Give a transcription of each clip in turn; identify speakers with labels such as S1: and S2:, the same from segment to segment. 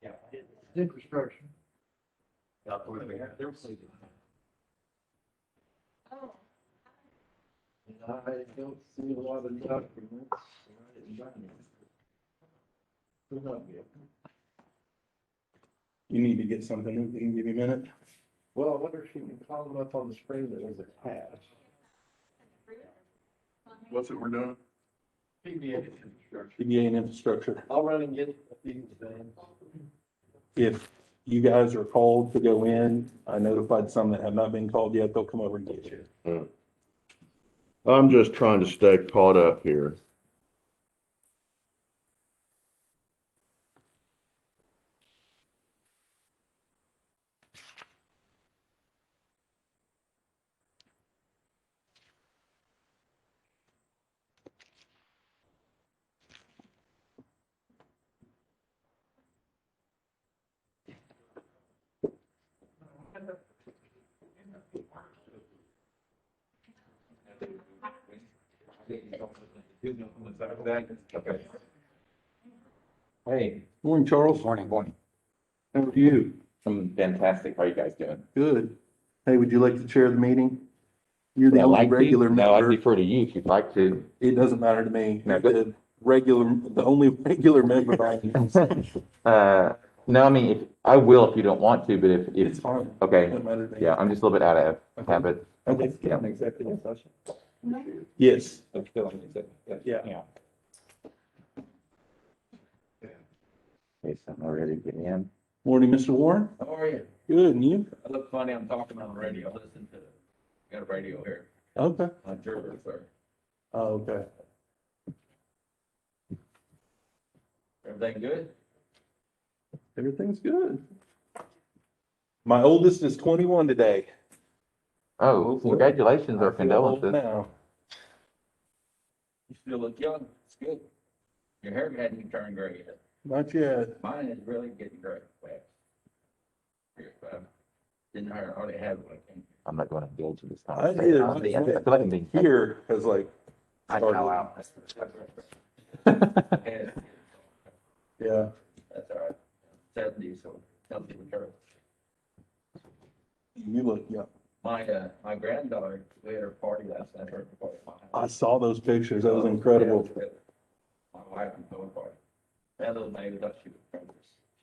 S1: Yeah. Infrastructure.
S2: Oh.
S1: I don't see a lot of documents.
S3: You need to get something, we can give you a minute.
S1: Well, I wonder if you can call them up on the screen that was attached.
S3: What's it we're doing?
S1: PBA infrastructure.
S3: PBA and infrastructure.
S1: I'll run and get a few things.
S3: If you guys are called to go in, I notified some that have not been called yet, they'll come over and get you.
S4: I'm just trying to stay caught up here.
S5: Okay. Hey,
S3: Morning, Charles.
S5: morning.
S3: How are you?
S5: I'm fantastic. How are you guys doing?
S3: Good. Hey, would you like to chair the meeting? You're
S5: Would
S3: the
S5: I
S3: only
S5: like to?
S3: regular
S5: No, I'd
S3: member.
S5: defer to you if you'd like to.
S3: It doesn't matter to me.
S5: No, good.
S3: The only regular member I am.
S5: No, I mean, if, I will if you don't want to, but
S3: It's fine.
S5: okay,
S3: Doesn't matter to me.
S5: yeah, I'm just a little bit out of habit.
S3: Okay.
S5: Yeah.
S1: Executive session.
S3: Yes.
S5: Yeah. Okay, so I'm ready to get in.
S3: Morning, Mr. Warren.
S6: How are you?
S3: Good, and you?
S6: I look funny, I'm talking on the radio, listen to, got a radio here,
S3: Okay.
S6: on Gerber, sir.
S3: Oh, okay.
S6: Everything good?
S3: Everything's good. My oldest is 21 today.
S5: Oh, congratulations or
S3: I feel old
S5: condolences.
S3: now.
S6: You still look young, it's good. Your hair hadn't even turned gray yet.
S3: Not yet.
S6: Mine is really getting gray fast. Didn't hardly have it like him.
S5: I'm not going to indulge in this
S3: I
S5: time.
S3: did.
S5: I feel like I'm being.
S3: Here has like,
S5: I
S3: started.
S5: know out.
S6: And
S3: Yeah.
S6: that's all right. 70, so something return.
S3: You look young.
S6: My granddaughter, we had her party last night, her party.
S3: I saw those pictures. That was incredible.
S6: My wife and her party. That little baby thought she was precious.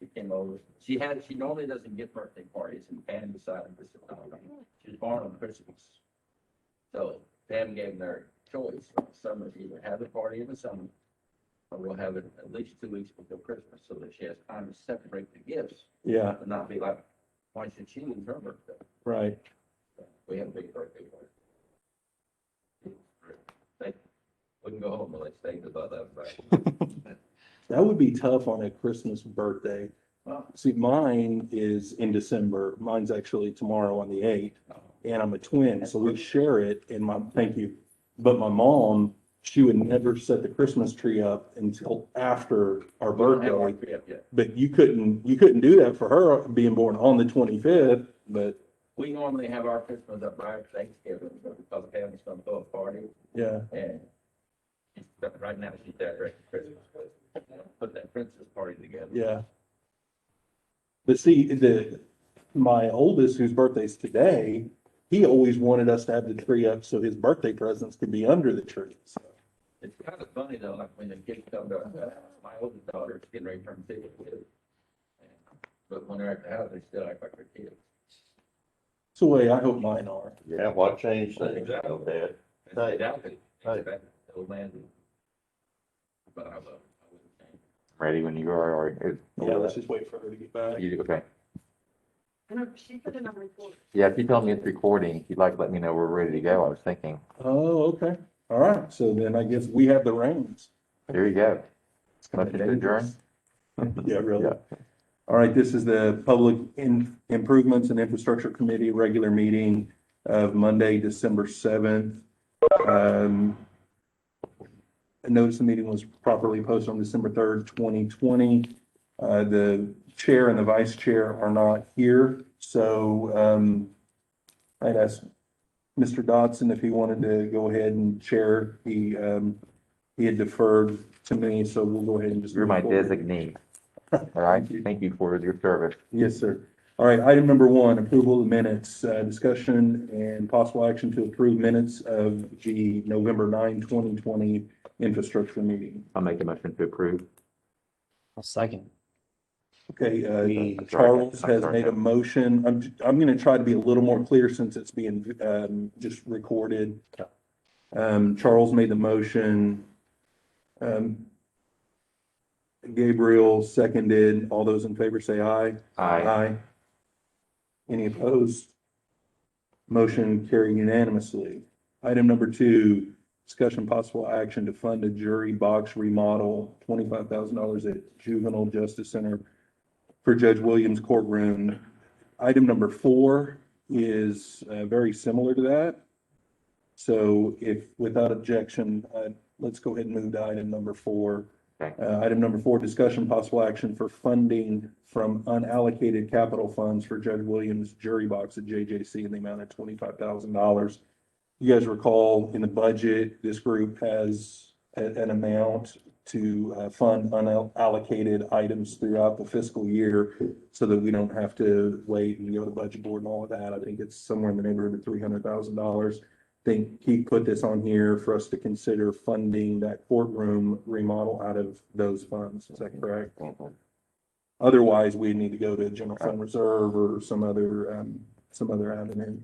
S6: She came over. She normally doesn't get birthday parties, and Pam decided this is not right. She was born on Christmas. So Pam gave them their choice for the summer to either have a party in the summer, or we'll have it at least 2 weeks before Christmas, so that she has time to separate the gifts
S3: Yeah,
S6: and not be like, why should she lose her birthday?
S3: right.
S6: We have a big birthday party. We can go home, but let's think about that. Right?
S3: That would be tough on a Christmas birthday.
S6: Well,
S3: See, mine is in December. Mine's actually tomorrow on the 8th. And I'm a twin, so we share it and thank you. But my mom, she would never set the Christmas tree up until after our
S6: we don't have our
S3: birthday.
S6: trip yet.
S3: But you couldn't do that for her being born on the 25th, but
S6: We normally have our Christmas up right after Thanksgiving, because Pam's gonna throw a party,
S3: yeah.
S6: and right now she's decorating Christmas, but put that princess party together.
S3: Yeah. But see, my oldest, whose birthday's today, he always wanted us to have the tree up so his birthday presents could be under the tree. So,
S6: It's kind of funny though, like when the kids come to our house, my oldest daughter's getting ready to turn 50. But when they're at the house, they still act like they're kids.
S3: it's the way I hope mine are.
S4: Yeah, what changed things?
S6: Exactly.
S4: Okay.
S6: They doubt it.
S4: Hey.
S6: Expect the old man to. But I love it. I wouldn't change.
S5: Ready when you are, or
S3: Yeah, let's just wait for her to get back.
S5: you, okay.
S2: She put it on record.
S5: Yeah, if you tell me it's recording, if you'd like to let me know we're ready to go, I was thinking.
S3: Oh, okay. All right. So then I guess we have the reins.
S5: There you go.
S3: It's kinda
S5: Motion to adjourn?
S3: dangerous. Yeah, really.
S5: Yeah.
S3: All right, this is the Public Improvements and Infrastructure Committee regular meeting of Monday, December 7th. A notice the meeting was properly posted on December 3rd, 2020. The chair and the vice chair are not here, so I'd ask Mr. Dodson if he wanted to go ahead and chair. He He had deferred to me, so we'll go ahead and just.
S5: You're
S3: move
S5: my
S3: forward.
S5: designee. All right, thank you for your service.
S3: Yes, sir. All right, item number 1, approval of minutes, discussion and possible action to approve minutes of the November 9, 2020 infrastructure meeting.
S5: I'll make a motion to approve.
S7: I'll second.
S3: Okay,
S5: I'm sorry,
S3: Charles
S5: I'm
S3: has
S5: sorry,
S3: made a
S5: Kevin.
S3: motion. I'm gonna try to be a little more clear since it's being, just recorded. Charles made the motion. Gabriel seconded. All those in favor say aye.
S5: Aye.
S3: Any opposed? Motion carried unanimously. Item number 2, discussion possible action to fund a jury box remodel, $25,000 at Juvenile Justice Center for Judge Williams courtroom. Item number 4 is very similar to that. So if, without objection, let's go ahead and move to item number 4.
S5: Okay.
S3: Item number 4, discussion possible action for funding from unallocated capital funds for Judge Williams jury box at JJC in the amount of $25,000. You guys recall in the budget, this group has an amount to fund unallocated items throughout the fiscal year so that we don't have to wait and go to the budget board and all of that. I think it's somewhere in the neighborhood of $300,000. I think he put this on here for us to consider funding that courtroom remodel out of those funds. Is that correct?
S5: Mhm.
S3: Otherwise, we need to go to general fund reserve or some other avenue.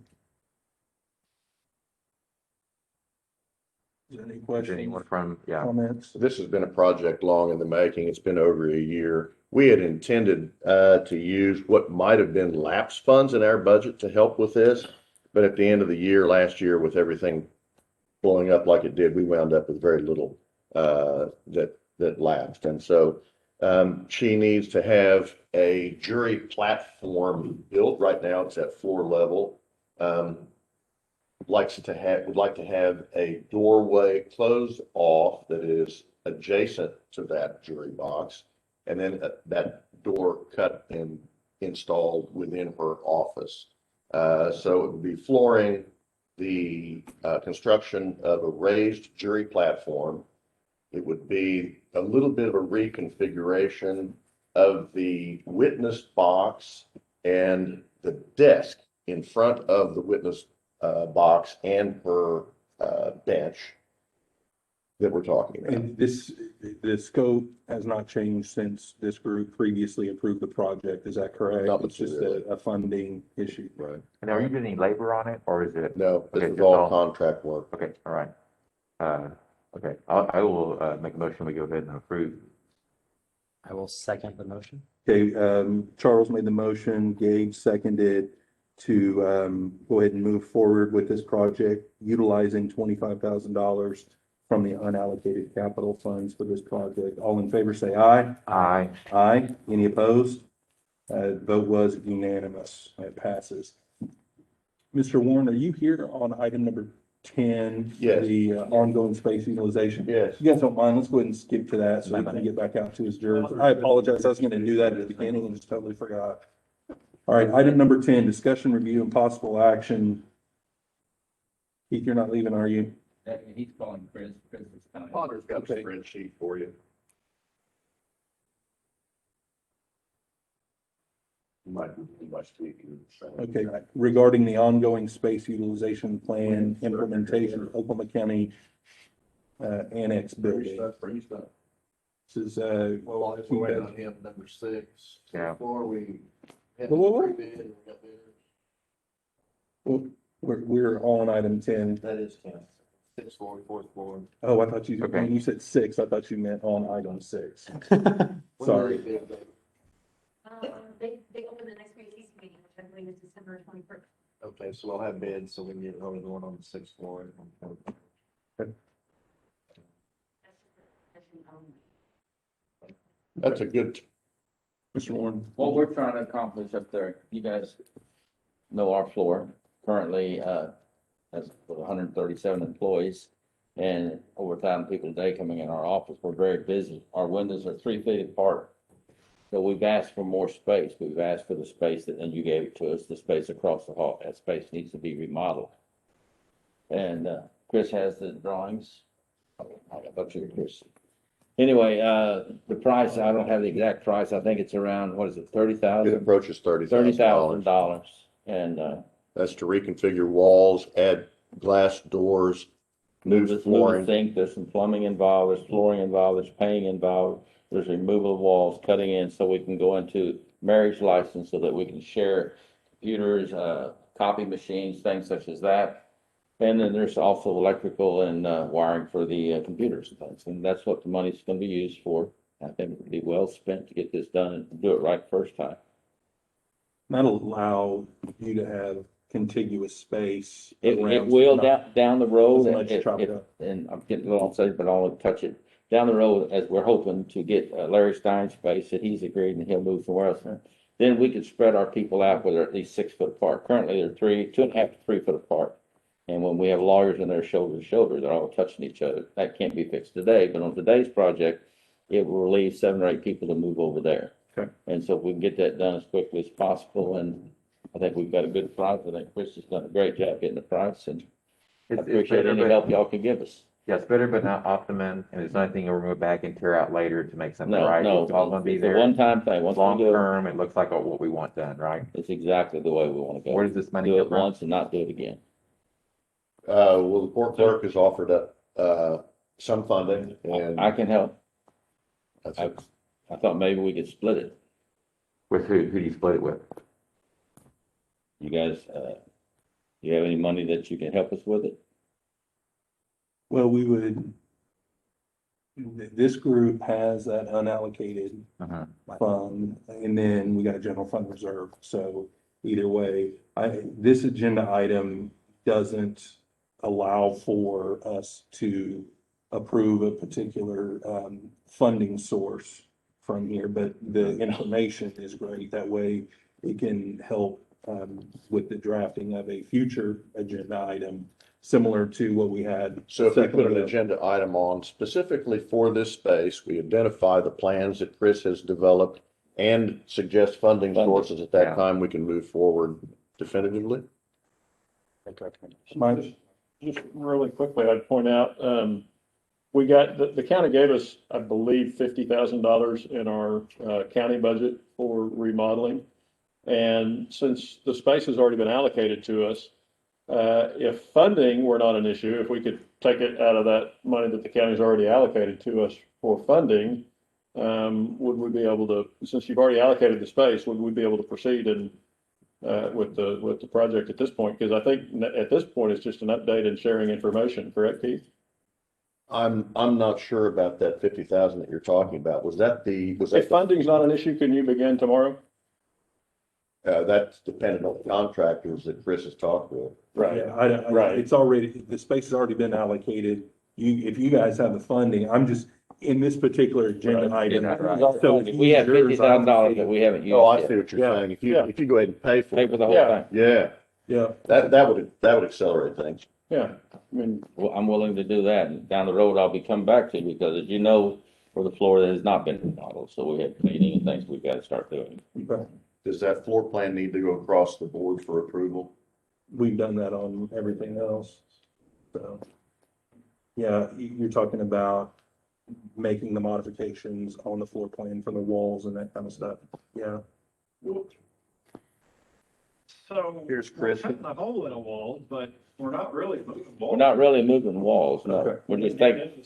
S3: Is there any
S5: Is
S3: questions,
S5: anyone from, yeah,
S3: comments?
S4: This has been a project long in the making. It's been over a year. We had intended to use what might have been lapse funds in our budget to help with this. But at the end of the year, last year, with everything blowing up like it did, we wound up with very little that lapsed. And so she needs to have a jury platform built. Right now, it's at floor level. Would like to have a doorway closed off that is adjacent to that jury box, and then that door cut and installed within her office. So it would be flooring, the construction of a raised jury platform. It would be a little bit of a reconfiguration of the witness box and the desk in front of the witness box and her bench that we're talking about.
S3: And the scope has not changed since this group previously approved the project. Is that correct?
S4: Not
S3: It's just
S4: materially.
S3: a funding issue.
S4: Right.
S5: and are you doing any labor on it, or is it?
S4: No, this
S5: Okay,
S4: is
S5: just
S4: all
S5: all-
S4: contract work.
S5: Okay, all right. Okay, I will make a motion, we go ahead and approve.
S7: I will second the motion.
S3: Okay, Charles made the motion, Gabe seconded to go ahead and move forward with this project, utilizing $25,000 from the unallocated capital funds for this project. All in favor, say aye.
S5: Aye.
S3: Aye. Any opposed? Vote was unanimous. It passes. Mr. Warren, are you here on item number 10?
S4: Yes.
S3: The ongoing space utilization?
S4: Yes.
S3: If you guys don't mind, let's go ahead and skip to that so we can get back out to his jurors. I apologize. I was going to do that at the beginning and just totally forgot. All right, item number 10, discussion, review, and possible action. Keith, you're not leaving, are you?
S6: He's calling Chris is coming.
S4: Potter's got a
S3: Okay.
S4: spreadsheet for you. You might speak.
S3: Okay, regarding the ongoing space utilization plan implementation, of Oklahoma County Annex building. This is,
S1: Well, if we wait on him, number 6.
S5: Yeah.
S1: Before we.
S3: Whoa.
S1: Pre-bid, we got bidders.
S3: we're on item 10.
S1: That is 10. 6 floor, 4th floor.
S3: Oh, I thought you,
S5: Okay.
S3: when you said 6, I thought you meant on item 6.
S1: When
S3: Sorry.
S1: they bid,
S2: They open the next week's meeting, which I believe is December 21st.
S1: Okay, so we'll have bids, so we can get only the one on the 6th floor.
S4: That's a good,
S3: Mr. Warren?
S6: What we're trying to accomplish up there, you guys know our floor currently, has 137 employees. And over 1,000 people a day coming in our office. We're very busy. Our windows are 3 feet apart. So we've asked for more space. We've asked for the space that, and you gave it to us, the space across the hall. That space needs to be remodeled. And Chris has the drawings I thought you were Chris. Anyway, the price, I don't have the exact price. I think it's around, what is it,
S4: It
S6: 30,000?
S4: approaches $30,000.
S6: $30,000. And,
S4: That's to reconfigure walls, add glass doors, new
S6: move the
S4: flooring.
S6: sink, there's some plumbing involved, there's flooring involved, there's painting involved. There's removal of walls, cutting in so we can go into marriage license so that we can share computers, copy machines, things such as that. And then there's also electrical and wiring for the computers and things, and that's what the money's gonna be used for. I think it would be well spent to get this done and do it right first time.
S3: That'll allow you to have contiguous space.
S6: It
S3: around,
S6: will
S3: not
S6: down the road,
S3: as much chopped
S6: if-
S3: up.
S6: and I'm getting a little upset, but I'll touch it. Down the road, as we're hoping to get Larry Stein's space that he's agreed and he'll move somewhere else. Then we could spread our people out where they're at least 6 foot apart. Currently, they're 2.5 to 3 foot apart. And when we have lawyers in there shoulder to shoulder, they're all touching each other. That can't be fixed today, but on today's project, it will relieve 7 or 8 people to move over there.
S3: Okay.
S6: And so if we can get that done as quickly as possible, and I think we've got a good price. I think Chris has done a great job getting the price, and I
S5: It's
S6: appreciate
S5: better,
S6: any
S5: but-
S6: help y'all can give us.
S5: Yeah, it's better, but not optimum, and it's nothing we'll go back and tear out later to make something
S6: No,
S5: right.
S6: no,
S5: It's all gonna be
S6: it's a
S5: there.
S6: one-time thing. Once we
S5: Long
S6: do it,
S5: term, it looks like what we want done, right?
S6: it's exactly the way we want to
S5: Where
S6: go.
S5: does this money
S6: Do
S5: come
S6: it
S5: from?
S6: once and not do it again.
S4: Well, the court clerk has offered up, some funding and
S6: I can help.
S4: that's
S6: I,
S4: it.
S6: I thought maybe we could split it.
S5: With who? Who do you split it with?
S6: You guys, you have any money that you can help us with it?
S3: Well, we would, this group has that unallocated
S5: Uh-huh.
S3: fund, and then we got a general fund reserve. So either way, this agenda item doesn't allow for us to approve a particular, funding source from here, but the information is great. That way it can help, with the drafting of a future agenda item, similar to what we had.
S4: So if we
S3: second
S4: put an
S3: ago.
S4: agenda item on specifically for this space, we identify the plans that Chris has developed and suggest funding sources at that
S5: Yeah.
S4: time, we can move forward definitively.
S7: Make a recommendation.
S3: Mike?
S8: Just really quickly, I'd point out, we got, the county gave us, I believe, $50,000 in our county budget for remodeling. And since the space has already been allocated to us, if funding were not an issue, if we could take it out of that money that the county's already allocated to us for funding, would we be able to, since you've already allocated the space, would we be able to proceed and with the project at this point? Because I think at this point, it's just an update and sharing information, correct, Keith?
S4: I'm not sure about that 50,000 that you're talking about. Was that
S8: If funding's not an issue, can you begin tomorrow?
S4: that's dependent on the contractors that Chris has talked with.
S3: Yeah,
S8: Right.
S3: It's already, the space has already been allocated. If you guys have the funding, I'm just, in this particular agenda
S6: Yeah,
S3: item.
S6: right.
S3: So
S6: We have $50,000 that we haven't used
S4: Oh, I
S6: yet.
S4: see what you're
S3: Yeah.
S4: saying.
S8: Yeah.
S4: If you go ahead and pay for
S6: Pay
S4: it,
S6: for the whole
S8: Yeah.
S6: thing.
S4: yeah,
S3: Yeah,
S4: that would accelerate things.
S8: Yeah, I mean,
S6: Well, I'm willing to do that, and down the road, I'll be coming back to you, because as you know, for the floor that has not been remodeled, so we have cleaning and things we've got to start doing.
S3: okay.
S4: Does that floor plan need to go across the board for approval?
S3: We've done that on everything else. So, yeah, you're talking about making the modifications on the floor plan for the walls and that kind of stuff. Yeah.
S8: so.
S4: Here's Chris.
S8: We're cutting a hole in a wall, but we're not really moving walls.
S6: We're not really moving walls, no.
S3: Okay.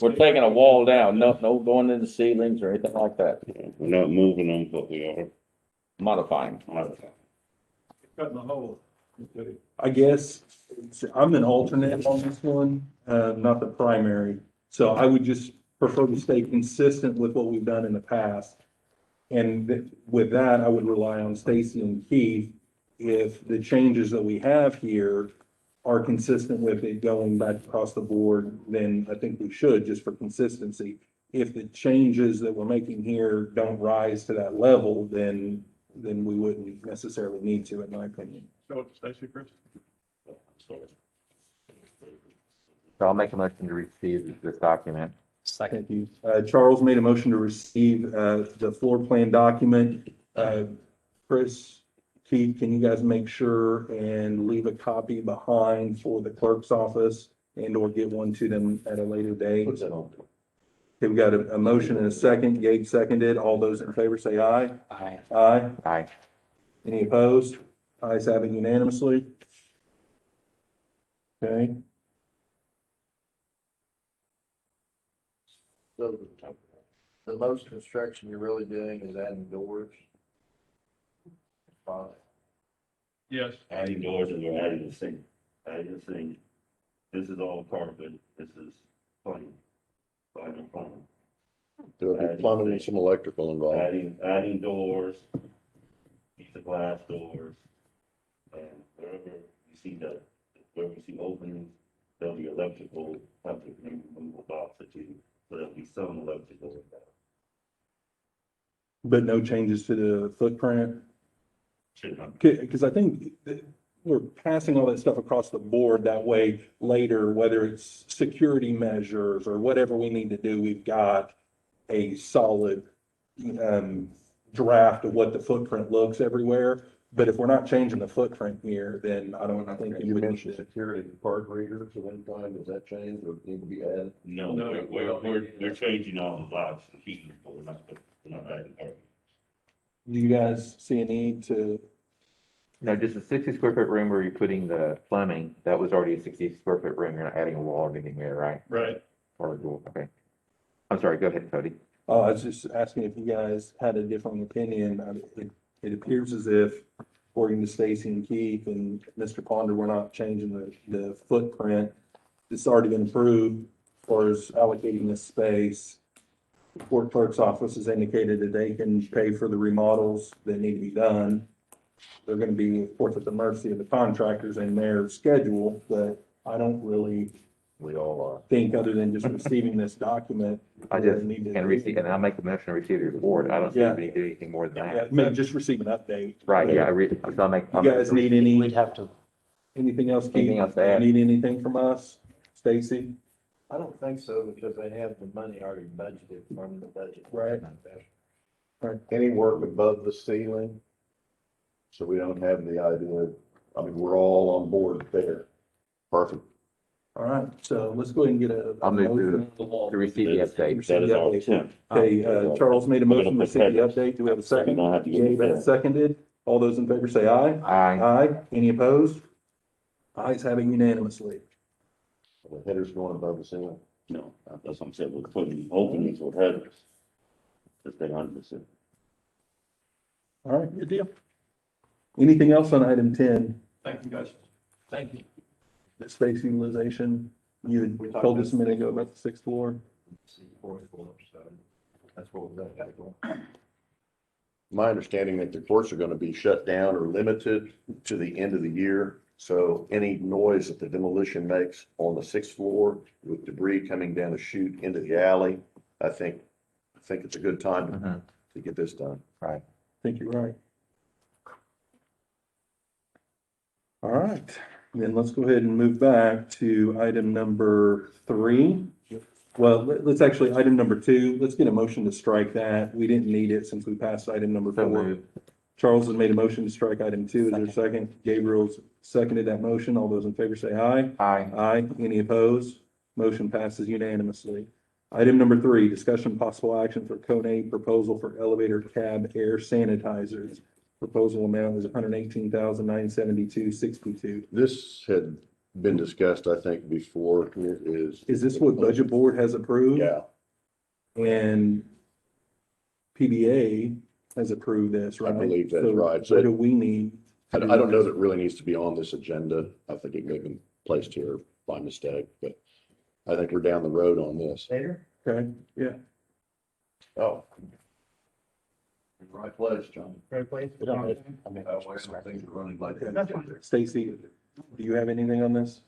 S6: We're taking a wall down, no going into ceilings or anything like that,
S9: We're not moving them, but we are.
S6: modifying.
S8: Cutting a hole.
S3: I guess I'm an alternate on this one, not the primary. So I would just prefer to stay consistent with what we've done in the past. And with that, I would rely on Stacy and Keith. If the changes that we have here are consistent with it going back across the board, then I think we should, just for consistency. If the changes that we're making here don't rise to that level, then we wouldn't necessarily need to, in my opinion.
S8: Show it to Stacy, Chris.
S5: So I'll make a motion to receive this document.
S7: Second.
S3: Thank you. Charles made a motion to receive the floor plan document. Chris, Keith, can you guys make sure and leave a copy behind for the clerk's office and or get one to them at a later date.
S4: What's that on?
S3: Okay, we got a motion and a second. Gabe seconded. All those in favor say aye.
S7: Aye.
S3: Aye.
S5: Aye.
S3: Any opposed? Ayes have it unanimously. Okay,
S1: So the most construction you're really doing is adding doors? Fine.
S8: Yes.
S9: Adding doors and we're adding the sink, This is all carpet, this is plumbing. Plumbing.
S4: There'll be plumbing and some electrical involved.
S9: Adding doors, piece of glass doors, and wherever you see openings, there'll be electrical, have to remove a box or two, so there'll be some electrical in that.
S3: but no changes to the footprint?
S9: Should not.
S3: Because I think that we're passing all that stuff across the board that way later, whether it's security measures or whatever we need to do, we've got a solid draft of what the footprint looks everywhere. But if we're not changing the footprint here, then I think
S4: You
S3: we
S4: mentioned
S3: need to.
S4: security card readers at one time. Does that change or need to be added?
S9: No,
S8: No.
S9: we're changing all the locks and keys, but we're not adding carpet.
S3: Do you guys see a need to?
S5: No, just a 60 square foot room where you're putting the plumbing, that was already a 60 square foot room. You're not adding a wall or anything there, right?
S8: Right.
S5: Or a door, okay. I'm sorry, go ahead, Cody.
S3: Oh, I was just asking if you guys had a different opinion. It appears as if, according to Stacy and Keith and Mr. Ponder, we're not changing the footprint. It's already been approved as far as allocating this space. The court clerk's office has indicated that they can pay for the remodels that need to be done. They're gonna be, of course, at the mercy of the contractors and their schedule, but I don't really
S4: We all are.
S3: think, other than just receiving this document.
S5: I
S3: we
S5: just
S3: need to-
S5: can receive, and I'll make the motion to receive the report. I don't see
S3: Yeah.
S5: if we need to do anything more than
S3: Yeah,
S5: that.
S3: maybe just receive an update.
S5: Right, yeah, so I'll make.
S3: You guys need any?
S7: We'd have to,
S3: Anything else, Keith?
S5: Anything else to add?
S3: Need anything from us? Stacy?
S1: I don't think so, because they have the money already budgeted from the budget.
S3: Right.
S4: Any work above the ceiling? So we don't have the idea, I mean, we're all on board there. Perfect.
S3: All right, so let's go ahead and get a.
S5: I'll move
S3: motion.
S5: to receive the update.
S9: That is our attempt.
S3: Okay, Charles made a motion to receive the update. Do we have a second?
S9: Don't have to get
S3: Gabe
S9: it.
S3: has seconded. All those in favor say aye.
S5: Aye.
S3: Aye. Any opposed? Ayes having unanimously.
S4: The headers going above the ceiling.
S9: No, that's what I'm saying, we're putting openings with headers. To stay under the.
S3: All right, good deal. Anything else on item 10?
S8: Thank you, guys.
S1: Thank you.
S3: The space utilization, you
S1: We
S3: had
S1: talked
S3: told us a
S1: about-
S3: minute ago about the sixth floor.
S1: Fourth floor, so that's what we've got going.
S4: My understanding that the courts are going to be shut down or limited to the end of the year. So any noise that the demolition makes on the sixth floor with debris coming down the chute into the alley, I think it's a good time
S5: Mhm.
S4: to get this done.
S3: I think you're right. All right, then let's go ahead and move back to item number 3. Well, let's actually, item number 2, let's get a motion to strike that. We didn't need it since we passed item number
S5: So
S3: 4.
S5: moved.
S3: Charles has made a motion to strike item 2. Is there a second? Gabriel's seconded that motion. All those in favor say aye.
S5: Aye.
S3: Aye. Any opposed? Motion passes unanimously. Item number 3, discussion possible action for Cone proposal for elevator cab air sanitizers. Proposal amount is $118,972.62.
S4: This had been discussed, I think, before. It is.
S3: Is this what Budget Board has approved?
S4: Yeah.
S3: And PBA has approved this, right?
S4: believe that's
S3: So
S4: right. So-
S3: what do we need?
S4: I don't know that it really needs to be on this agenda. I think it may have been placed here by mistake, but I think we're down the road on this.
S1: Later?
S3: Okay, yeah.
S4: Oh.
S1: Right place, John. Right place.
S7: we don't, I mean,
S1: Things are running like
S3: Stacy, do you have anything on this?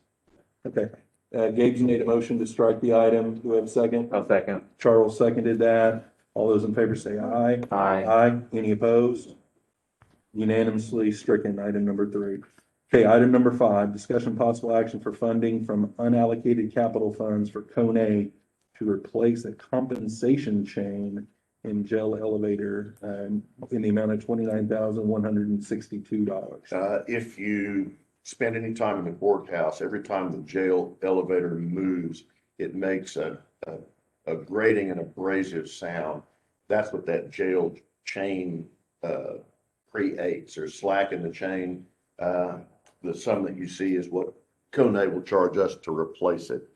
S3: Okay, Gabe's made a motion to strike the item. Do we have a second?
S5: I'll second.
S3: Charles seconded that. All those in favor say aye.
S5: Aye.
S3: Aye. Any opposed? Unanimously stricken, item number 3. Okay, item number 5, discussion possible action for funding from unallocated capital funds for Cone to replace a compensation chain in gel elevator, in the amount of $29,162.
S4: If you spend any time in the courthouse, every time the jail elevator moves, it makes a grating and abrasive sound. That's what that jail chain creates. There's slack in the chain. The sum that you see is what Kone will charge us to replace it.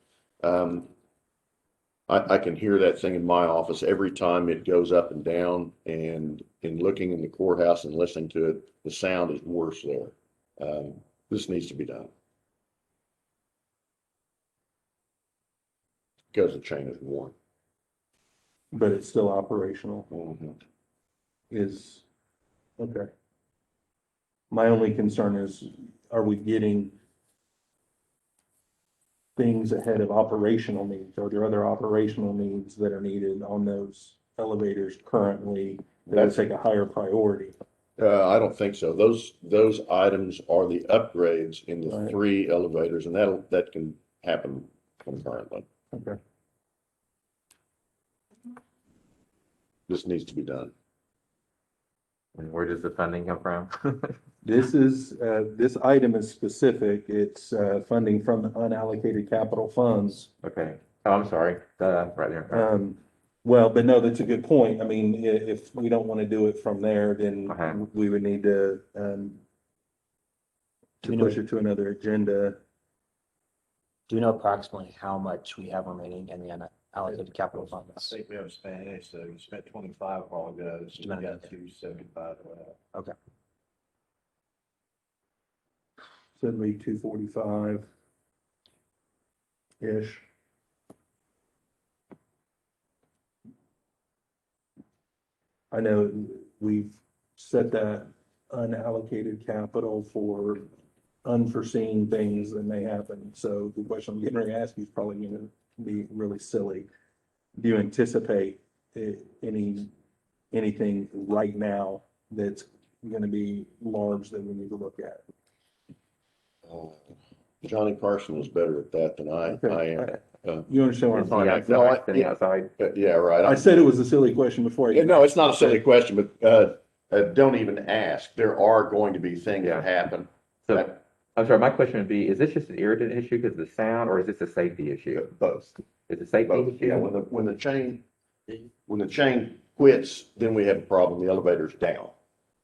S4: I can hear that thing in my office every time it goes up and down, and in looking in the courthouse and listening to it, the sound is worse there. This needs to be done. Because the chain is worn.
S3: But it's still operational
S4: Mhm.
S3: is, okay. My only concern is, are we getting things ahead of operational needs? Are there other operational needs that are needed on those elevators currently that would take a higher priority?
S4: I don't think so. Those items are the upgrades in the
S3: Right.
S4: 3 elevators, and that can happen concurrently.
S3: Okay.
S4: This needs to be done.
S5: And where does the funding come from?
S3: This is, this item is specific. It's, funding from the unallocated capital funds.
S5: Okay. Oh, I'm sorry. Right there.
S3: Well, but no, that's a good point. I mean, if we don't want to do it from there, then
S5: Okay.
S3: we would need to push it to another agenda.
S7: Do you know approximately how much we have remaining in the unallocated capital
S1: I
S7: funds?
S1: think we haven't spent any, so we spent 25 a while ago, so we got 275 left.
S7: Okay.
S3: So it'd be 245-ish. I know we've set that unallocated capital for unforeseen things that may happen. So the question I'm getting ready to ask you is probably going to be really silly. Do you anticipate anything right now that's going to be large that we need to look at?
S4: Johnny Carson was better at that than I
S3: Okay.
S4: am.
S3: You understand what I'm
S5: Is he
S3: talking about?
S5: outside?
S4: No, I-
S5: Sitting
S4: yeah.
S5: outside?
S4: Yeah, right.
S3: I said it was a silly question before.
S4: Yeah, no, it's not a silly question, but don't even ask. There are going to be things
S5: Yeah.
S4: that happen.
S5: So, I'm sorry, my question would be, is this just an irritant issue because of the sound, or is this a safety issue?
S4: Both.
S5: It's a safety
S4: Both.
S5: issue?
S4: Yeah, when the chain quits, then we have a problem. The elevator's down.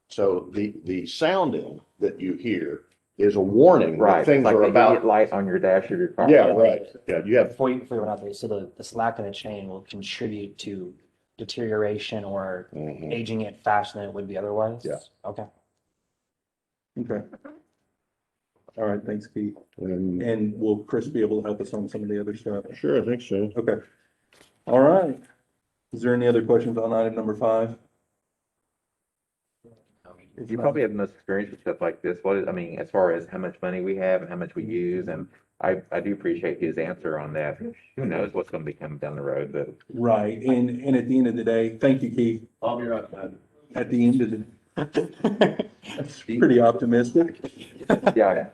S4: So the sounding that you hear is a warning that
S5: Right, it's
S4: things
S5: like
S4: are
S5: the idiot
S4: about.
S5: light on your dash of your car.
S4: Yeah, right. Yeah, you have,
S7: Before you went out there, so the slack in the chain will contribute to deterioration or
S4: Mhm.
S7: aging it faster than it would be otherwise?
S4: Yeah.
S7: Okay.
S3: Okay. All right, thanks, Keith.
S4: and
S3: And will Chris be able to help us on some of the other stuff?
S4: sure, I think so.
S3: Okay. All right. Is there any other questions on item number 5?
S5: You probably have the most experience with stuff like this. I mean, as far as how much money we have and how much we use, and I do appreciate his answer on that. Who knows what's going to be coming down the road, but
S3: Right, and at the end of the day, thank you, Keith.
S1: I'll be right back.
S3: At the end of the, that's pretty optimistic.
S5: yeah.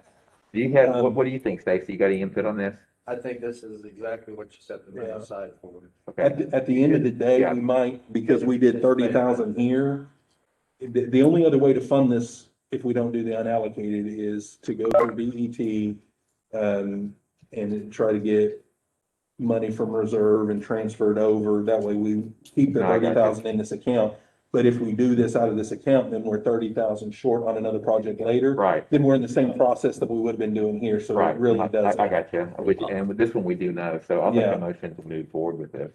S5: Do you have, what do you think, Stacy? You got any input on this?
S1: I think this is exactly what you set the money
S3: Yeah.
S1: aside for.
S5: Okay.
S3: At the end of the day,
S5: Yeah.
S3: we might, because we did 30,000 here, the only other way to fund this, if we don't do the unallocated, is to go through BET, and try to get money from reserve and transfer it over. That way we keep the
S5: No, I got you.
S3: 30,000 in this account. But if we do this out of this account, then we're 30,000 short on another project later.
S5: Right,
S3: Then we're in the same process that we would have been doing here, so
S5: right.
S3: it really
S5: I
S3: does.
S5: got you. And with this one, we do know, so I'll make
S3: Yeah.
S5: a motion to move forward with this.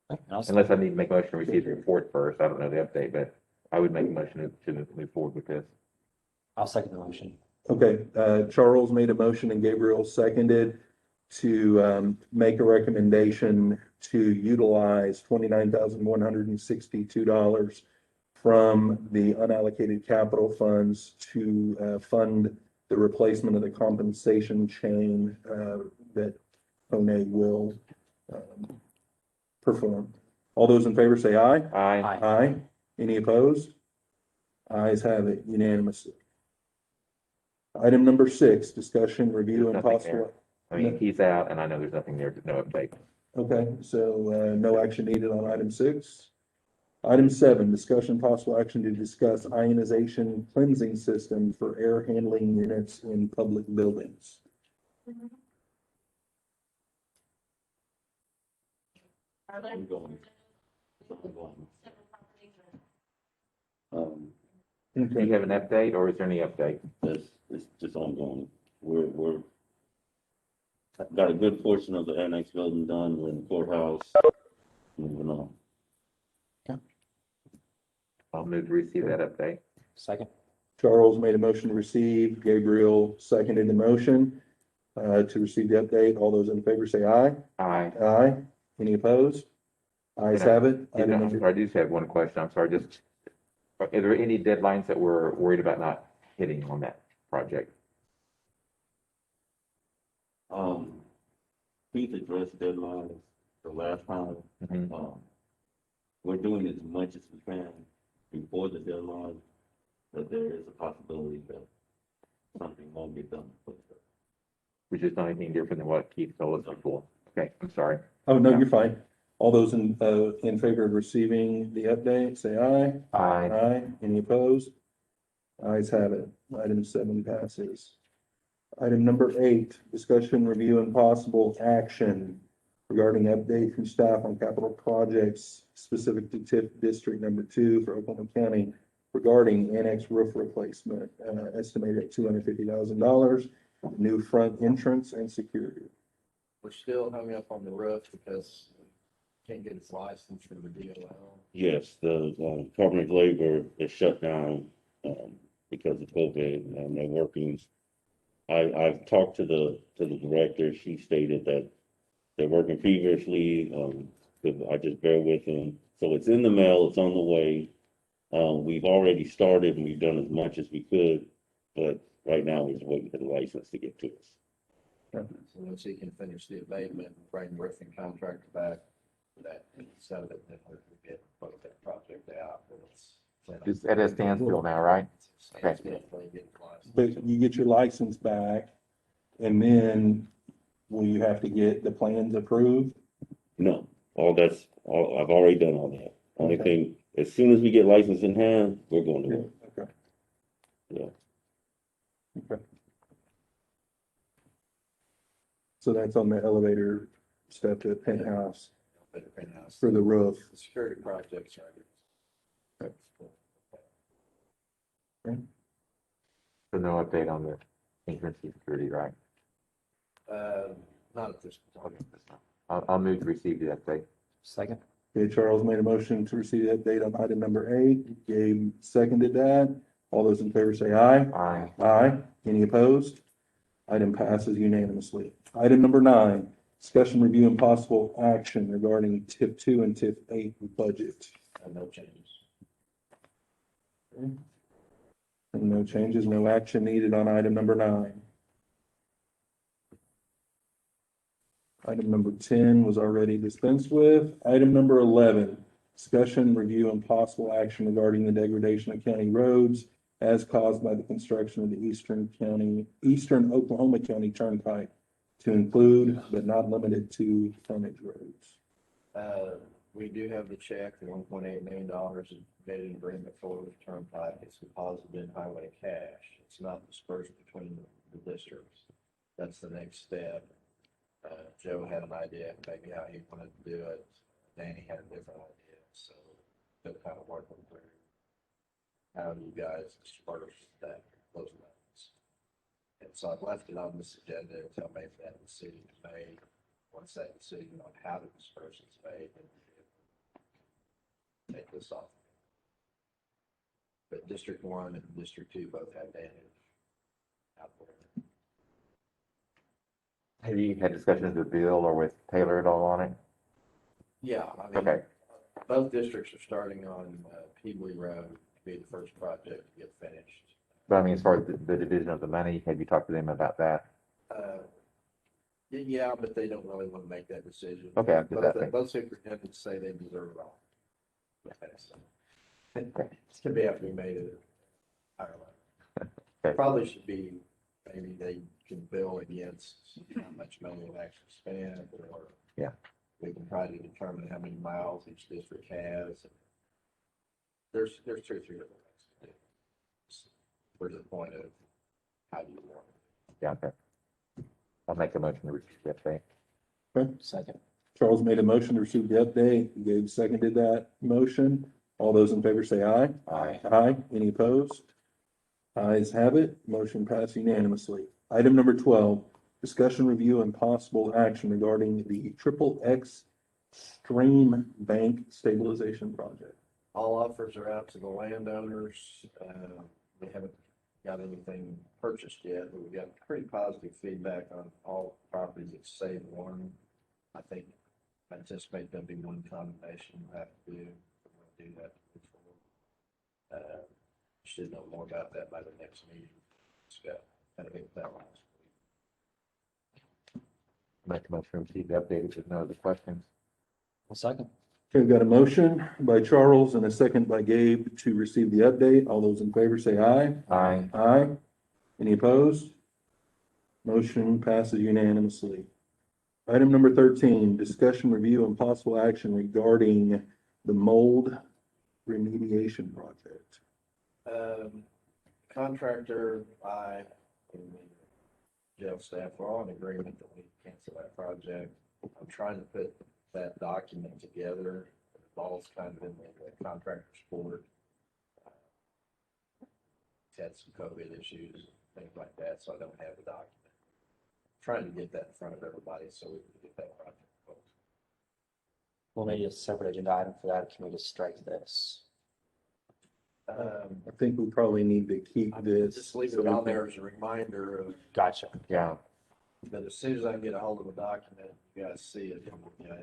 S7: I'll
S5: Unless I need to make a motion to receive the report first. I don't know the update, but I would make a motion to move forward with this.
S7: second the motion.
S3: Okay, Charles made a motion and Gabriel seconded to make a recommendation to utilize $29,162 from the unallocated capital funds to fund the replacement of the compensation chain that Kone will perform. All those in favor say aye.
S5: Aye.
S7: Aye.
S3: Aye. Any opposed? Ayes have it unanimously. Item number 6, discussion, review, and
S5: Nothing
S3: possible.
S5: I mean, he's out and I know there's nothing there, no update.
S3: Okay, so no action needed on item 6. Item 7, discussion possible action to discuss ionization cleansing system for air handling units in public buildings.
S9: I'm going. I'm going. Um,
S5: Do you have an update or is there any update?
S9: it's just ongoing. We're got a good portion of the annex building done. We're in the courthouse. Moving on.
S5: I'll move to receive that update.
S7: Second.
S3: Charles made a motion to receive, Gabriel seconded the motion to receive the update. All those in favor say aye.
S5: Aye.
S3: Aye. Any opposed? Ayes have it. Item
S5: I'm
S3: number,
S5: sorry, I just have one question. I'm sorry, just, are there any deadlines that we're worried about not hitting on that project?
S9: Please address deadlines the last time.
S5: Mhm.
S9: We're doing as much as we can before the deadline, but there is a possibility that something won't get done.
S5: Which is not anything different than what Keith told us before. Okay, I'm sorry.
S3: oh, no, you're fine. All those in favor of receiving the update, say aye.
S5: Aye.
S3: Aye. Any opposed? Ayes have it. Item 7 passes. Item number 8, discussion, review, and possible action regarding update from staff on capital projects specific to TIF District Number 2 for Oklahoma County regarding annex roof replacement, estimated at $250,000, new front entrance and security.
S1: We're still hung up on the roof because can't get its license from the DOL.
S9: Yes, the Department of Labor is shut down because of COVID, and they're working. I've talked to the director. She stated that they're working feverishly. I just bear with them. So it's in the mail. It's on the way. We've already started and we've done as much as we could, but right now we're just waiting for the license to get to us.
S1: So once he can finish the abatement, bring the roofing contractor back, that instead of it, then we can get both that project out.
S5: It's at a standstill now, right? Okay.
S3: But you get your license back, and then will you have to get the plans approved?
S9: No, I've already done all that. Only
S3: Okay.
S9: thing, as soon as we get license in hand, we're going to work.
S3: Okay.
S9: Yeah.
S3: Okay. So that's on the elevator step to penthouse for the roof.
S1: The security projects are.
S5: So no update on the entrance and security, right?
S1: Not at this point.
S5: I'll move to receive the update.
S7: Second.
S3: Okay, Charles made a motion to receive the update on item number 8. Gabe seconded that. All those in favor say aye.
S5: Aye.
S3: Aye. Any opposed? Item passes unanimously. Item number 9, discussion, review, and possible action regarding TIP 2 and TIP 8 budget.
S1: No changes.
S3: And no changes, no action needed on item number 9. Item number 10 was already dispensed with. Item number 11, discussion, review, and possible action regarding the degradation of county roads as caused by the construction of the Eastern Oklahoma County Turnpike to include, but not limited to, frontage roads.
S1: We do have the check, the $1.8 million made an agreement for the turnpike. It's deposited in highway cash. It's not dispersed between the districts. That's the next step. Joe had an idea of maybe how he wanted to do it. Danny had a different idea, so they're kind of working through how you guys disperse that, those amounts. And so I've left it on this agenda until maybe that decision is made. Once that decision on how to disperse is made, then take this off. But District 1 and District 2 both have damage out there.
S5: Have you had discussions with Bill or with Taylor at all on it?
S1: Yeah, I mean,
S5: Okay.
S1: both districts are starting on PBA Road to be the first project to get finished.
S5: But I mean, as far as the division of the money, have you talked to them about that?
S1: Yeah, but they don't really want to make that decision.
S5: Okay, I'm just asking.
S1: Both superintendents say they deserve it all.
S5: Okay.
S1: It's gonna have to be made at a higher level.
S5: Okay.
S1: Probably should be, maybe they can bill against how much money they've actually spent, or
S5: Yeah.
S1: we can try to determine how many miles each district has. there's two or three different things to do. For the point of how you want it.
S5: Yeah, okay. I'll make a motion to receive the update.
S3: Okay.
S7: Second.
S3: Charles made a motion to receive the update. Gabe seconded that motion. All those in favor say aye.
S5: Aye.
S3: Aye. Any opposed? Ayes have it. Motion passed unanimously. Item number 12, discussion, review, and possible action regarding the XXX Stream Bank Stabilization Project.
S1: All offers are out to the landowners. We haven't got anything purchased yet, but we got pretty positive feedback on all properties that save one. I think, I anticipate there'll be one condemnation we'll have to do. We'll do that. Should know more about that by the next meeting. Scott, kind of get that last week.
S5: Make a motion to receive the update if there's no other questions.
S7: Well, second.
S3: Okay, we've got a motion by Charles and a second by Gabe to receive the update. All those in favor say aye.
S5: Aye.
S3: Aye. Any opposed? Motion passes unanimously. Item number 13, discussion, review, and possible action regarding the mold remediation project.
S1: Contractor, I, and the jail staff are all in agreement that we cancel that project. I'm trying to put that document together. The ball's kind of in the contractor's court. Had some COVID issues, things like that, so I don't have the document. Trying to get that in front of everybody so we can get that project closed.
S7: We'll make a separate agenda item for that. Can we just strike this?
S3: I think we probably need to keep this.
S1: Just leave it on there as a reminder of,
S7: Gotcha.
S5: Yeah,
S1: but as soon as I can get a hold of a document, you guys see it. Yeah,
S5: I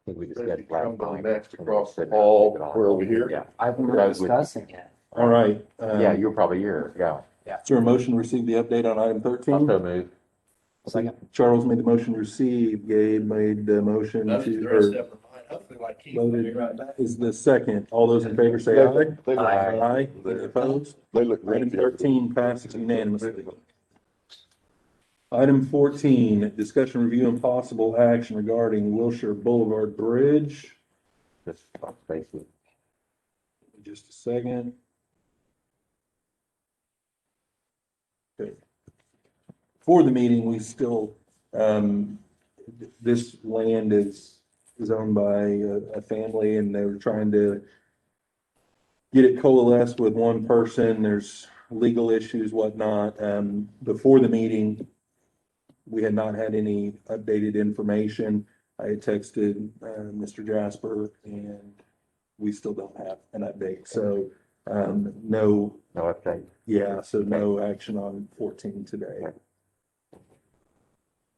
S5: think we just
S4: If
S5: got
S4: you come to the
S5: last
S4: next
S5: time.
S4: across the hall, we're over here.
S5: Yeah,
S7: I've been
S5: I was with you.
S7: discussing it.
S3: All right.
S5: yeah, you were probably here, yeah.
S3: Is there a motion to receive the update on item 13?
S5: Also moved.
S7: Second.
S3: Charles made the motion to receive, Gabe made the motion
S1: That's the
S3: to,
S1: rest
S3: or
S1: of it. Hopefully like Keith will be
S3: voted,
S1: right back.
S3: is the second. All those in favor say aye.
S4: They look,
S3: Aye. Any opposed?
S4: they look
S3: Item
S4: great.
S3: 13 passes unanimously. Item 14, discussion, review, and possible action regarding Wilshire Boulevard Bridge.
S5: Just stop spacing.
S3: Just a second. Okay. For the meeting, we still, this land is owned by a family and they were trying to get it coalesced with one person. There's legal issues, whatnot. Before the meeting, we had not had any updated information. I had texted, Mr. Jasper and we still don't have an update. So, no,
S5: No update.
S3: yeah, so no action on 14 today.
S5: Okay.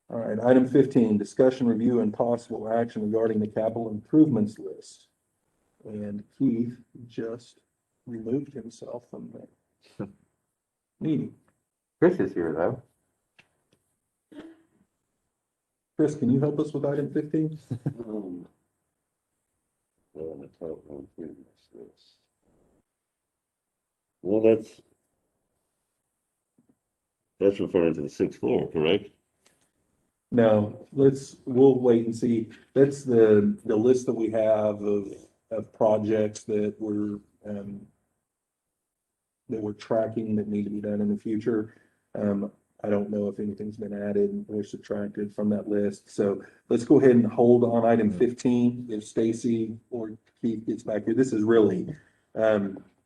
S3: All right, item 15, discussion, review, and possible action regarding the capital improvements list. And Keith just removed himself from the meeting.
S5: Chris is here though.
S3: Chris, can you help us with item 15?
S9: Well, that's referring to the sixth floor, correct?
S3: No, we'll wait and see. That's the list that we have of projects that we're tracking that need to be done in the future. I don't know if anything's been added or subtracted from that list. So let's go ahead and hold on item 15 if Stacy or Keith gets back here. This is really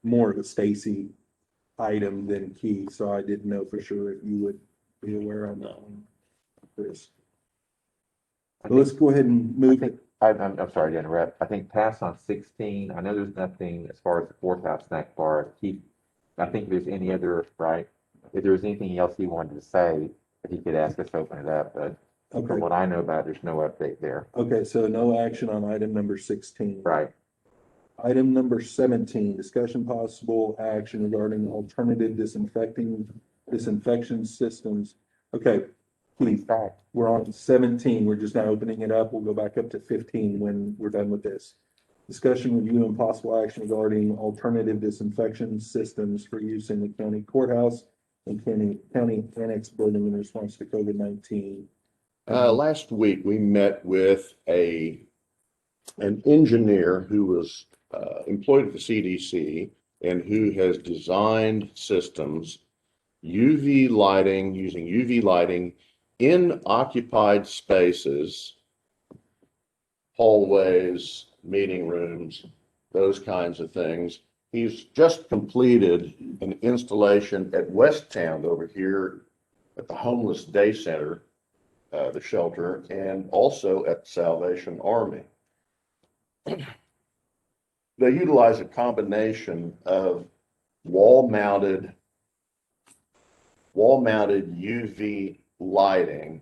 S3: more of a Stacy item than Keith, so I didn't know for sure if you would be aware on that one, Chris. But let's go ahead and move it.
S5: I'm sorry to interrupt. I think pass on 16. I know there's nothing as far as the Courthouse snack bar. Keep, I think if there's any other, right? If there's anything else he wanted to say, if he could ask us to open it up, but
S3: Okay.
S5: from what I know about, it, there's no update there.
S3: Okay, so no action on item number 16.
S5: Right.
S3: Item number 17, discussion possible action regarding alternative disinfection systems. Okay,
S5: Please
S3: Keith,
S5: back.
S3: we're on 17. We're just now opening it up. We'll go back up to 15 when we're done with this. Discussion, review, and possible action regarding alternative disinfection systems for use in the county courthouse and county annex building in response to COVID-19.
S4: Last week, we met with an engineer who was employed at the CDC and who has designed systems, UV lighting, using UV lighting in occupied spaces, hallways, meeting rooms, those kinds of things. He's just completed an installation at West Town over here at the Homeless Day Center, the shelter, and also at Salvation Army. They utilize a combination of wall-mounted UV lighting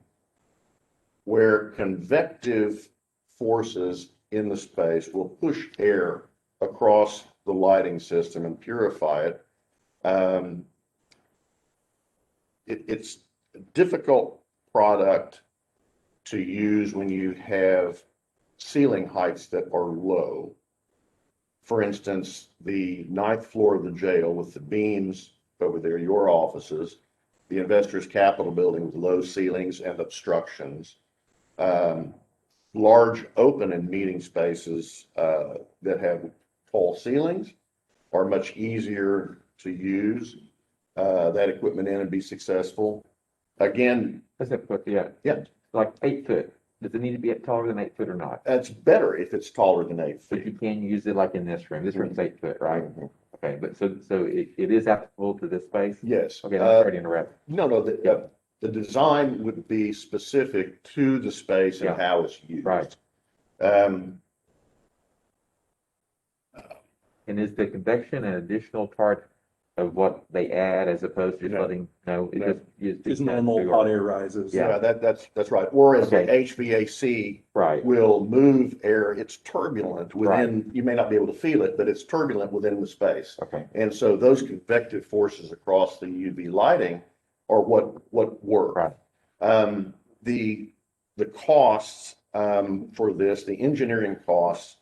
S4: where convective forces in the space will push air across the lighting system and purify it. It's a difficult product to use when you have ceiling heights that are low. For instance, the 9th floor of the jail with the beams over there, your offices, the Investors Capitol building with low ceilings and obstructions, large open and meeting spaces that have tall ceilings are much easier to use that equipment in and be successful. Again,
S5: Does it put, yeah.
S4: Yeah.
S5: Like 8 foot. Does it need to be taller than 8 foot or not?
S4: that's better if it's taller than 8
S5: But you
S4: feet.
S5: can use it like in this room. This room's 8 foot, right? Okay, but so it is applicable to this space?
S4: Yes.
S5: Okay, I'm sorry to interrupt.
S4: No, the design would be specific to the space and
S5: Yeah.
S4: how it's used.
S5: Right.
S4: Um,
S5: And is the convection an additional part of what they add as opposed to
S4: No.
S5: letting, no, it
S4: No.
S5: just is.
S3: Just normal hot air rises.
S5: Yeah.
S4: yeah, that's right. Whereas the
S5: Okay.
S4: HVAC
S5: Right,
S4: will move air, it's turbulent within, you may not be able to feel it, but it's turbulent within the space.
S5: okay,
S4: And so those convective forces across the UV lighting are what work.
S5: right.
S4: The costs for this, the engineering costs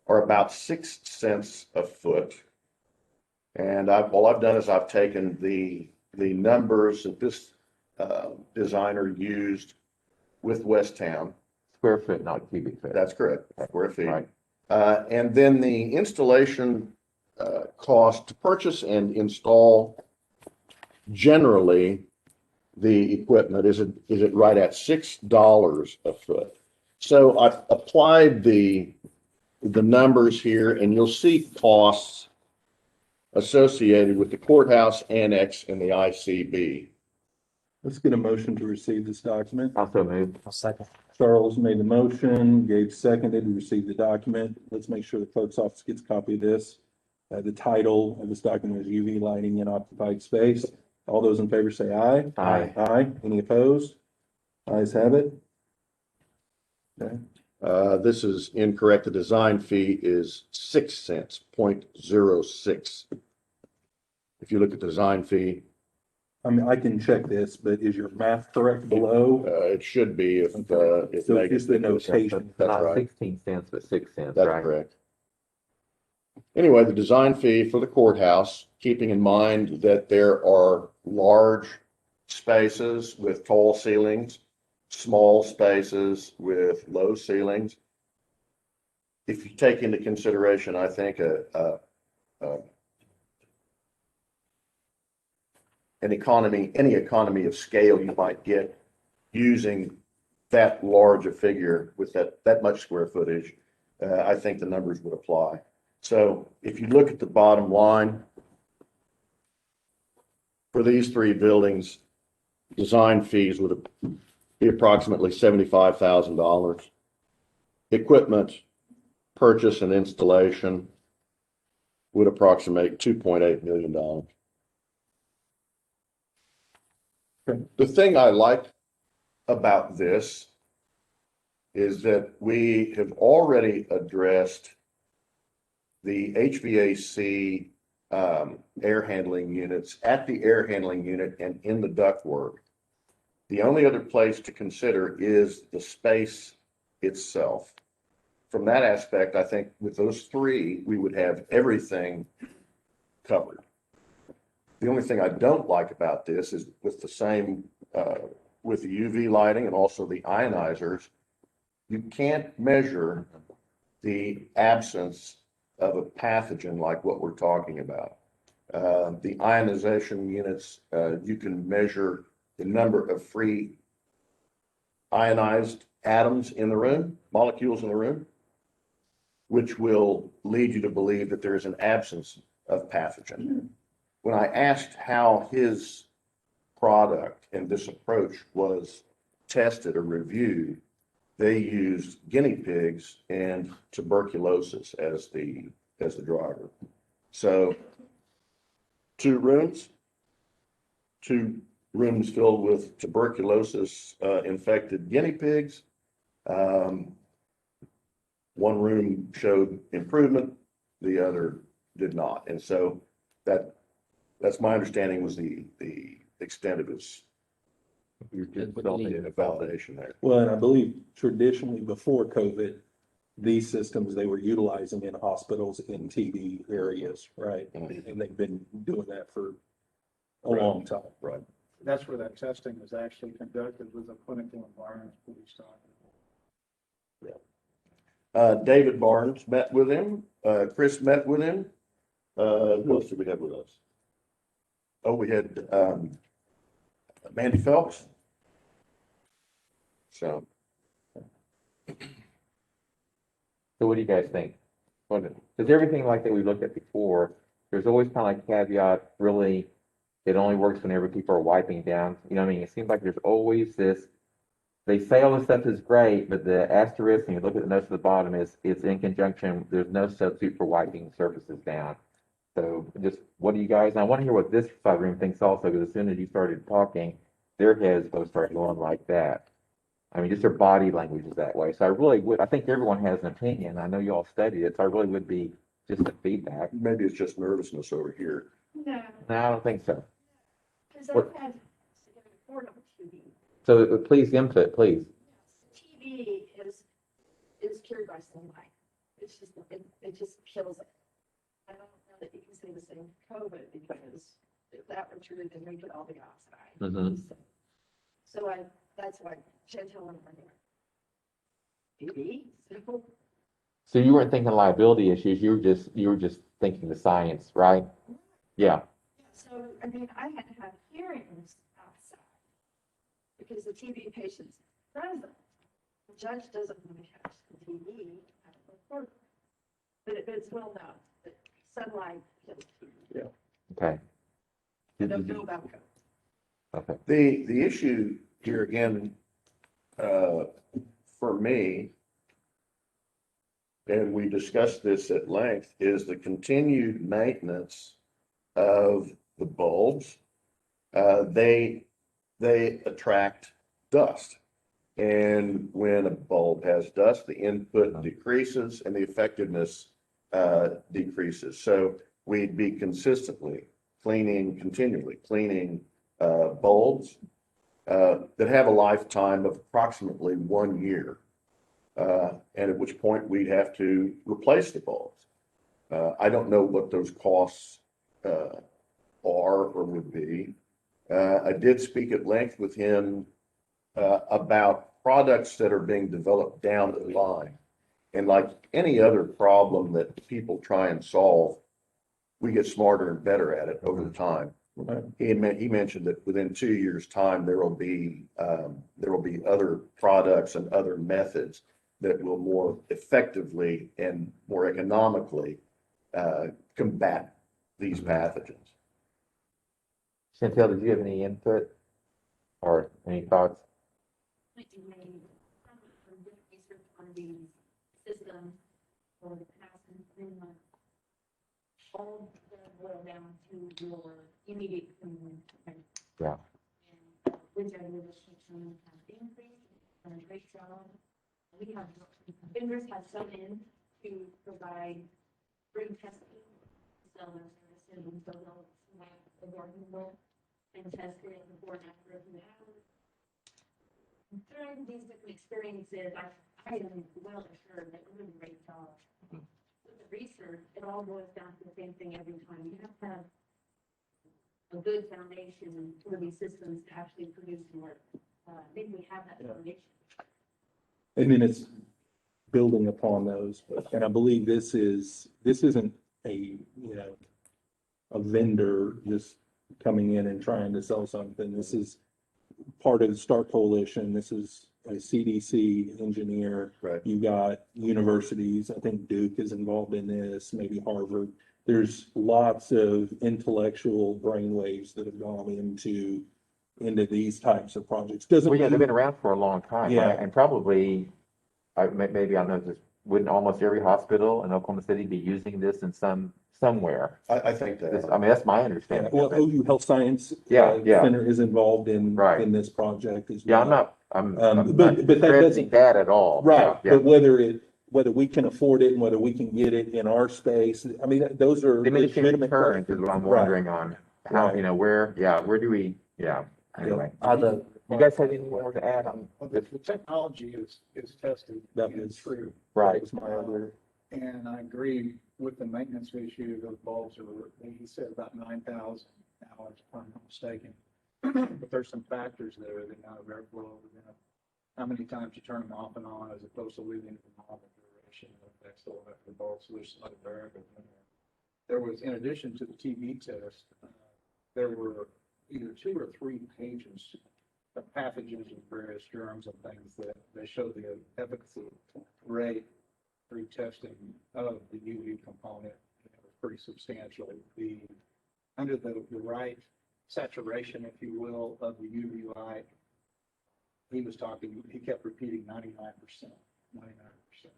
S4: are about 6 cents a foot. And all I've done is I've taken the numbers that this designer used with West Town.
S5: Square foot, not cubic foot.
S4: That's correct, square feet.
S5: Right.
S4: And then the installation cost to purchase and install generally the equipment is it right at $6 a foot. So I've applied the numbers here, and you'll see costs associated with the courthouse annex and the ICB.
S3: Let's get a motion to receive this document.
S5: Also moved.
S7: I'll second.
S3: Charles made the motion, Gabe seconded, we received the document. Let's make sure the clerk's office gets a copy of this. The title of this document is UV lighting in occupied space. All those in favor say aye.
S5: Aye.
S3: Aye. Any opposed? Ayes have it. Okay.
S4: This is incorrect. The design fee is 6 cents, 0.06. If you look at the design fee,
S3: I mean, I can check this, but is your math correct below?
S4: it should be if
S3: So it's just the notation.
S4: That's
S5: Not
S4: right.
S5: 16 cents, but 6 cents,
S4: That's
S5: right?
S4: correct. Anyway, the design fee for the courthouse, keeping in mind that there are large spaces with tall ceilings, small spaces with low ceilings. If you take into consideration, I think any economy of scale you might get using that large a figure with that much square footage, I think the numbers would apply. So if you look at the bottom line for these three buildings, design fees would be approximately $75,000. Equipment purchase and installation would approximate $2.8 million.
S3: Okay.
S4: The thing I like about this is that we have already addressed the HVAC air handling units at the air handling unit and in the ductwork. The only other place to consider is the space itself. From that aspect, I think with those three, we would have everything covered. The only thing I don't like about this is with the same, with the UV lighting and also the ionizers, you can't measure the absence of a pathogen like what we're talking about. The ionization units, you can measure the number of free ionized atoms in the room, molecules in the room, which will lead you to believe that there is an absence of pathogen. When I asked how his product and this approach was tested or reviewed, they used guinea pigs and tuberculosis as the driver. So two rooms filled with tuberculosis infected guinea pigs. One room showed improvement, the other did not. And so that's my understanding was the extent of his validation there.
S3: Well, and I believe traditionally before COVID, these systems they were utilizing in hospitals in TB areas, right? And they've been doing that for a long time.
S4: Right.
S10: That's where that testing was actually conducted, was a clinical environment for each time.
S4: David Barnes met with him. Chris met with him. Who else did we have with us? Oh, we had Mandy Phelps. So
S5: what do you guys think? Because everything like that we looked at before, there's always kind of like caveat, really, it only works whenever people are wiping down. You know what I mean? It seems like there's always this, they say all this stuff is great, but the asterisk, and you look at the notes at the bottom, is it's in conjunction, there's no substitute for wiping surfaces down. So just, what do you guys, and I want to hear what this side of the room thinks also, because as soon as you started talking, their heads both started going like that. I mean, just their body language is that way. So I really would, I think everyone has an opinion. I know you all studied it, so I really would be just the feedback.
S4: maybe it's just nervousness over here.
S2: No,
S5: No, I don't think so.
S2: because I've
S5: What-
S2: had portable TV.
S5: So please input, please.
S2: TV is cured by sunlight. It's just, it just kills it. I don't know that you can say the same for COVID, because if that were true, then we could all be outside.
S5: Mhm.
S2: So that's why Chantel and I are TV, simple.
S5: So you weren't thinking liability issues, you were just thinking the science, right? Yeah.
S2: So, I mean, I had to have hearings outside because the TB patient's present. The judge doesn't want to catch the TB out of the court. But it's well known that sunlight kills TB.
S5: Okay.
S2: I don't know about COVID.
S5: Okay.
S4: The issue here again, for me, and we discussed this at length, is the continued maintenance of the bulbs. They attract dust. And when a bulb has dust, the input decreases and the effectiveness decreases. So we'd be continually cleaning bulbs that have a lifetime of approximately 1 year. And at which point we'd have to replace the bulbs. I don't know what those costs are or would be. I did speak at length with him about products that are being developed down the line. And like any other problem that people try and solve, we get smarter and better at it over time. He mentioned that within 2 years' time, there will be other products and other methods that will more effectively and more economically combat these pathogens.
S5: Chantel, did you have any input or any thoughts?
S2: Like you made from different research on these systems or the past and all boil down to your immediate cleaning.
S5: Yeah.
S2: And which I really have increased, done a great job. We have, vendors have some in to provide room testing, sell their services, and so they'll have the working book and test it before and after a few hours. During these different experiences, I am well assured that we're doing a great job. With the research, it all boils down to the same thing every time. You have to have a good foundation for these systems to actually produce work. I think we have that foundation.
S3: And then it's building upon those. And I believe this isn't a, a vendor just coming in and trying to sell something. This is part of the Star Coalition. This is a CDC engineer.
S4: Right.
S3: You got universities. I think Duke is involved in this, maybe Harvard. There's lots of intellectual brainwaves that have gone into these types of projects. Doesn't
S5: Well, yeah, they've
S3: mean,
S5: been around for a long time,
S3: Yeah.
S5: right? And probably, maybe I know this, wouldn't almost every hospital in Oklahoma City be using this in somewhere?
S4: I think
S5: This,
S4: that,
S5: I mean, that's my
S3: yeah,
S5: understanding.
S3: well,
S5: of it.
S3: OU Health Science
S5: Yeah, yeah.
S3: Center is involved
S5: Right.
S3: in this project as
S5: Yeah,
S3: well.
S5: I'm
S3: but
S5: not
S3: that
S5: discrediting
S3: doesn't-
S5: that at all.
S3: Right,
S5: Yeah.
S3: but whether we can afford it and whether we can get it in our space, I mean, those are
S5: Diminishing
S3: legitimate
S5: returns is
S3: questions.
S5: what I'm
S3: Right.
S5: wondering on how,
S3: Right.
S5: where do we, anyway. You guys have anything more to add on
S10: Well,
S5: this?
S10: the technology is tested
S3: That
S10: and
S3: was-
S10: true.
S5: Right.
S3: That was my other,
S10: And I agree with the maintenance issue, those bulbs are, he said about $9,000, if I'm not mistaken. But there's some factors there, the amount of airflow, how many times you turn them off and on as opposed to leaving them on the duration of the electric bulb, so there's some other variables in there. There was, in addition to the TB test, there were either 2 or 3 pages of pathogens and various germs and things that they showed the efficacy rate through testing of the UV component. It was pretty substantial. Under the right saturation, if you will, of the UV light, he kept repeating 99%, 99%.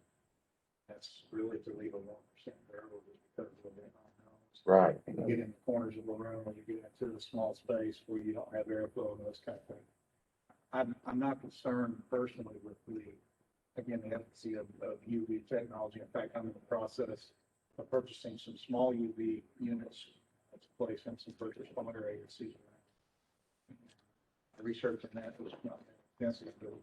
S10: That's really to leave a 1% variable because of the unknowns.
S5: Right.
S10: You get in the corners of the room, or you get into a small space where you don't have airflow and those kind of things. I'm not concerned personally with the efficacy of UV technology. In fact, I'm in the process of purchasing some small UV units to place in some first responder agencies. The research on that was not extensive, but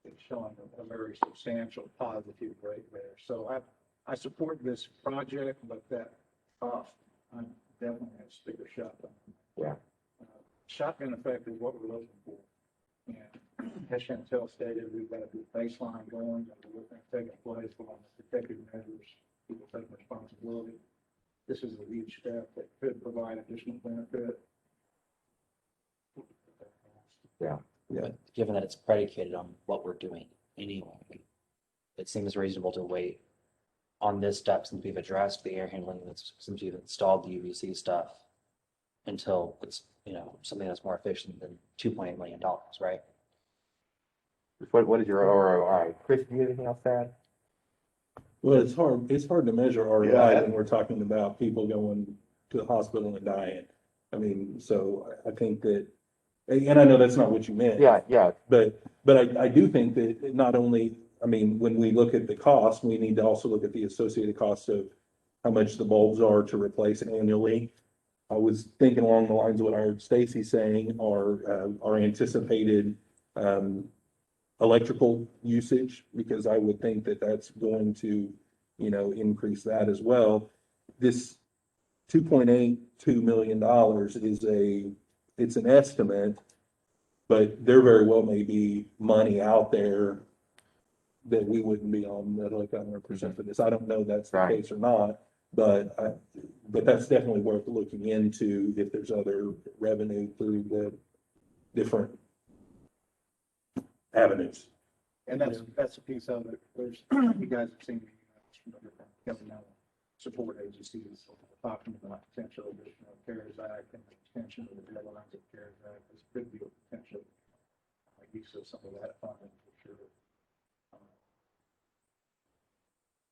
S10: it's showing a very substantial positive rate there. So I support this project, but that cost, I'm definitely going to stick a shotgun.
S5: Yeah.
S10: Shotgun effect is what we're looking for. And as Chantel stated, we've got a good baseline going, and we're going to take it place along the protective measures, people taking responsibility. This is a huge step that could provide additional benefit.
S5: Yeah.
S7: But given that it's predicated on what we're doing anyway, it seems reasonable to wait on this step since we've addressed the air handling, since we've installed the UVC stuff until it's, something that's more efficient than $2.8 million, right?
S5: What is your ROI? Chris, do you have anything else to add?
S3: well, it's hard to measure ROI
S4: Yeah.
S3: when we're talking about people going to the hospital and dying. I mean, so I think that, and I know that's not what you meant.
S5: Yeah.
S3: But I do think that not only, I mean, when we look at the cost, we need to also look at the associated costs of how much the bulbs are to replace annually. I was thinking along the lines of what I heard Stacy saying, our anticipated electrical usage, because I would think that that's going to, increase that as well. This $2.82 million it's an estimate, but there very well may be money out there that we wouldn't be on the hook 100% for this. I don't know that's the
S5: Right.
S3: case or not, but that's definitely worth looking into if there's other revenue through the different avenues.
S10: And that's a piece of it. There's, you guys have seen governmental support agencies talking about potential additional CARES Act and the extension of the deadlines of CARES Act. This could be a potential use of some of that funding for sure.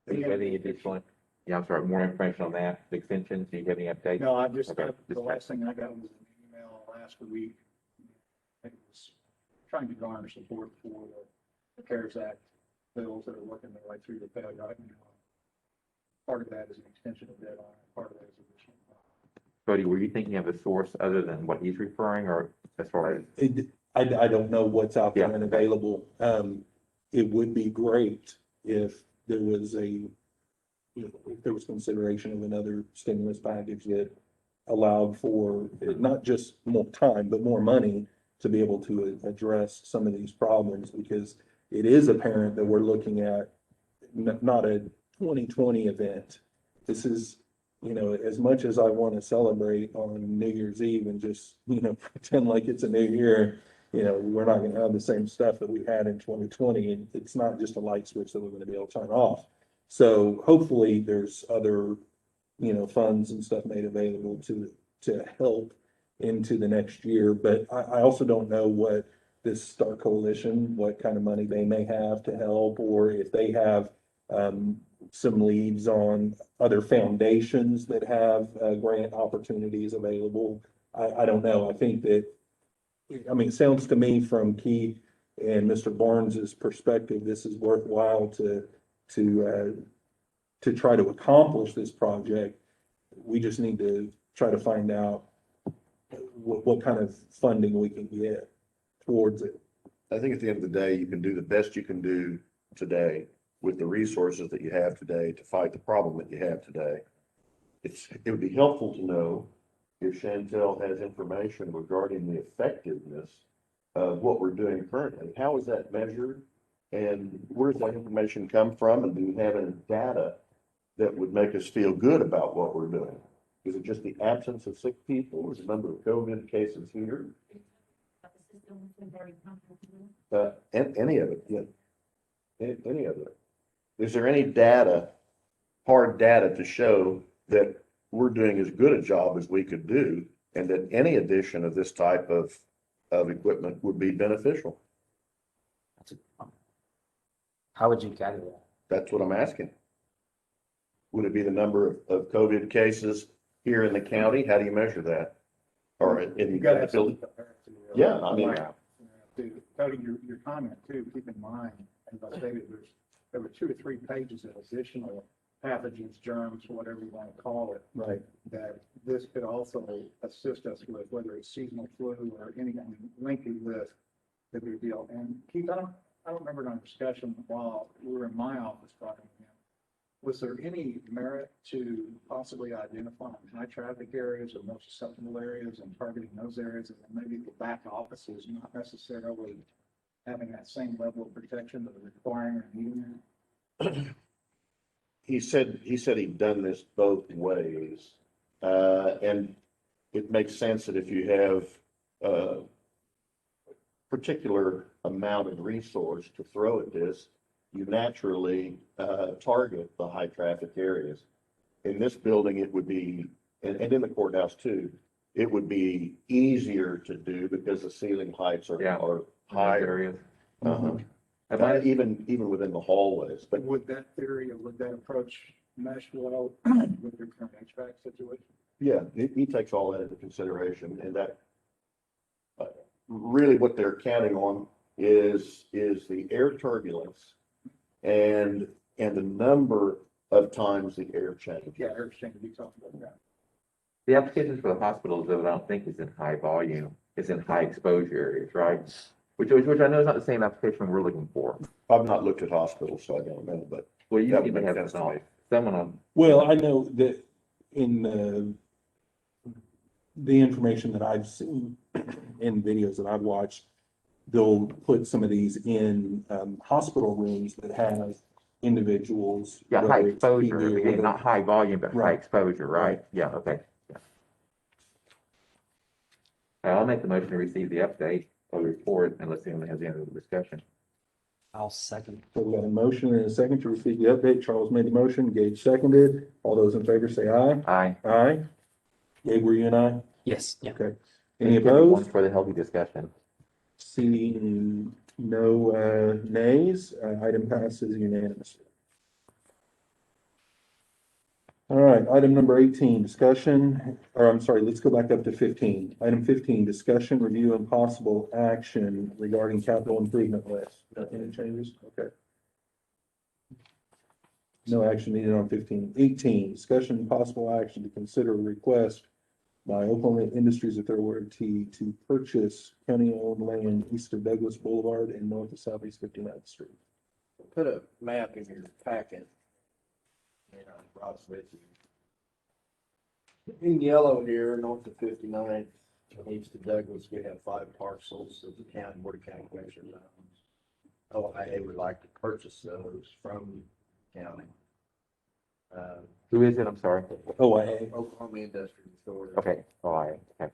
S5: Do you have any additional, I'm sorry, more information on that, the extensions? Do you have any updates?
S10: No, I just,
S5: Okay,
S10: the last thing I got was an email last week. It was trying to garner support for the CARES Act bills that are working their way through the failure right now. Part of that is an extension of deadline, part of that is additional.
S5: Cody, were you thinking of a source other than what he's referring, or as far as?
S3: I don't know what's out there
S5: Yeah.
S3: and available. It would be great if there was if there was consideration of another stimulus package that allowed for not just more time, but more money to be able to address some of these problems, because it is apparent that we're looking at not a 2020 event. This is, as much as I want to celebrate on New Year's Eve and just, pretend like it's a new year, we're not going to have the same stuff that we had in 2020. And it's not just a light switch that we're going to be able to turn off. So hopefully there's other, funds and stuff made available to help into the next year. But I also don't know what this Star Coalition, what kind of money they may have to help, or if they have some leads on other foundations that have grant opportunities available. I don't know. I think that, it sounds to me from Keith and Mr. Barnes's perspective, this is worthwhile to try to accomplish this project. We just need to try to find out what kind of funding we can get towards it.
S4: I think at the end of the day, you can do the best you can do today with the resources that you have today to fight the problem that you have today. It would be helpful to know if Chantel has information regarding the effectiveness of what we're doing currently. How is that measured? And where does that information come from? And do you have any data that would make us feel good about what we're doing? Is it just the absence of sick people? Is the number of COVID cases here?
S2: The system has been very comfortable.
S4: Any of it, yeah. Any of it. Is there any data, hard data to show that we're doing as good a job as we could do and that any addition of this type of equipment would be beneficial?
S7: How would you gather that?
S4: That's what I'm asking. Would it be the number of COVID cases here in the county? How do you measure that? Or in
S10: You gotta
S4: the
S10: have some
S4: building?
S10: comparison.
S4: Yeah, I mean-
S10: Cody, your comment too, keep in mind, as I stated, there were 2 to 3 pages of additional pathogens, germs, whatever you want to call it,
S3: Right.
S10: that this could also assist us with, whether it's seasonal flu or any lengthy list that we deal. And Keith, I don't remember in our discussion while we were in my office talking to him, was there any merit to possibly identifying high traffic areas or more susceptible areas and targeting those areas, and then maybe the back offices not necessarily having that same level of protection that are requiring or needing it?
S4: He said he'd done this both ways. And it makes sense that if you have a particular amount of resource to throw at this, you naturally target the high traffic areas. In this building, it would be, and in the courthouse too, it would be easier to do because the ceiling heights are higher.
S5: Areas.
S4: Uh-huh. Even within the hallways, but
S10: Would that theory or would that approach mesh well with your current HVAC situation?
S4: yeah, he takes all that into consideration, and that really what they're counting on is the air turbulence and the number of times the air changes.
S10: Yeah, air exchange, we talked about that.
S5: The applications for the hospitals, though, I don't think is in high volume, it's in high exposure areas, right? Which I know is not the same application we're looking for.
S4: I've not looked at hospitals, so I don't know, but
S5: Well, you
S4: that
S5: seem
S4: would
S5: to
S4: make
S5: have
S4: sense to me.
S5: someone on.
S3: Well, I know that in the information that I've seen in videos that I've watched, they'll put some of these in hospital rooms that have individuals.
S5: Yeah, high
S3: whether it's
S5: exposure,
S3: PBA or
S5: again, not high volume, but high
S3: Right.
S5: exposure, right? Yeah, okay. Yeah. I'll make the motion to receive the update or the report unless anyone has any other discussion.
S7: I'll second.
S3: So we got a motion and a second to receive the update. Charles made the motion, Gage seconded. All those in favor say aye.
S5: Aye.
S3: Aye. Gabe, were you and I?
S7: Yes, yeah.
S3: Okay. Any
S5: Thank you, everyone,
S3: opposed?
S5: for the healthy discussion.
S3: Seeing no nays, item passes unanimously. All right, item number 18, discussion, or I'm sorry, let's go back up to 15. Item 15, discussion, review, and possible action regarding capital improvement list. Any changes? Okay. No action needed on 15. 18, discussion and possible action to consider a request by Oklahoma Industries Authority to purchase county-owned land east of Douglas Boulevard and north of Southeast 59th Street.
S1: Put a map in your packet. And I brought it with you. In yellow here, north of 59th, east of Douglas, we have 5 parcels of the county board of county commissioners owns. OIA would like to purchase those from county.
S5: Who is it? I'm sorry.
S3: OIA.
S1: Oklahoma Industrial Authority.
S5: Okay, oh, okay.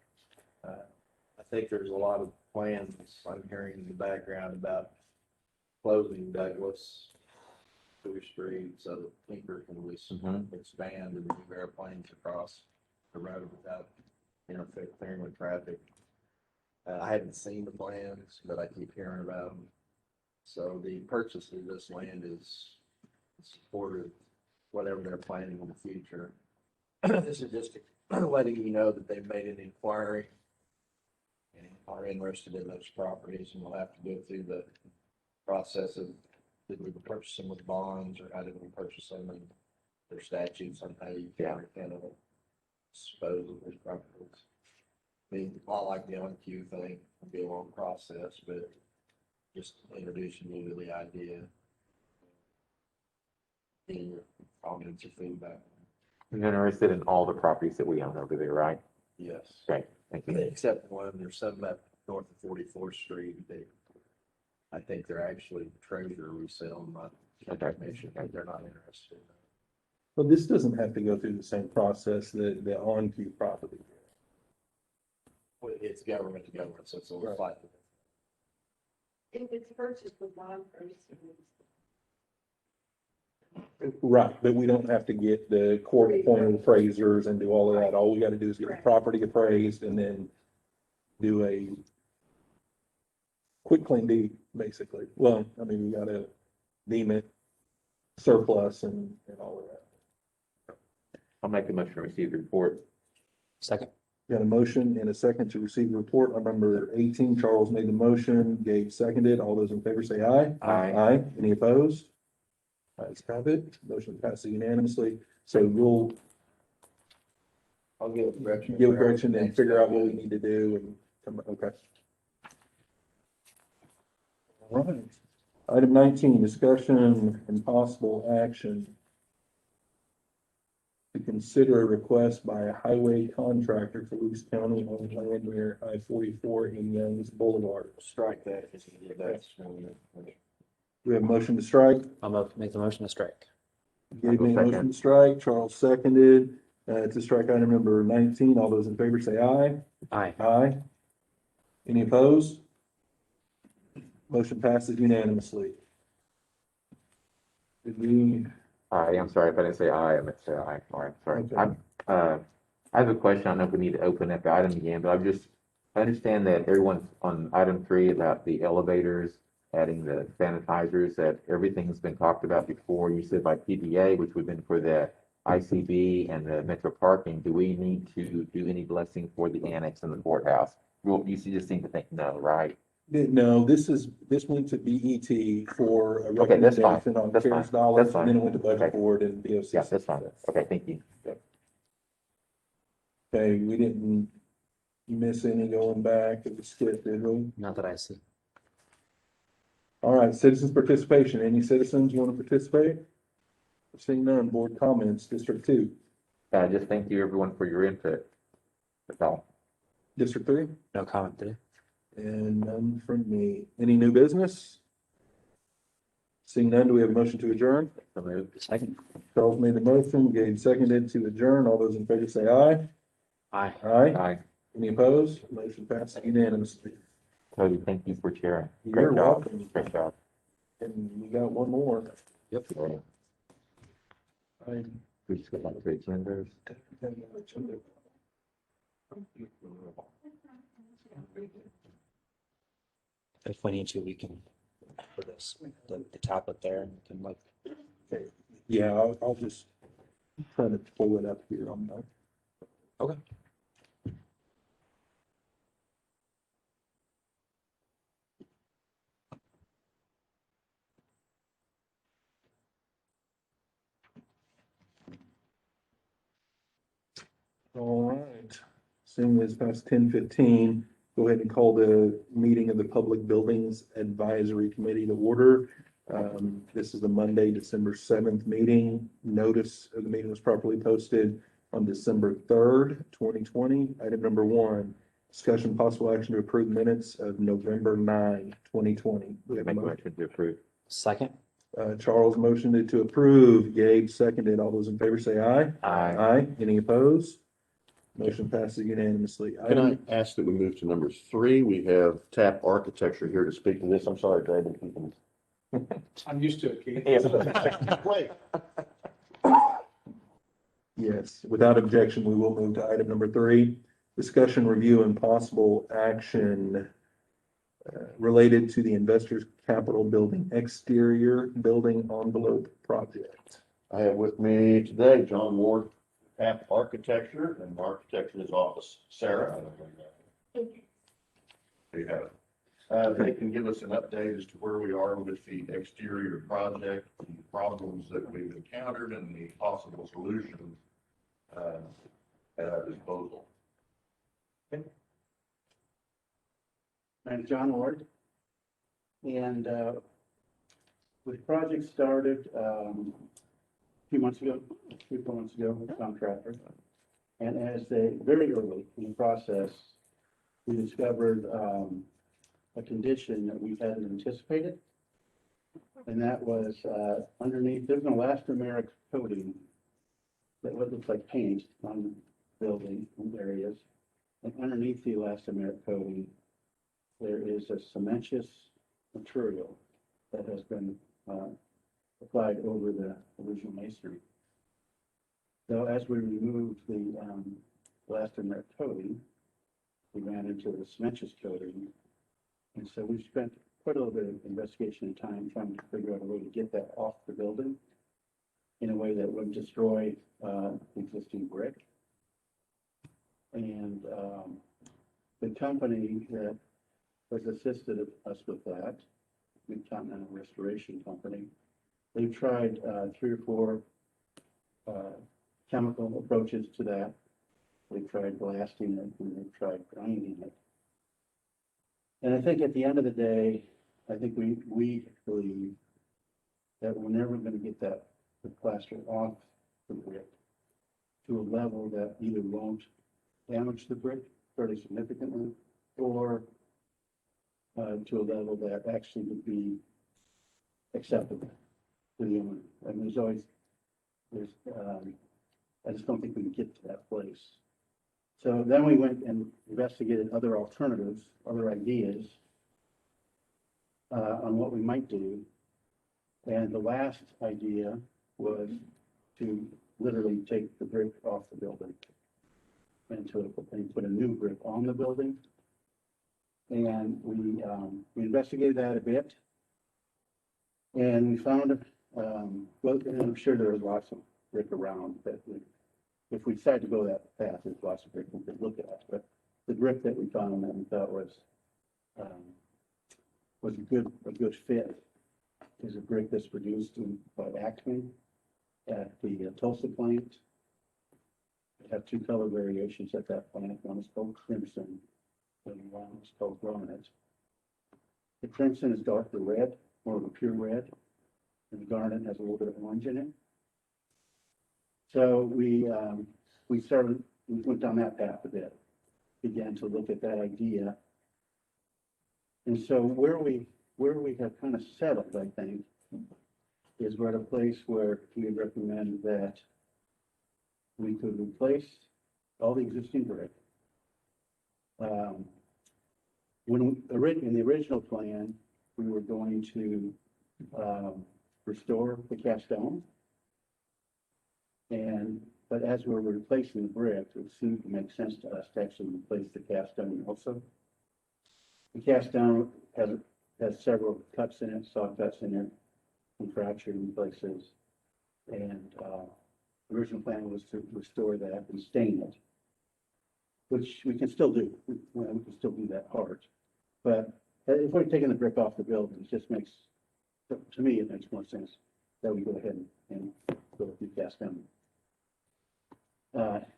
S1: I think there's a lot of plans I'm hearing in the background about closing Douglas, Clear Street, so that Tinker can expand and move airplanes across the road without interfering with traffic. I haven't seen the plans, but I keep hearing about them. So the purchase of this land is supportive, whatever they're planning in the future. This is just letting you know that they've made an inquiry and are interested in those properties, and we'll have to go through the process of did we purchase them with bonds or how did we purchase them, and their statutes on how you can kind of dispose of those properties. I mean, a lot like the ONQ thing, it'll be a long process, but just introducing you to the idea. Getting your comments or feedback.
S5: You're interested in all the properties that we own over there, right?
S1: Yes.
S5: Great, thank you.
S1: Except one, there's some up north of 44th Street. I think they're actually treasure resale, not information. They're not interested.
S3: Well, this doesn't have to go through the same process that the on-queue property.
S1: Well, it's government to government, so it's a little slightly.
S2: If it's purchased with bond proceeds.
S3: Right, but we don't have to get the court appointed appraisers and do all of that. All we gotta do is get the property appraised and then do a quick claim deed, basically. Well, I mean, we gotta deem it surplus and all of that.
S5: I'll make a motion to receive the report.
S7: Second.
S3: Got a motion and a second to receive the report on number 18. Charles made the motion, Gabe seconded. All those in favor say aye.
S5: Aye.
S3: Aye. Any opposed? Ayes have it. Motion passes unanimously. So you'll
S1: I'll give Gretchen.
S3: give Gretchen and figure out what we need to do and come, okay. All right. Item 19, discussion and possible action to consider a request by a highway contractor for Lewis County on land near I-44 in Youngs Boulevard.
S1: Strike that. That's.
S3: We have a motion to strike.
S7: Make the motion to strike.
S3: Gabe made a
S5: Second.
S3: motion to strike. Charles seconded. To strike item number 19. All those in favor say aye.
S7: Aye.
S3: Aye. Any opposed? Motion passes unanimously. Did we,
S5: Aye, I'm sorry if I didn't say aye, I meant to say aye. All right, sorry.
S3: Okay.
S5: I have a question. I don't know if we need to open up the item again, but I understand that everyone's on item 3 about the elevators, adding the sanitizers, that everything's been talked about before. You said by PBA, which would have been for the ICB and the metro parking. Do we need to do any blessing for the annex and the courthouse? Well, you just seem to think no, right?
S3: no, this went to BET for a
S5: Okay, that's fine.
S3: recommendation on
S5: That's
S3: CARES
S5: fine.
S3: dollars,
S5: That's
S3: and then it
S5: fine.
S3: went to budget
S5: Okay.
S3: board and DOC.
S5: Yeah, that's fine. Okay, thank you.
S3: Okay, we didn't miss any going back. It was skipped, did we?
S7: Not that I see.
S3: All right, citizens participation. Any citizens want to participate? Seeing none, board comments, District 2.
S5: Just thank you everyone for your input. That's all.
S3: District 3?
S7: No comment today.
S3: And none from me. Any new business? Seeing none, do we have a motion to adjourn?
S5: So moved.
S7: Second.
S3: Charles made the motion, Gabe seconded to adjourn. All those in favor say aye.
S7: Aye.
S3: Aye.
S5: Aye.
S3: Any opposed? Motion passes unanimously.
S5: Cody, thank you for chairing.
S3: You're
S5: Great job.
S3: welcome.
S5: Great job.
S3: And we got one more.
S7: Yep.
S5: We just got like 3 agendas.
S7: If we need to, we can put this, the tablet there and we can like.
S3: Okay. Yeah, I'll just try to pull it up here on that.
S7: Okay.
S3: All right. Seeing as past 10:15, go ahead and call the meeting of the Public Buildings Advisory Committee to order. This is the Monday, December 7th meeting. Notice of the meeting was properly posted on December 3rd, 2020. Item number 1, discussion possible action to approve minutes of November 9, 2020. We have a
S5: Make a
S3: motion.
S5: motion to approve.
S7: Second.
S3: Charles motioned to approve, Gabe seconded. All those in favor say aye.
S5: Aye.
S3: Aye. Any opposed? Motion passes unanimously.
S4: Can I ask that we move to number 3? We have TAP Architecture here to speak to this. I'm sorry, David.
S10: I'm used to it, Keith.
S4: Wait.
S3: Yes, without objection, we will move to item number 3. Discussion, review, and possible action related to the Investors Capital Building exterior building envelope project.
S4: I have with me today John Ward, TAP Architecture, and architect in his office, Sarah. There you have it. They can give us an update as to where we are with the exterior project, the problems that we've encountered, and the possible solutions at our disposal.
S11: I'm John Ward. And the project started a few months ago, 3-4 months ago with Contractor. And as they, very early in the process, we discovered a condition that we hadn't anticipated. And that was underneath, there's an elastomeric coating that looks like paint on the building areas. And underneath the elastomeric coating, there is a cementous material that has been applied over the original masonry. So as we removed the elastomeric coating, we ran into the cementous coating. And so we spent quite a little bit of investigation and time trying to figure out a way to get that off the building in a way that wouldn't destroy existing brick. And the company that has assisted us with that, the Continental Restoration Company, they've tried 3 or 4 chemical approaches to that. They've tried blasting it and they've tried grinding it. And I think at the end of the day, I think we believe that we're never going to get the plaster off the brick to a level that either won't damage the brick fairly significantly or to a level that actually would be acceptable to the owner. I mean, I just don't think we can get to that place. So then we went and investigated other alternatives, other ideas on what we might do. And the last idea was to literally take the brick off the building and put a new brick on the building. And we investigated that a bit. And we found, well, and I'm sure there was lots of brick around, but if we decide to go that path, there's lots of brick we could look at. But the brick that we found that we thought was a good fit is a brick that's produced by Acme at the Tulsa plant. We have 2 color variations at that plant. One is called Crimson, and one is called Garnet. The Crimson is darker red, more of a pure red, and the Garnet has a little bit of orange in it. So we went down that path a bit, began to look at that idea. And so where we have kind of settled, I think, is we're at a place where we recommend that we could replace all the existing brick. In the original plan, we were going to restore the cast stone. But as we were replacing the brick, it seemed to make sense to us to actually replace the cast stone also. The cast stone has several cuts in it, saw cuts in it, and fractured in places. And the original plan was to restore that and stain it, which we can still do. We can still do that part. But if we're taking the brick off the building, it just makes, to me, it makes more sense that we go ahead and go with the cast stone.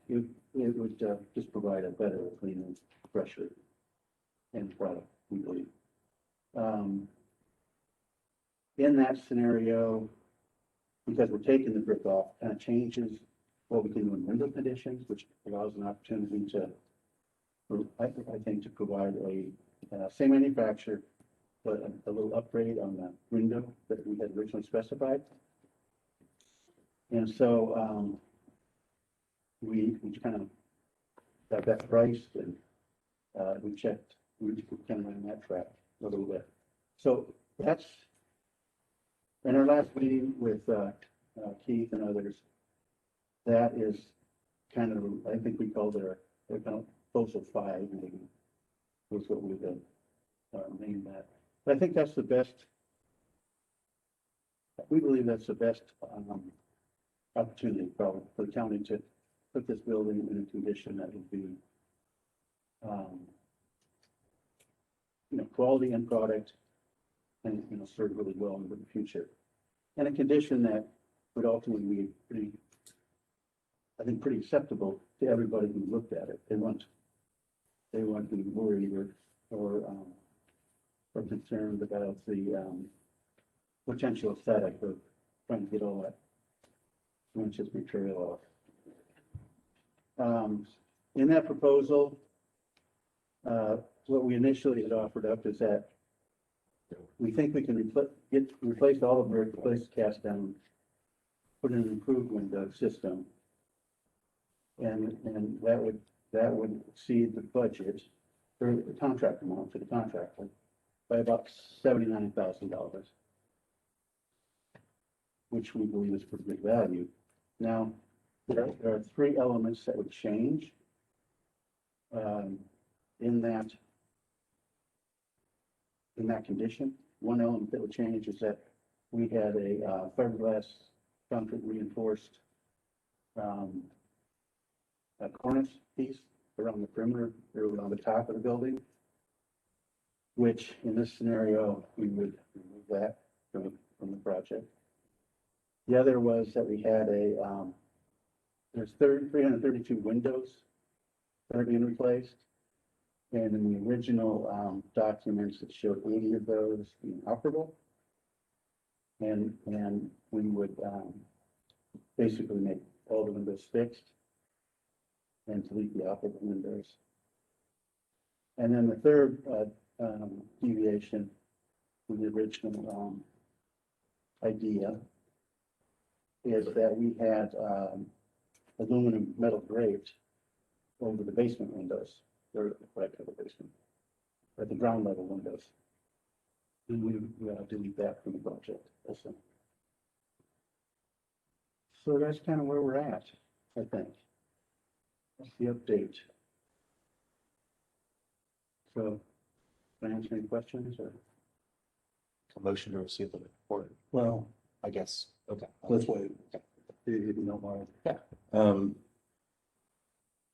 S11: It would just provide a better, cleaner, fresher end product, we believe. In that scenario, because we're taking the brick off, kind of changes what we can do in window conditions, which allows an opportunity to, I think, to provide a same manufacturer, but a little upgrade on the window that we had originally specified. And so, we kind of got that priced and, we checked, we kind of ran that track a little bit. So that's, in our last meeting with, Keith and others, that is kind of, I think we called it our kind of proposal 5, maybe, was what we've been, named that. But I think that's the best, we believe that's the best, opportunity probably for the county to put this building in a condition that would be, quality end product and, serve really well into the future. And a condition that would ultimately be pretty, I think, pretty acceptable to everybody who looked at it. They wouldn't be worried or concerned about the, potential aesthetic of trying to get all that inches material off. In that proposal, what we initially had offered up is that we think we can replace all the brick, replace the cast down, put in an improved window system. And that would exceed the budget for the contract amount for the contractor by about $79,000, which we believe is pretty good value. Now, there are 3 elements that would change in that condition. One element that would change is that we had a fiberglass concrete reinforced a cornice piece around the perimeter, or on the top of the building, which in this scenario, we would remove that from the project. The other was that we had there's 332 windows that are being replaced. And in the original documents, it showed 80 of those being operable. And we would basically make all the windows fixed and delete the operable windows. And then the third deviation from the original idea is that we had aluminum metal draped over the basement windows, or right to the basement, at the ground level windows. And we delete that from the project also. So that's kind of where we're at, I think. That's the update. So, can I answer any questions or?
S7: A motion to receive the report,
S3: Well,
S7: I guess. Okay.
S3: let's wait. If you don't mind.
S7: Yeah.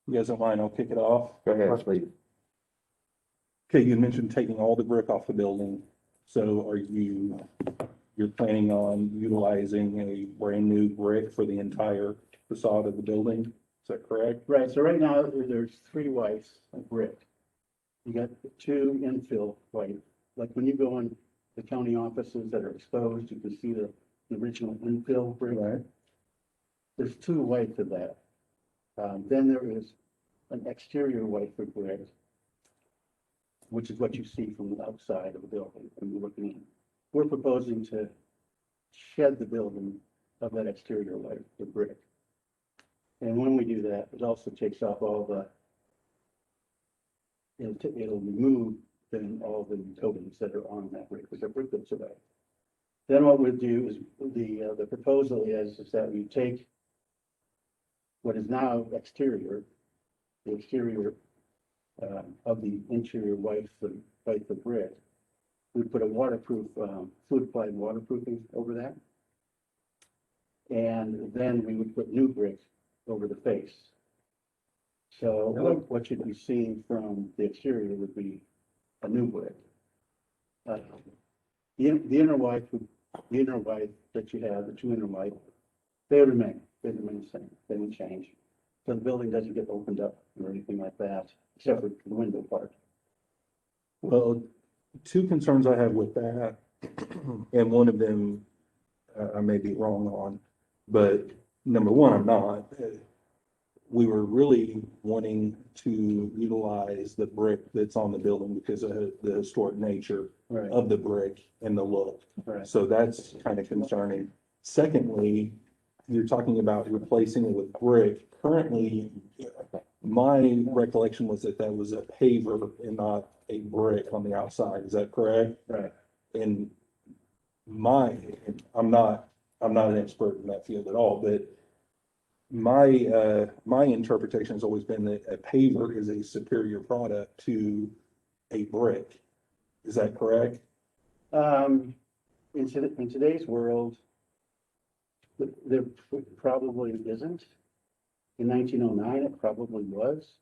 S3: You guys don't mind, I'll kick it off.
S5: Go ahead, please.
S3: Okay, you mentioned taking all the brick off the building. So you're planning on utilizing a brand new brick for the entire facade of the building? Is that correct?
S11: Right, so right now, there's 3 whites of brick. You got 2 infill white, like when you go in the county offices that are exposed, you can see the original infill brick.
S3: Right.
S11: There's 2 whites of that. Then there is an exterior white for brick, which is what you see from the outside of the building when you're looking in. We're proposing to shed the building of that exterior white for brick. And when we do that, it also takes off all the, it'll remove then all the coatings that are on that brick, because the brick goes away. Then what we'll do is, the proposal is that we take what is now exterior, the exterior of the interior white for brick. We put a waterproof, fluid applied waterproofing over that. And then we would put new brick over the face. So what you'd be seeing from the exterior would be a new brick. The inner white that you have, the 2 inner white, they remain the same, they won't change. So the building doesn't get opened up or anything like that, except for the window part.
S3: Well, 2 concerns I have with that, and one of them I may be wrong on, but number one, I'm not. we were really wanting to utilize the brick that's on the building because of the historic nature
S11: Right,
S3: of the brick and the look.
S11: right.
S3: So that's kind of concerning. Secondly, you're talking about replacing it with brick. Currently, my recollection was that that was a paver and not a brick on the outside. Is that correct?
S11: Right.
S3: And I'm not an expert in that field at all, but my interpretation has always been that a paver is a superior product to a brick. Is that correct?
S11: In today's world, there probably isn't. In 1909, it probably was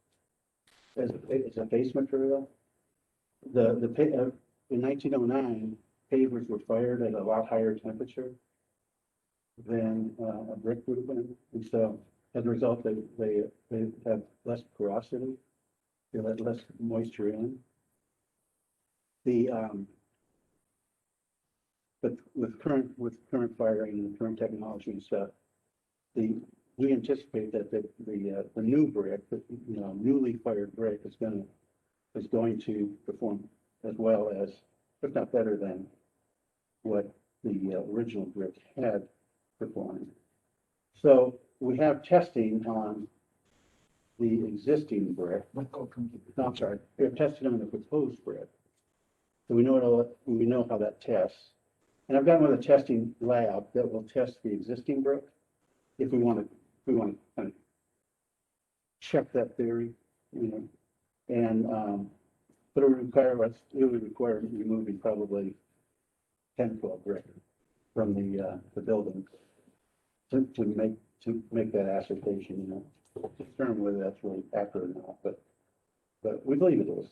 S11: as a base material. In 1909, pavers were fired at a lot higher temperature than a brick would have been. And so as a result, they have less porosity, they let less moisture in. But with current firing and current technology and stuff, we anticipate that the new brick, newly fired brick is going to perform as well as, if not better than, what the original brick had performed. So we have testing on the existing brick. No, I'm sorry, we have testing on the proposed brick. So we know how that tests. And I've got another testing lab that will test the existing brick if we want to kind of check that theory, and but it would require removing probably 10, 12 brick from the building to make that assertion, to determine whether that's really accurate or not, but we believe it is.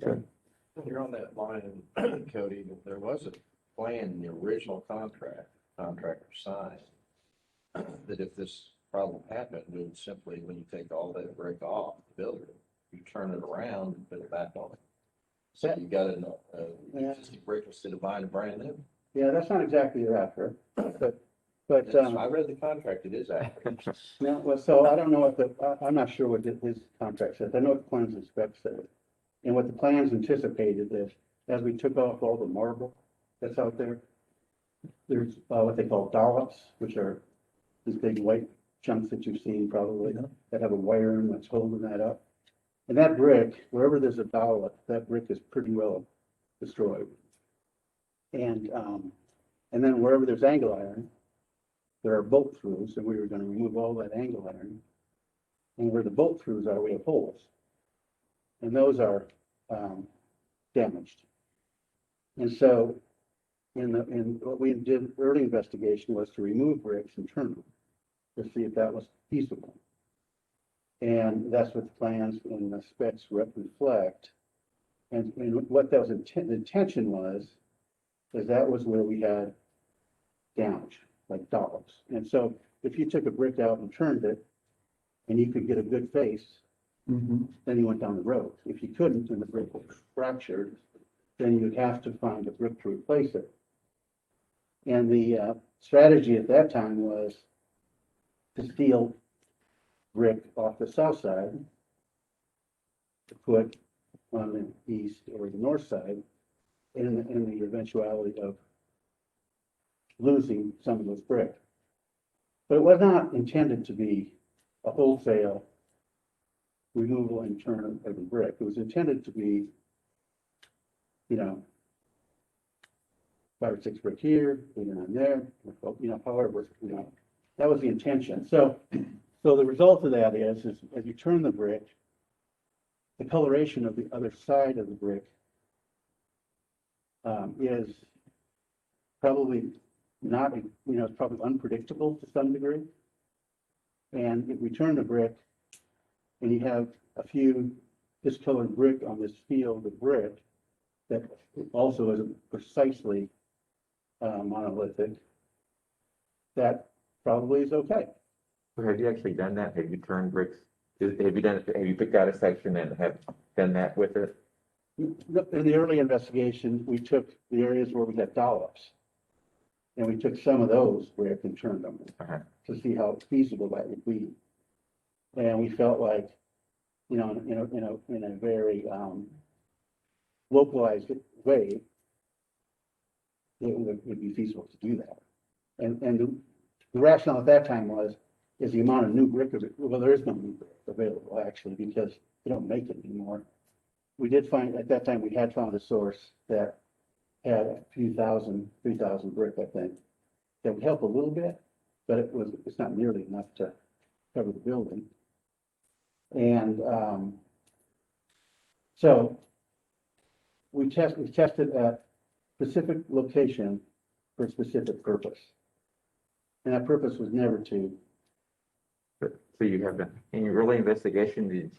S3: Okay.
S1: You're on that line, Cody, there was a plan in the original contractor signed, that if this problem happened, we would simply, when you take all that brick off the building, you turn it around and put it back on. So you got an existing brick instead of buying a brand new.
S11: Yeah, that's not exactly accurate, but
S1: I read the contract, it is accurate.
S11: no, well, so I don't know I'm not sure what his contract says. I know what the plans and specs said. And what the plans anticipated is, as we took off all the marble that's out there, there's what they call dollops, which are these big white chunks that you've seen probably, that have a wire in that's holding that up. And that brick, wherever there's a dollop, that brick is pretty well destroyed. And then wherever there's angle iron, there are bolt throughs, and we were going to remove all that angle iron. And where the bolt throughs are, we have holes. And those are damaged. And so in what we did early investigation was to remove bricks and turn them to see if that was feasible. And that's what the plans and the specs reflect. And what that was the intention was, is that was where we had damage, like dollops. And so if you took a brick out and turned it, and you could get a good face, then you went down the road. If you couldn't, and the brick was fractured, then you'd have to find a brick to replace it. And the strategy at that time was to steal brick off the south side to put on the east or the north side in the eventuality of losing some of those brick. But it was not intended to be a wholesale removal and turn of every brick. It was intended to be, 5 or 6 brick here, 8 or 9 there, however, that was the intention. So the result of that is as you turn the brick, the coloration of the other side of the brick is probably not, it's probably unpredictable to some degree. And if we turn the brick and you have a few discolored brick on this field of brick that also isn't precisely monolithic, that probably is okay.
S5: So have you actually done that? Have you turned bricks? Have you picked out a section and have done that with it?
S11: In the early investigation, we took the areas where we had dollops, and we took some of those brick and turned them to see how feasible that would be. And we felt like, in a very, localized way, it would be feasible to do that. And the rationale at that time is the amount of new brick, well, there is no new brick available actually, because they don't make it anymore. We did find, at that time, we had found a source that had a few thousand, 3,000 brick, I think. That would help a little bit, but it's not nearly enough to cover the building. And, so we tested at specific location for a specific purpose. And that purpose was never to,
S5: So you have, in your early investigation,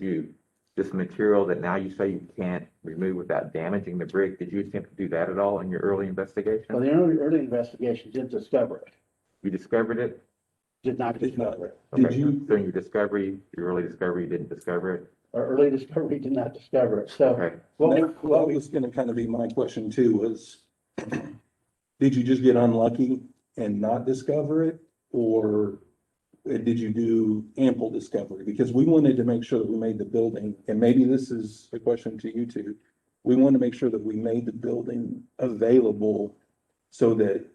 S5: this material that now you say you can't remove without damaging the brick, did you attempt to do that at all in your early
S11: well,
S5: investigation?
S11: the early investigation did discover it,
S5: You discovered it?
S11: did not discover it.
S3: Did
S5: Okay,
S3: you-
S5: so in your early discovery, you didn't discover it?
S11: Our early discovery did not discover it, so.
S5: Okay.
S3: That was gonna kind of be my question too, was, did you just get unlucky and not discover it? Or did you do ample discovery? Because we wanted to make sure that we made the building, and maybe this is a question to you two. We want to make sure that we made the building available so that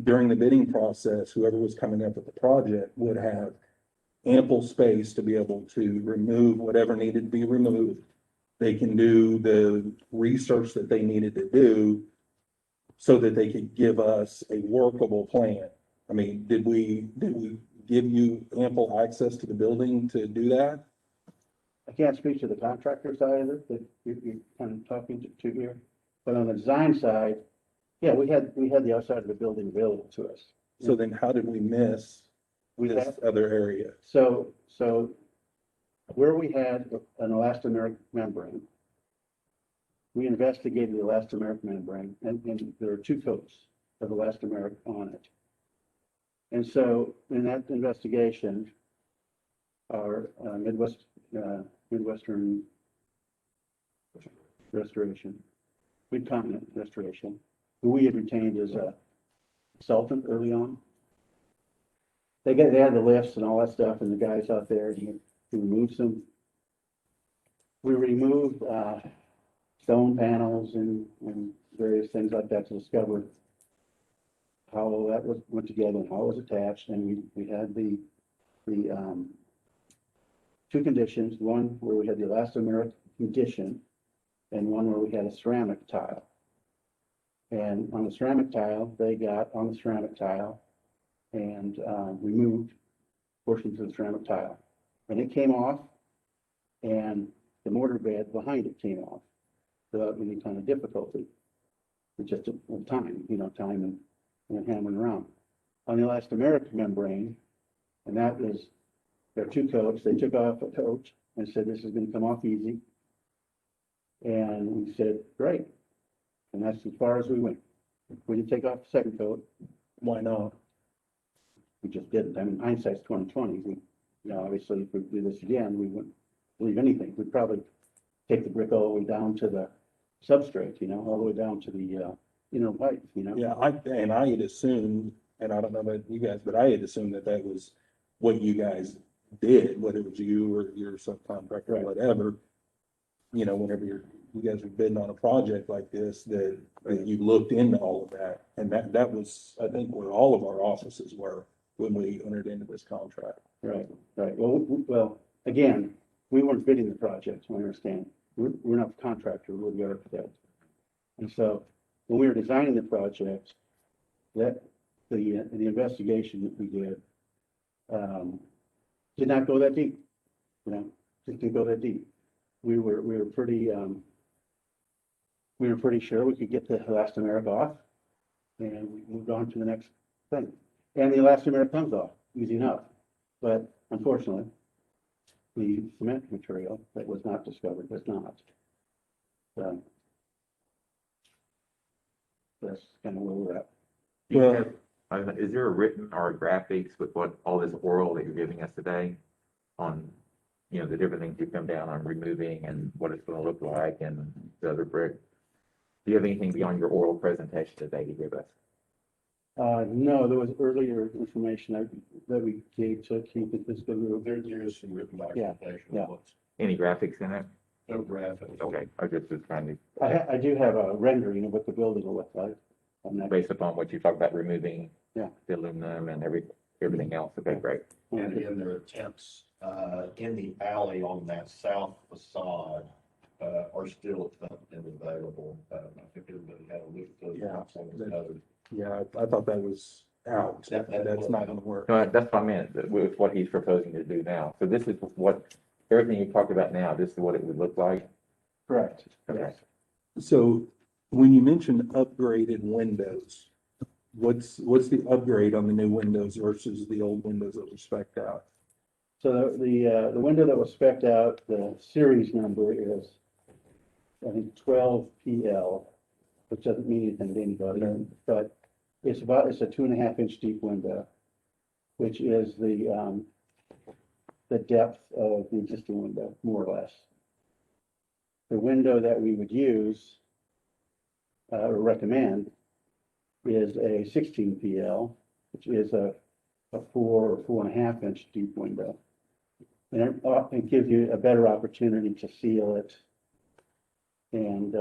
S3: during the bidding process, whoever was coming up with the project would have ample space to be able to remove whatever needed to be removed. They can do the research that they needed to do so that they could give us a workable plan. I mean, did we give you ample access to the building to do that?
S11: I can't speak to the contractor side of it, that you're kind of talking to here, but on the design side, yeah, we had the outside of the building available to us.
S3: So then how did we miss
S11: We
S3: this
S11: had,
S3: other area?
S11: so where we had an elastomeric membrane, we investigated the elastomeric membrane, and there are two coats of elastomeric on it. And so in that investigation, our Midwestern Restoration, Mid-Continent Restoration, who we had retained as a consultant early on. They had the lifts and all that stuff, and the guys out there, he removed some. We removed stone panels and various things like that to discover how that went together and how it was attached, and we had the two conditions, one where we had the elastomeric condition and one where we had a ceramic tile. And on the ceramic tile, they got on the ceramic tile and removed portions of the ceramic tile. And it came off, and the mortar bed behind it came off without any kind of difficulty. It's just time and hammering around. On the elastomeric membrane, and that was, there are two coats. They took off a coat and said, this is going to come off easy. And we said, great. And that's as far as we went. We didn't take off the second coat.
S3: Why not?
S11: We just didn't. I mean, hindsight's 20/20. Obviously, if we do this again, we wouldn't leave anything. We'd probably take the brick all the way down to the substrate, all the way down to the inner white,
S3: Yeah, I had assumed, and I don't know about you guys, but I had assumed that was what you guys did, whether it was you or your subcontractor or
S11: Right.
S3: whatever. Whenever you guys were bidding on a project like this, that you looked into all of that. And that was, I think, where all of our offices were when we entered into this contract.
S11: Right. Well, again, we weren't bidding the project, I understand. We're not the contractor, we're the architect. And so when we were designing the project, that the investigation that we did not go that deep, just didn't go that deep. We were pretty sure we could get the elastomeric off, and we moved on to the next thing. And the elastomeric comes off easy enough, but unfortunately, the cement material that was not discovered does not. So that's kind of where we're at.
S3: Well,
S5: Is there a written or graphics with what all this oral that you're giving us today on, the different things you come down on removing and what it's gonna look like and the other brick? Do you have anything beyond your oral presentation today to give us?
S11: No, there was earlier information that we gave to keep it this good.
S1: There is some written documentation.
S11: yeah.
S5: Any graphics in it?
S1: No graphics.
S5: Okay, I just was trying
S11: I do have a rendering of what the building will look like. on
S5: to,
S11: that.
S5: based upon what you talked about removing
S11: Yeah.
S5: the aluminum and everything else. Okay, great.
S1: And again, their attempts, in the alley on that south facade, are still attempted and available. I think everybody had a look at those.
S3: Yeah.
S1: maps on the code.
S3: Yeah, I thought that was out. That's not gonna work.
S5: No, that's what I meant, with what he's proposing to do now. So this is what, everything you talked about now, this is what it would look like?
S11: Correct.
S5: Okay.
S3: So when you mention upgraded windows, what's the upgrade on the new windows versus the old windows that were spec'd out?
S11: So the window that was spec'd out, the series number is, I think, 12PL, which doesn't mean anything to anybody, but it's a 2.5 inch deep window, which is the depth of the existing window, more or less. The window that we would use, or recommend, is a 16PL, which is a 4 or 4.5 inch deep window. And it gives you a better opportunity to seal it. And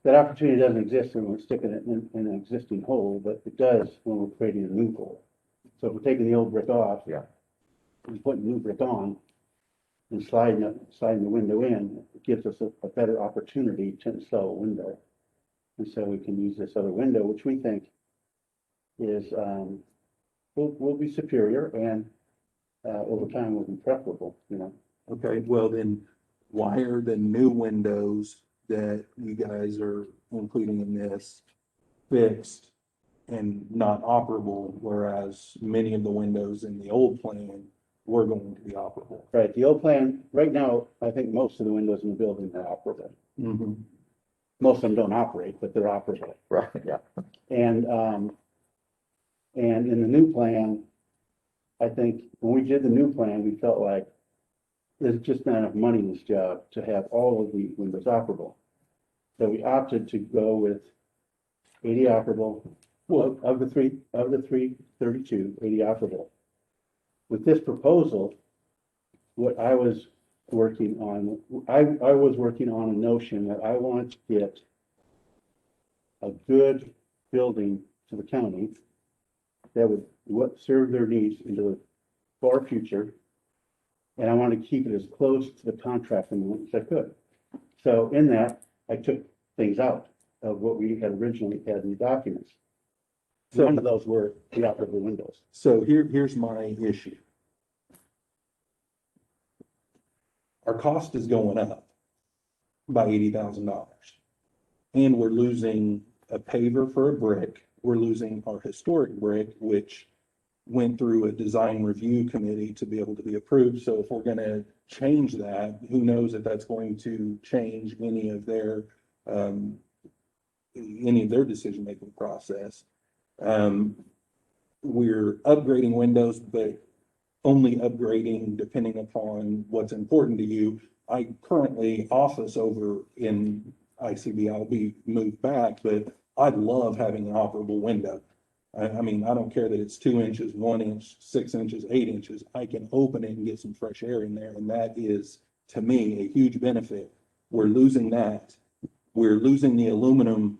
S11: that opportunity doesn't exist when we're sticking it in an existing hole, but it does when we're creating a new hole. So if we're taking the old brick off.
S5: Yeah.
S11: And putting new brick on and sliding the window in, it gives us a better opportunity to install a window. And so we can use this other window, which we think is, will be superior and over time will be preferable, you know.
S3: Okay, well then, why are the new windows that you guys are including in this fixed and not operable, whereas many of the windows in the old plan were going to be operable?
S11: Right, the old plan, right now, I think most of the windows in the building are operable.
S3: Mm-hmm.
S11: Most of them don't operate, but they're operable.
S5: Right, yeah.
S11: And in the new plan, I think when we did the new plan, we felt like there's just not enough money in this job to have all of the windows operable. So we opted to go with 80 operable, well, of the 332, 80 operable. With this proposal, what I was working on, I was working on a notion that I wanted to get a good building to the county that would serve their needs into the far future. And I wanted to keep it as close to the contract amount as I could. So in that, I took things out of what we had originally had in the documents.
S3: So-
S11: One of those were the operable windows.
S3: So here's my issue. Our cost is going up by $80,000. And we're losing a paver for a brick. We're losing our historic brick, which went through a design review committee to be able to be approved. So if we're gonna change that, who knows if that's going to change any of their decision-making process. We're upgrading windows, but only upgrading depending upon what's important to you. I currently office over in ICB, I'll be moved back, but I'd love having an operable window. I mean, I don't care that it's 2 inches, 1 inch, 6 inches, 8 inches. I can open it and get some fresh air in there. And that is, to me, a huge benefit. We're losing that. We're losing the aluminum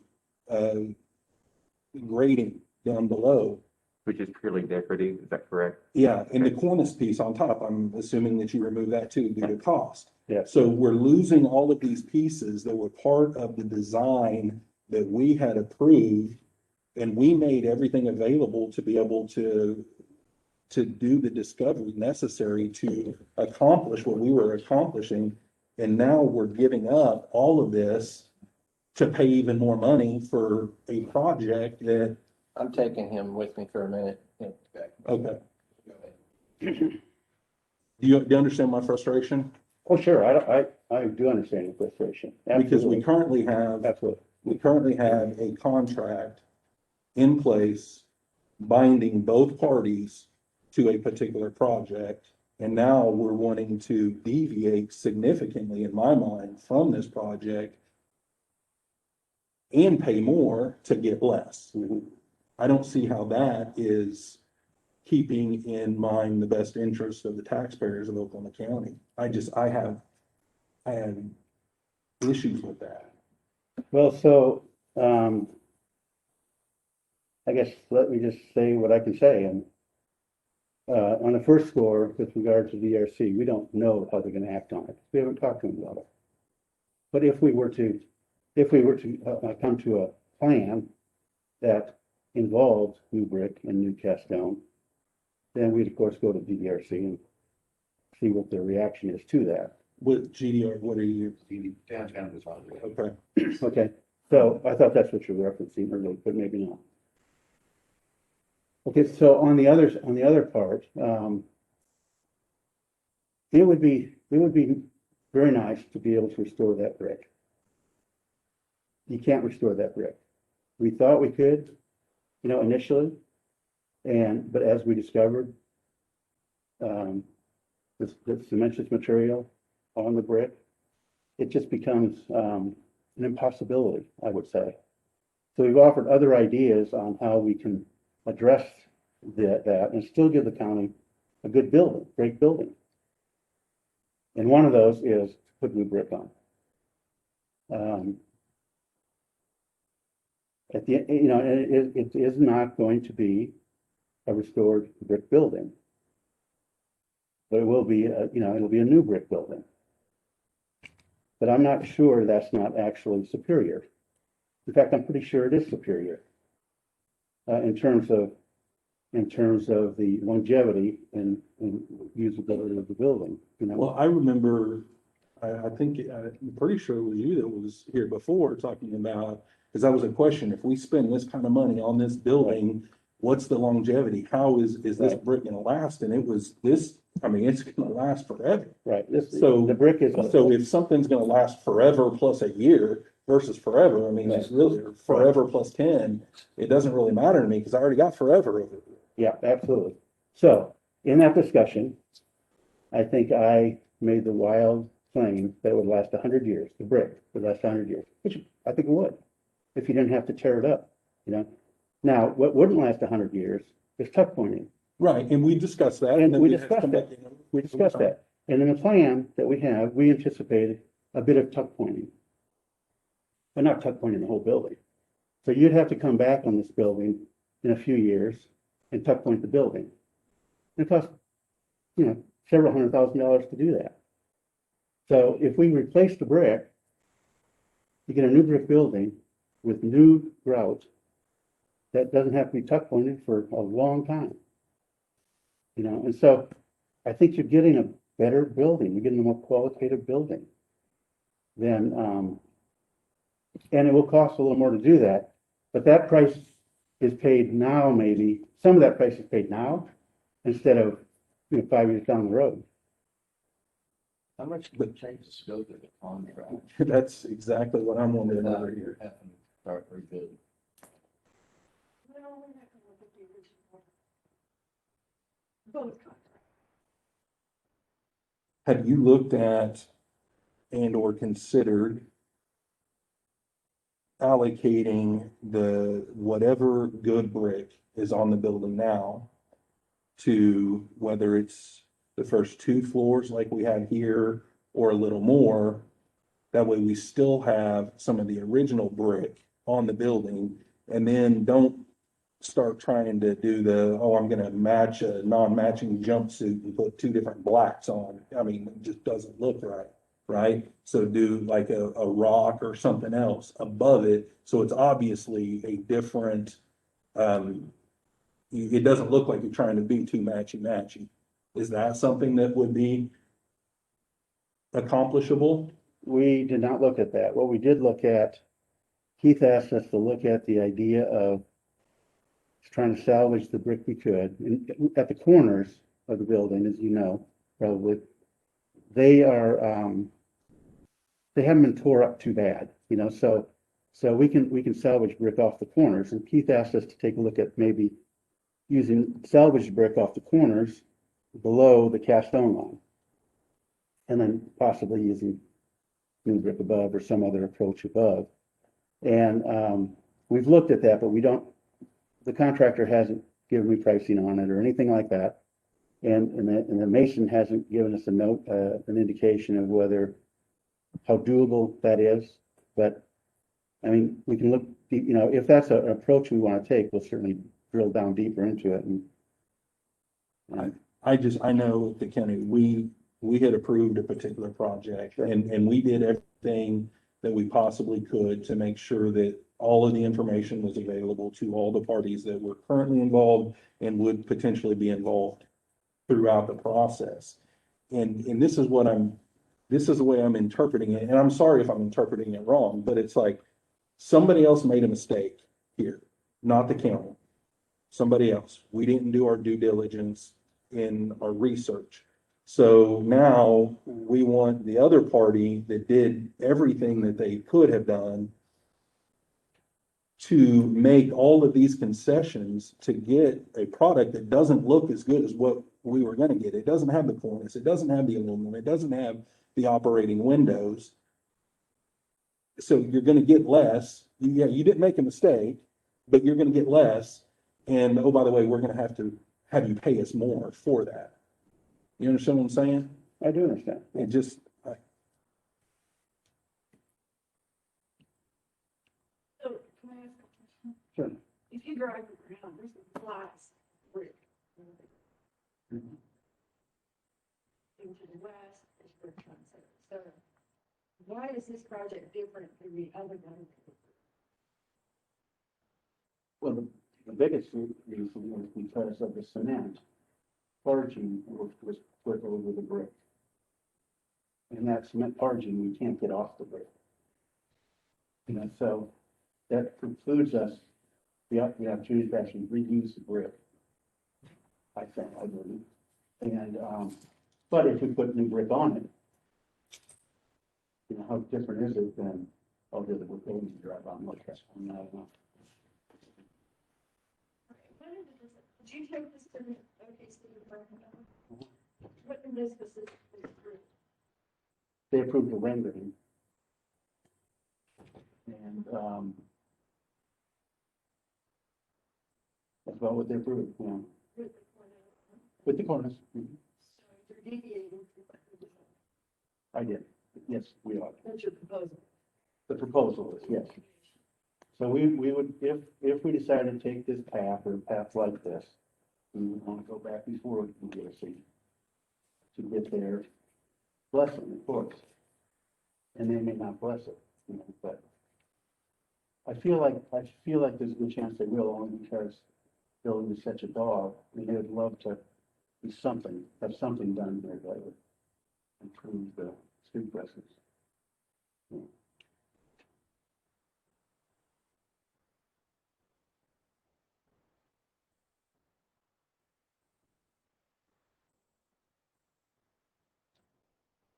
S3: grating down below.
S5: Which is purely decorative, is that correct?
S3: Yeah, and the cornice piece on top, I'm assuming that you remove that too due to cost.
S11: Yeah.
S3: So we're losing all of these pieces that were part of the design that we had approved. And we made everything available to be able to do the discovery necessary to accomplish what we were accomplishing. And now we're giving up all of this to pay even more money for a project that,
S1: I'm taking him with me for a minute.
S3: okay. Do you understand my frustration?
S11: Oh, sure, I do understand the frustration.
S3: Because we
S11: Absolutely.
S3: currently have a contract in place binding both parties to a particular project. And now we're wanting to deviate significantly, in my mind, from this project and pay more to get less.
S11: Mhm.
S3: I don't see how that is keeping in mind the best interest of the taxpayers of Oklahoma County. I have issues with that.
S11: Well, so, I guess, let me just say what I can say, and, on the first score, with regard to DRC, we don't know how they're gonna act on it. We haven't talked to them about it. But if we were to come to a plan that involved new brick and new cast stone, then we'd of course go to DRC and see what their reaction is to that.
S3: With GDR, what are you?
S1: Downtown is on the way.
S3: Okay.
S11: Okay, so I thought that's what you're referencing, but maybe not. Okay, so on the other part, it would be very nice to be able to restore that brick. You can't restore that brick. We thought we could, initially, but as we discovered, the cementitious material on the brick, it just becomes an impossibility, I would say. So we've offered other ideas on how we can address that and still give the county a good building, great building. And one of those is to put new brick on. It is not going to be a restored brick building. But it will be, it'll be a new brick building. But I'm not sure that's not actually superior. In fact, I'm pretty sure it is superior in terms of the longevity and usability of the building.
S3: Well, I remember, I'm pretty sure it was you that was here before talking about, because that was a question, if we spend this kind of money on this building, what's the longevity? How is this
S11: Right.
S3: brick gonna last? And it was this, it's gonna last forever.
S11: Right.
S3: So
S11: The brick is.
S3: So if something's gonna last forever plus a year versus forever, it's really forever plus 10, it doesn't really matter to me because I already got forever over it.
S11: Yeah, absolutely. So in that discussion, I think I made the wild claim that it would last 100 years. The brick would last 100 years, which I think it would, if you didn't have to tear it up, Now, what wouldn't last 100 years is tuck pointing.
S3: Right, and we discussed that.
S11: And
S3: then
S11: we
S3: had
S11: discussed
S3: come
S11: that.
S3: back,
S11: We discussed that. And in the plan that we have, we anticipated a bit of tuck pointing. But not tuck pointing the whole building. So you'd have to come back on this building in a few years and tuck point the building. It costs, several $100,000 to do that. So if we replace the brick, you get a new brick building with new grout that doesn't have to be tuck pointed for a long time. And so I think you're getting a better building, you're getting a more qualitative building than, and it will cost a little more to do that, but that price is paid now, maybe, some of that price is paid now instead of, 5 years down the road.
S1: How much would change the scope of the contract?
S3: That's exactly what I'm wondering over here.
S1: Having to start rebuilding.
S2: Well, we're not gonna look at the original. Both contracts.
S3: Have you looked at and or considered allocating the whatever good brick is on the building now to whether it's the first 2 floors like we have here or a little more? That way we still have some of the original brick on the building and then don't start trying to do I'm gonna match a non-matching jumpsuit and put 2 different blacks on. It just doesn't look right, right? So do like a rock or something else above it, so it's obviously a different, it doesn't look like you're trying to be too matchy-matchy. Is that something that would be accomplishable?
S11: We did not look at that. What we did look at, Keith asked us to look at the idea of trying to salvage the brick we could. And at the corners of the building, as you know, probably, they haven't been tore up too bad, so we can salvage brick off the corners. And Keith asked us to take a look at maybe using salvaged brick off the corners below the cast stone line. And then possibly using new brick above or some other approach above. And we've looked at that, but we don't the contractor hasn't given me pricing on it or anything like that. And the mason hasn't given us a note, an indication of whether, how doable that is. But, I mean, we can look, you know, if that's an approach we want to take, we'll certainly drill down deeper into it and.
S3: I know at the county, we had approved a particular project and we did everything that we possibly could to make sure that all of the information was available to all the parties that were currently involved and would potentially be involved throughout the process. And this is the way I'm interpreting it. And I'm sorry if I'm interpreting it wrong, but it's like somebody else made a mistake here, not the county. Somebody else. We didn't do our due diligence in our research. So now we want the other party that did everything that they could have done to make all of these concessions to get a product that doesn't look as good as what we were gonna get. It doesn't have the cornice, it doesn't have the aluminum, it doesn't have the operating windows. So you're gonna get less. Yeah, you didn't make a mistake, but you're gonna get less. And oh, by the way, we're gonna have to have you pay us more for that. You understand what I'm saying?
S11: I do understand.
S3: It just,
S2: So, can I ask a question?
S11: Sure.
S2: If you drive around, there's a glass brick.
S11: Mhm.
S2: Into the west, there's brick concept. So why is this project different than the other one?
S11: Well, the biggest reason was because of the cement. Parging was put over the brick. And that cement parging, we can't get off the brick. You know, so that precludes us the opportunity to actually reuse the brick. I think, I believe. And, but if we put new brick on it, you know, how different is it than all the other brick buildings you drive on, like that? I don't know.
S2: Did you take this to the OKC department? What did this specifically approve?
S11: They approved the rendering. And, that's about what they approved, you know, with the corners. Mhm.
S2: So you're deviating from what you did.
S11: I did. Yes, we are.
S2: That's your proposal.
S11: The proposal is, yes. So we would, if we decided to take this path or a path like this, we would want to go back before we get a seat to get their blessing, of course. And they may not bless it, you know, but I feel like there's a good chance they will, only because building is such a dog, and they would love to do something, have something done there that would improve the street presence. Yeah.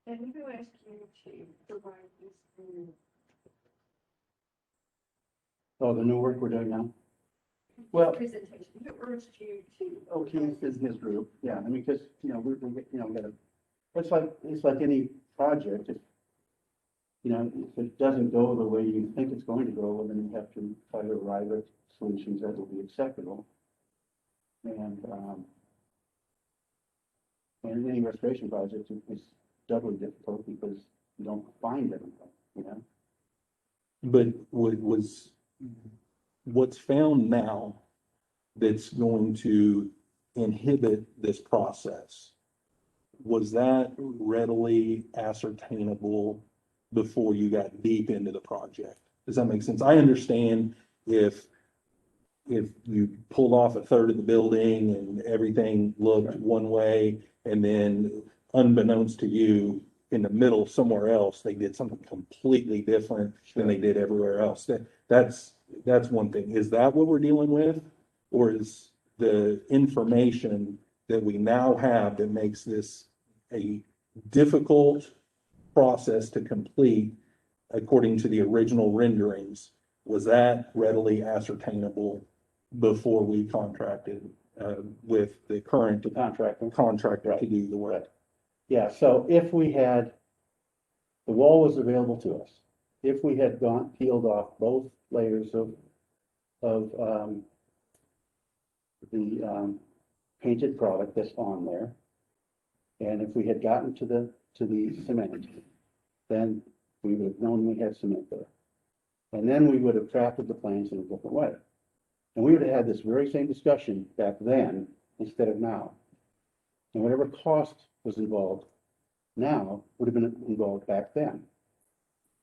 S2: And who asked you to provide this new?
S11: Oh, the new work we're doing now? Well,
S2: Presentation, who urged you to?
S11: oh, Keith is his group, yeah, I mean, because, you know, we you know, gotta, it's like any project, if, you know, if it doesn't go the way you think it's going to go, well, then you have to try to arrive at solutions that will be acceptable. And any restoration project is doubly difficult because you don't find everything, you know?
S3: but what's found now that's going to inhibit this process, was that readily ascertainable before you got deep into the project? Does that make sense? I understand if you pulled off a third of the building and everything looked one way, and then unbeknownst to you, in the middle somewhere else, they did something completely different than they did everywhere else. That's one thing. Is that what we're dealing with? Or is the information that we now have that makes this a difficult process to complete according to the original renderings, was that readily ascertainable before we contracted with the current contractor to do the work?
S11: Yeah, so if we had, the wall was available to us, if we had peeled off both layers of the painted product that's on there. And if we had gotten to the cement, then we would have known we had cement there. And then we would have crafted the plans in a different way. And we would have had this very same discussion back then instead of now. And whatever cost was involved now would have been involved back then.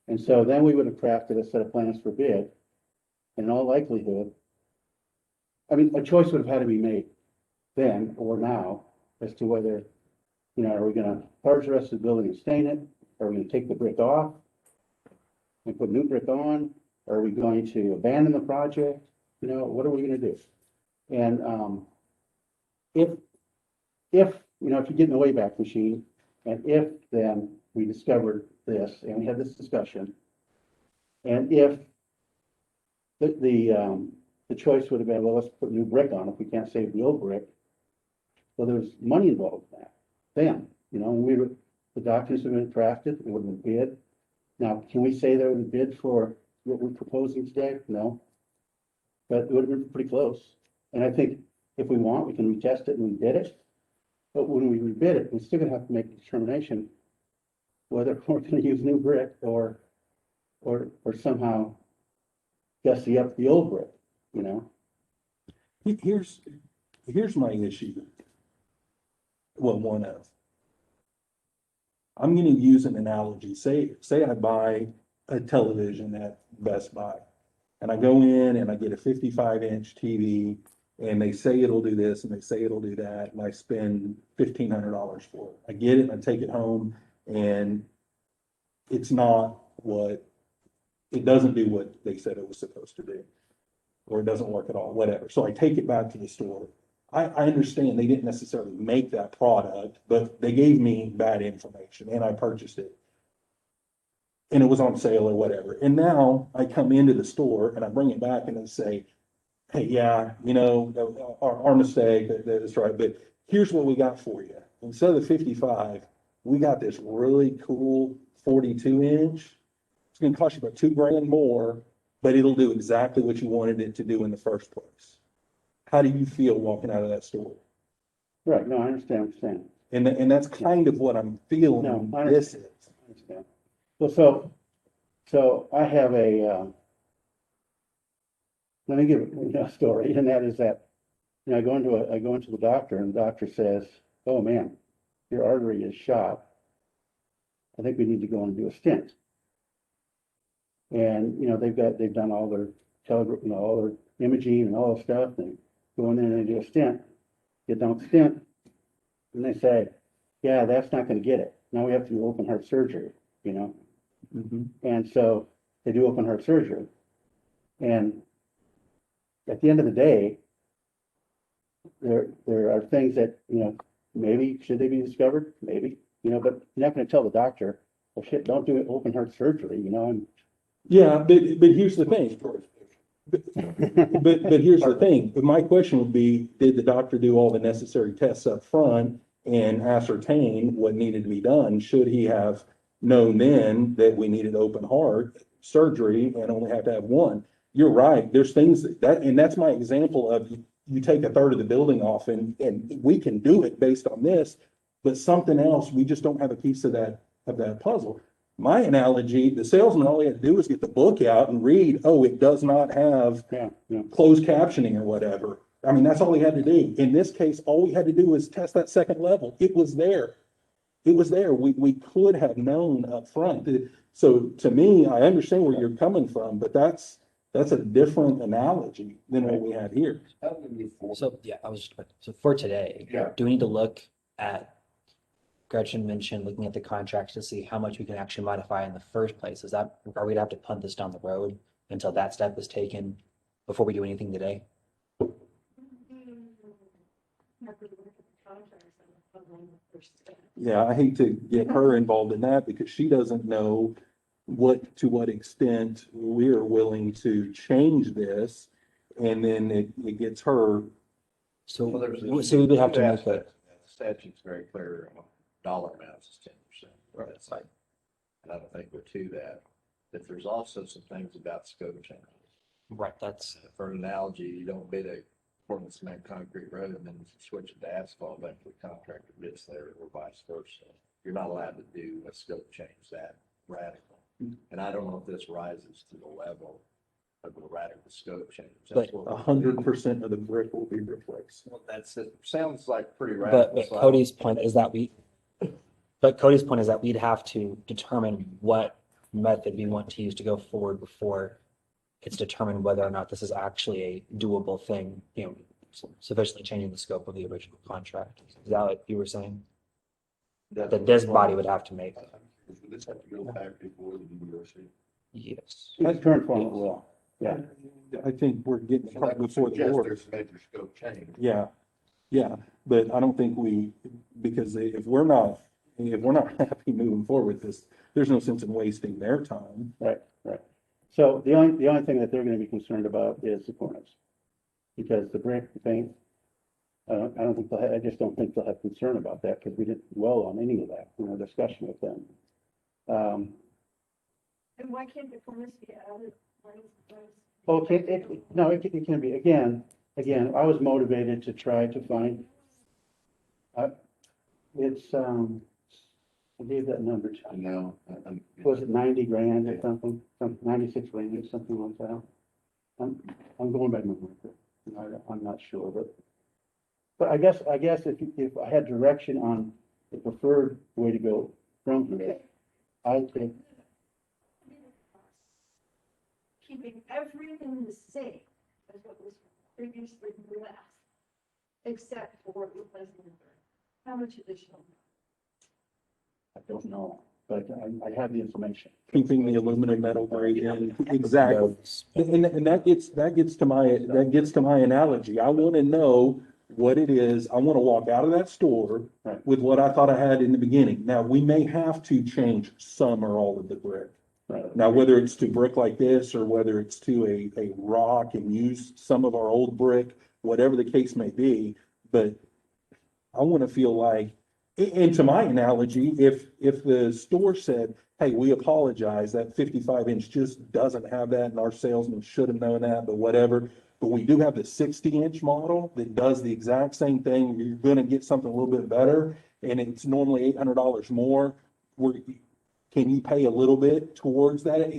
S11: And so then we would have crafted a set of plans for bid. And in all likelihood, I mean, a choice would have had to be made then or now as to whether, you know, are we gonna charge the rest of the building and stain it? Are we gonna take the brick off and put new brick on? Are we going to abandon the project? You know, what are we gonna do? And, if, you know, if you get in the Wayback Machine, and if then we discovered this, and we had this discussion, and if the choice would have been, well, let's put new brick on if we can't save the old brick. Well, there's money involved in that. Then, you know, the documents have been crafted, it would have been bid. Now, can we say there was a bid for what we're proposing today? No. But it would have been pretty close. And I think if we want, we can retest it and rebid it. But when we rebid it, we're still gonna have to make a determination whether we're gonna use new brick or somehow gussy up the old brick, you know?
S3: Here's my issue. Well, one of. I'm gonna use an analogy. Say I buy a television at Best Buy. And I go in and I get a 55-inch TV and they say it'll do this and they say it'll do that. And I spend $1,500 for it. I get it and I take it home and it's not it doesn't do what they said it was supposed to do. Or it doesn't work at all, whatever. So I take it back to the store. I understand they didn't necessarily make that product, but they gave me bad information and I purchased it. And it was on sale or whatever. And now I come into the store and I bring it back and I say, hey, yeah, you know, our mistake, that's right. But here's what we got for you. Instead of the 55, we got this really cool 42-inch. It's going to cost you about $2,000 more, but it'll do exactly what you wanted it to do in the first place. How do you feel walking out of that store?
S11: Right, no, I understand what you're saying.
S3: And that's kind of what I'm feeling
S11: No, I
S3: this is.
S11: I understand. Well, so I have let me give a story, and that is that, you know, I go into the doctor and the doctor says, oh man, your artery is shot. I think we need to go and do a stent. And, you know, they've done all their all their imaging and all the stuff, and go in there and they do a stent, get done with the stent, and they say, yeah, that's not gonna get it. Now we have to do open heart surgery, you know? And so they do open heart surgery. And at the end of the day, there are things that, you know, maybe should they be discovered? Maybe, you know, but you're not gonna tell the doctor, well, shit, don't do open heart surgery, you know, and
S3: Yeah, but here's the thing. But here's the thing. My question would be, did the doctor do all the necessary tests up front and ascertain what needed to be done? Should he have known then that we needed open heart surgery and only have to have one? You're right. There's things and that's my example of you take a third of the building off and we can do it based on this, but something else, we just don't have a piece of that puzzle. My analogy, the salesman, all he had to do was get the book out and read, oh, it does not have closed captioning or whatever. I mean, that's all he had to do. In this case, all we had to do was test that second level. It was there. It was there. We could have known up front. So to me, I understand where you're coming from, but that's a different analogy than what we had here.
S7: So, yeah, so for today, do we need to look at, Gretchen mentioned looking at the contracts to see how much we can actually modify in the first place? Are we gonna have to punt this down the road until that step is taken before we do anything today?
S3: Yeah, I hate to get her involved in that because she doesn't know to what extent we're willing to change this. And then it gets her.
S7: So
S1: Well,
S7: we would have to make
S1: The statute's very clear on dollar amounts is 10%.
S7: Right.
S1: That's and I don't think we're to that. But there's also some things about scope changes.
S7: Right, that's.
S1: For an analogy, you don't bid a Portland cement concrete road and then switch it to asphalt, but the contractor bids there or vice versa. You're not allowed to do a scope change that radical. And I don't know if this rises to the level of a radical scope change. That's
S7: But
S1: what-
S3: 100% of the brick will be replaced.
S1: Well, that's it. Sounds like pretty
S7: But,
S1: radical.
S7: but
S1: so I-
S7: Cody's point is that we'd have to determine what method we want to use to go forward before it's determined whether or not this is actually a doable thing, sufficiently changing the scope of the original contract. Is that what you were saying? That this body would have to make?
S1: Would this have to go back before the DRC?
S7: Yes.
S11: In its current form, it will. Yeah.
S3: I think we're getting
S1: So that
S3: caught
S1: would
S3: before the
S1: suggest
S3: board.
S1: there's a major scope change.
S3: Yeah, yeah, but I don't think because if we're not happy moving forward with this, there's no sense in wasting their time.
S11: Right, right. So the only thing that they're gonna be concerned about is the corners. Because the brick, the paint, I just don't think they'll have concern about that, because we didn't dwell on any of that in our discussion with them.
S2: And why can't the corners be added?
S11: Okay, it can be, again, I was motivated to try to find, I gave that number to
S1: I know.
S11: was it 90 grand or something, 96 grand, something like that? I'm going by memory, I'm not sure, but I guess if I had direction on the preferred way to go from here, I think,
S2: Keeping everything the same as what was previously left, except for replacing the brick. How much additional?
S11: I don't know, but I have the information.
S3: Keeping the aluminum metal grade in, exactly. And that gets to my analogy. I want to know what it is. I want to walk out of that store
S11: Right.
S3: with what I thought I had in the beginning. Now, we may have to change some or all of the brick.
S11: Right.
S3: Now, whether it's to brick like this or whether it's to a rock and use some of our old brick, whatever the case may be, but I want to feel like, and to my analogy, if the store said, hey, we apologize, that 55-inch just doesn't have that and our salesman should have known that, but whatever. But we do have the 60-inch model that does the exact same thing. You're going to get something a little bit better and it's normally $800 more. Can you pay a little bit towards that?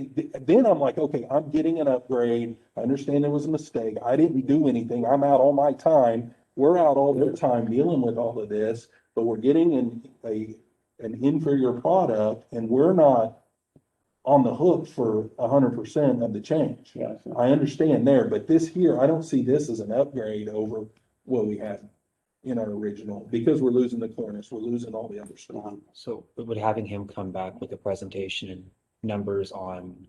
S3: Then I'm like, okay, I'm getting an upgrade. I understand there was a mistake. I didn't do anything. I'm out all my time. We're out all the time dealing with all of this, but we're getting an inferior product and we're not on the hook for 100% of the change.
S11: Yeah, so-
S3: I understand there, but this here, I don't see this as an upgrade over what we had in our original, because we're losing the cornice, we're losing all the other stuff.
S7: So would having him come back with a presentation and numbers on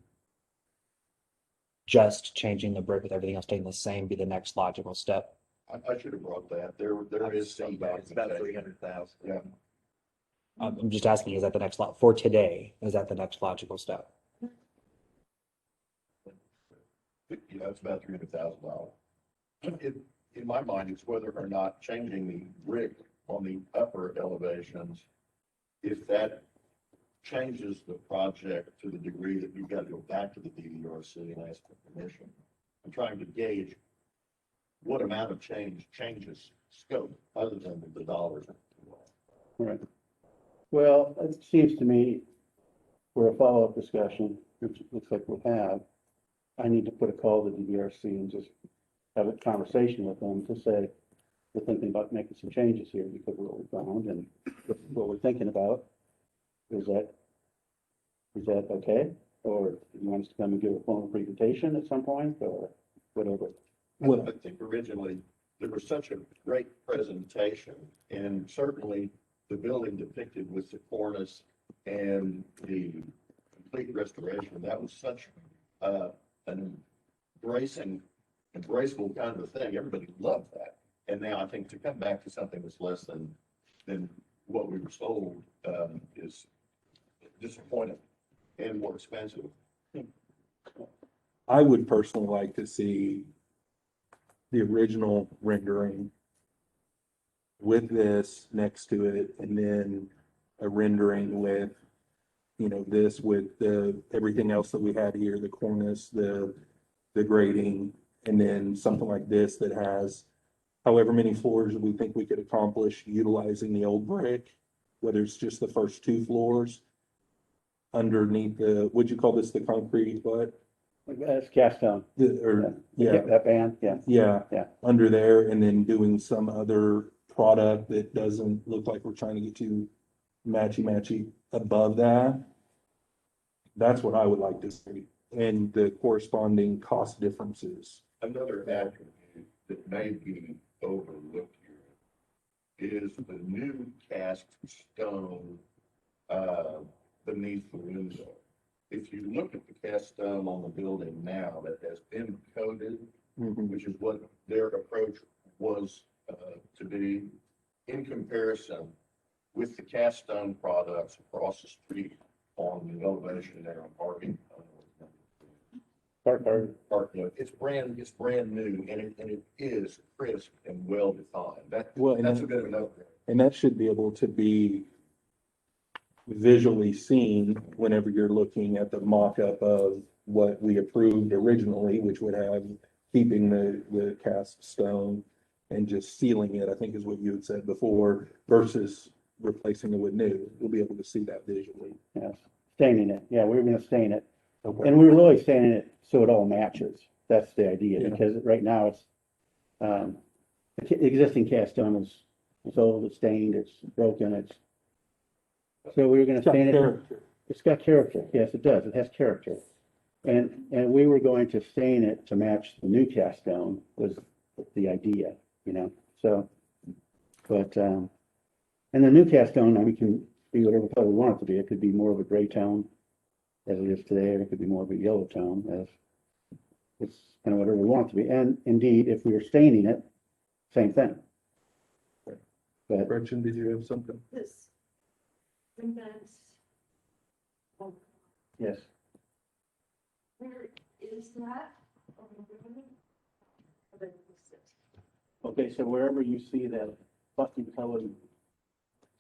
S7: just changing the brick with everything else staying the same be the next logical step?
S4: I should have brought that. There is some
S1: It's about
S4: documentation.
S1: 300,000.
S4: Yeah.
S7: I'm just asking, is that the next lot for today? Is that the next logical step?
S4: It's about $300,000. In my mind, it's whether or not changing the brick on the upper elevations, if that changes the project to the degree that you've got to go back to the DDRC and ask for permission. I'm trying to gauge what amount of changes scope other than the dollars.
S11: Right. Well, it seems to me for a follow-up discussion, which looks like we'll have, I need to put a call to the DRC and just have a conversation with them to say, we're thinking about making some changes here because of what we found and what we're thinking about. Is that okay? Or do you want us to come and give a formal presentation at some point or whatever?
S4: I think originally there was such a great presentation and certainly the building depicted with the cornice and the complete restoration, that was such an embraceable kind of a thing. Everybody loved that. And now I think to come back to something that's less than what we were sold is disappointing and more expensive.
S3: I would personally like to see the original rendering with this next to it, and then a rendering with, this with everything else that we had here, the cornice, the grading, and then something like this that has however many floors we think we could accomplish utilizing the old brick, whether it's just the first 2 floors underneath the, would you call this the concrete, what?
S11: It's cast stone.
S3: Or, yeah,
S11: That band, yeah.
S3: yeah.
S11: Yeah.
S3: Under there, and then doing some other product that doesn't look like we're trying to get too matchy above that. That's what I would like to see, and the corresponding cost differences.
S4: Another attribute that may be overlooked here is the new cast stone, beneath the window. If you look at the cast stone on the building now that has been coated, which is what their approach was, to be, in comparison with the cast stone products across the street on the elevation there on parking. It's brand new, and it is crisp and well defined. That's a bit of an upgrade.
S3: And that should be able to be visually seen whenever you're looking at the mock-up of what we approved originally, which would have keeping the cast stone and just sealing it, I think is what you had said before, versus replacing it with new. We'll be able to see that visually.
S11: Yes, staining it. Yeah, we were gonna stain it.
S3: Okay.
S11: And we were really staining it so it all matches. That's the idea,
S3: Yeah.
S11: because right now it's, the existing cast stone is old, it's stained, it's broken, so we were gonna
S3: It's got
S11: stain it.
S3: character.
S11: It's got character. Yes, it does. It has character. And we were going to stain it to match the new cast stone was the idea, so, but, and the new cast stone, we can be whatever color we want it to be. It could be more of a gray tone as it is today, or it could be more of a yellow tone as it's kind of whatever we want it to be. And indeed, if we were staining it, same thing. But
S3: Gretchen, did you have something?
S2: This. And that's. Oh,
S11: yes,
S2: where is that? On the building? Oh, there it is.
S11: okay, so wherever you see that busty colored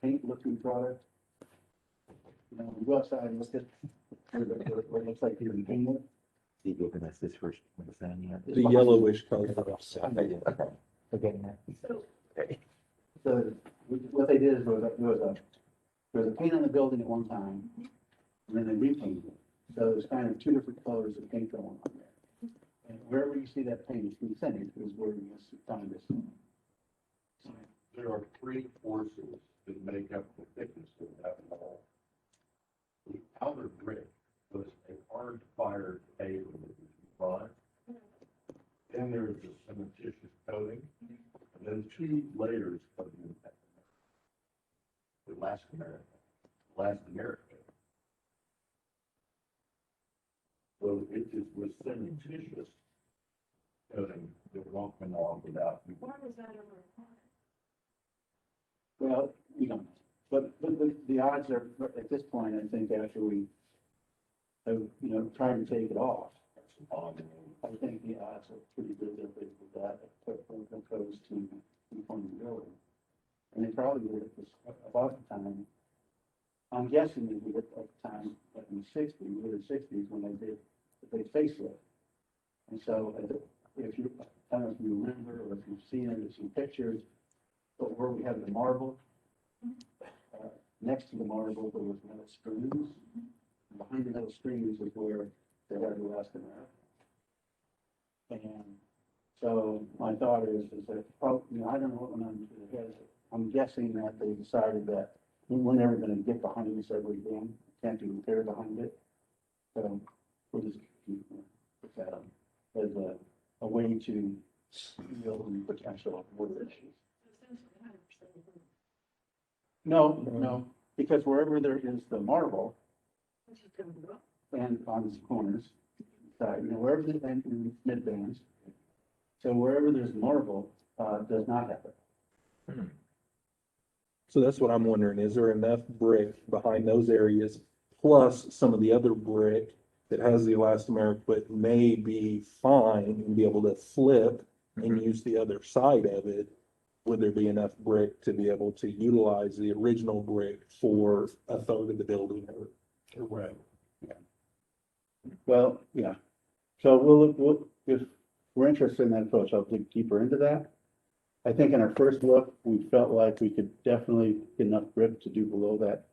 S11: paint looking product, you go outside and look at what it looks like you're painting.
S5: You giving us this first, what is that yet?
S3: The yellowish color.
S5: Okay, okay.
S2: So,
S11: So what they did is there was a paint on the building at one time, and then they repainted it. So there's kind of 2 different colors of paint going on there. And wherever you see that paint, it's consented is where you find this.
S4: There are 3 forces that make up the thickness of that wall. The outer brick was a hard fired paper that was refined. Then there's a cementitious coating, and then 2 layers of the elastomeric. So it is with cementitious coating that won't come off without.
S2: why was that ever required?
S11: Well, but the odds are, at this point, I think after we have, tried to take it off, I think the odds are pretty good that they did that opposed to conforming the building. And they probably did it about the time. I'm guessing they did it at the time, like in the early 60s, when they did the facelift. And so, if you, I don't know if you remember or if you've seen it, there's some pictures, but where we have the marble, next to the marble, there was metal screws. Behind the metal screws is where they had the elastomeric. And so my thought is that, I don't know what went on through the head. I'm guessing that they decided that we're never going to get behind this everything, can't do repair behind it. So we'll just put that on as a way to deal with potential water issues. No, because wherever there is the marble and on the corners, wherever the mid bands, so wherever there's marble, does not have it.
S3: So that's what I'm wondering, is there enough brick behind those areas, plus some of the other brick that has the elastomeric, but may be fine and be able to flip and use the other side of it? Would there be enough brick to be able to utilize the original brick for a third of the building or whatever?
S11: Well, yeah. So we'll, if we're interested in that approach, I'll dig deeper into that. I think in our first look, we felt like we could definitely get enough brick to do below that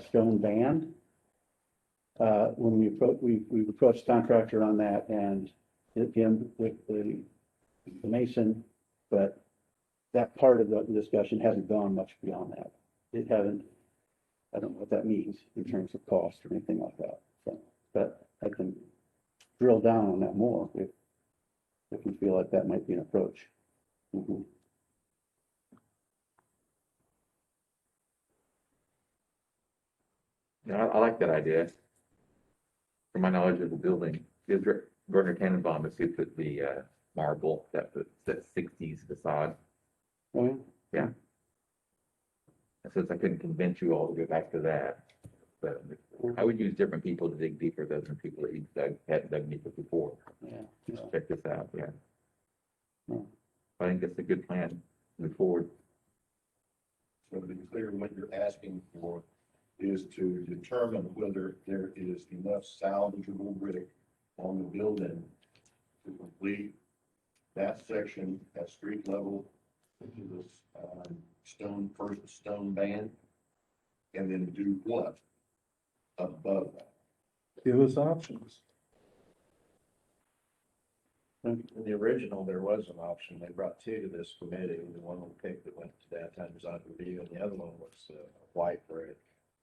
S11: stone band. When we approached contractor on that and again with the mason, but that part of the discussion hasn't gone much beyond that. It hasn't, I don't know what that means in terms of cost or anything like that. So, but I can drill down on that more if we feel like that might be an approach. Mhm.
S5: No, I like that idea. From my knowledge of the building, Gardner Tannenbaum is who put the marble, that sixties facade.
S11: Oh,
S5: Yeah. And since I couldn't convince you all to go back to that, but I would use different people to dig deeper than people that had dug deeper before.
S11: yeah.
S5: Just check this out, yeah.
S11: Yeah.
S5: I think that's a good plan, move forward.
S1: So to be clear, what you're asking for is to determine whether there is enough salvageable brick on the building to complete that section at street level to this first stone band, and then do what above that?
S3: Give us options.
S1: In the original, there was an option. They brought two to this committee. The one was picked that went to downtown design review, and the other one was white brick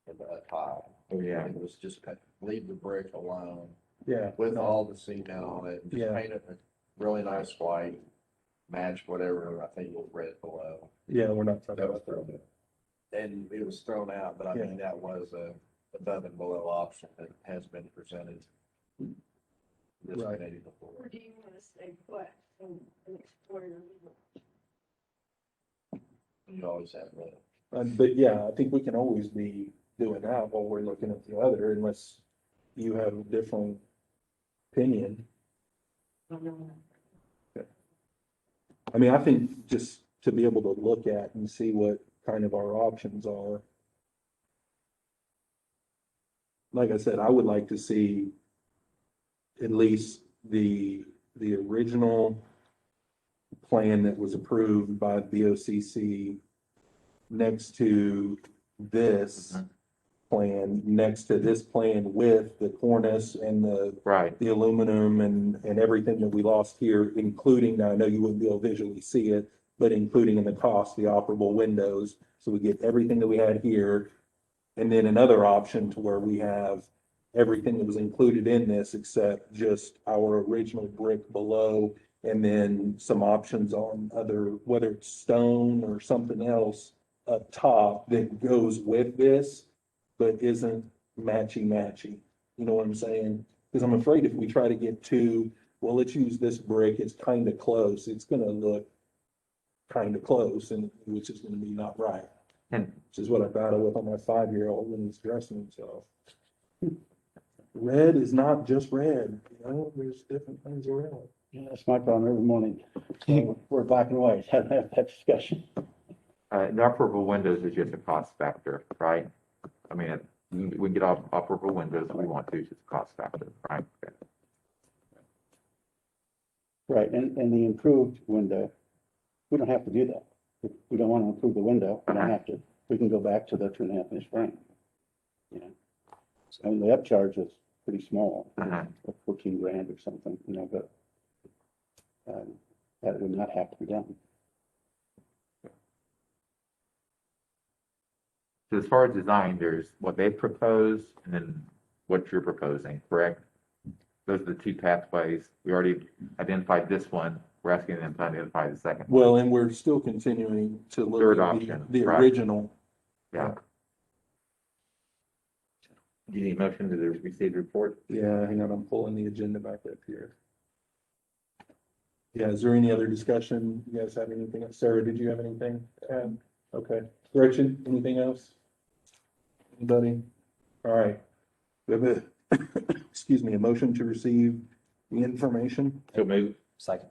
S1: and tile.
S5: Oh, yeah.
S1: It was just leave the brick alone
S3: Yeah.
S1: with all the cement on it, and just
S3: Yeah.
S1: paint it a really nice white, match whatever I think was red below.
S3: Yeah, we're not talking
S1: That was
S3: about that.
S1: thrown out. And it was thrown out, but I mean, that was a above and below option that has been presented to this
S3: Right.
S1: committee before.
S2: Or do you want to stay put and explore your legal?
S1: You always have that.
S3: But yeah, I think we can always be doing that while we're looking at the other, unless you have a different opinion. I mean, I think just to be able to look at and see what kind of our options are. Like I said, I would like to see at least the original plan that was approved by BOCC next to this plan, next to this plan with the cornice and
S5: Right.
S3: the aluminum and everything that we lost here, including, now I know you wouldn't be able to visually see it, but including in the cost, the operable windows. So we get everything that we had here. And then another option to where we have everything that was included in this except just our original brick below. And then some options on other, whether it's stone or something else up top that goes with this, but isn't matchy. You know what I'm saying? Because I'm afraid if we try to get two, well, let's use this brick, it's kind of close. It's gonna look kind of close, and which is gonna be not right.
S5: And
S3: Which is what I battle with on my 5-year-old when he's dressing himself. Red is not just red, you know, there's different kinds of red.
S11: Yeah, that's my problem every morning. We're black and white, have that discussion.
S5: inoperable windows is just a cost factor, right? I mean, we can get operable windows if we want to, it's just a cost factor, right?
S11: Right, and the improved window, we don't have to do that. If we don't want to improve the window, we don't have to. We can go back to the 2.5-inch frame. You know, and the upcharge is pretty small,
S5: Uh-huh.
S11: like 14 grand or something, you know, but that would not have to be done.
S5: So as far as design, there's what they propose and then what you're proposing, correct? Those are the two pathways. We already identified this one. We're asking them to identify the second. one.
S3: Well, and we're still continuing to look
S5: Third
S3: at
S5: option,
S3: the
S5: right.
S3: original.
S5: Yeah. Do you need a motion to receive the report?
S3: Yeah, hang on, I'm pulling the agenda back up here. Yeah, is there any other discussion? You guys have anything? Sarah, did you have anything to add? Okay. Gretchen, anything else? Anybody? All right. We have excuse me, a motion to receive the information.
S5: So move.
S7: Second.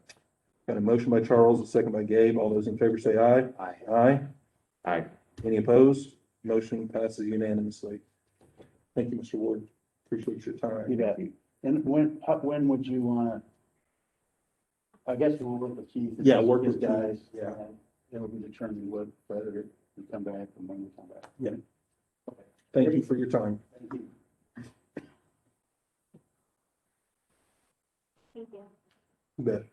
S3: Got a motion by Charles, a second by Gabe. All those in favor say aye.
S7: Aye.
S3: Aye.
S5: Aye.
S3: Any opposed? Motion passes unanimously. Thank you, Mr. Ward. Appreciate your time.
S11: You bet. And when would you want to I guess we'll work with Keith.
S3: Yeah, work
S11: his
S3: with Keith,
S11: guys.
S3: yeah.
S11: and It'll be determined whether we come back and when we come back.
S3: Yeah. Thank you for your time.
S11: Thank you.
S2: Thank you.
S3: You bet.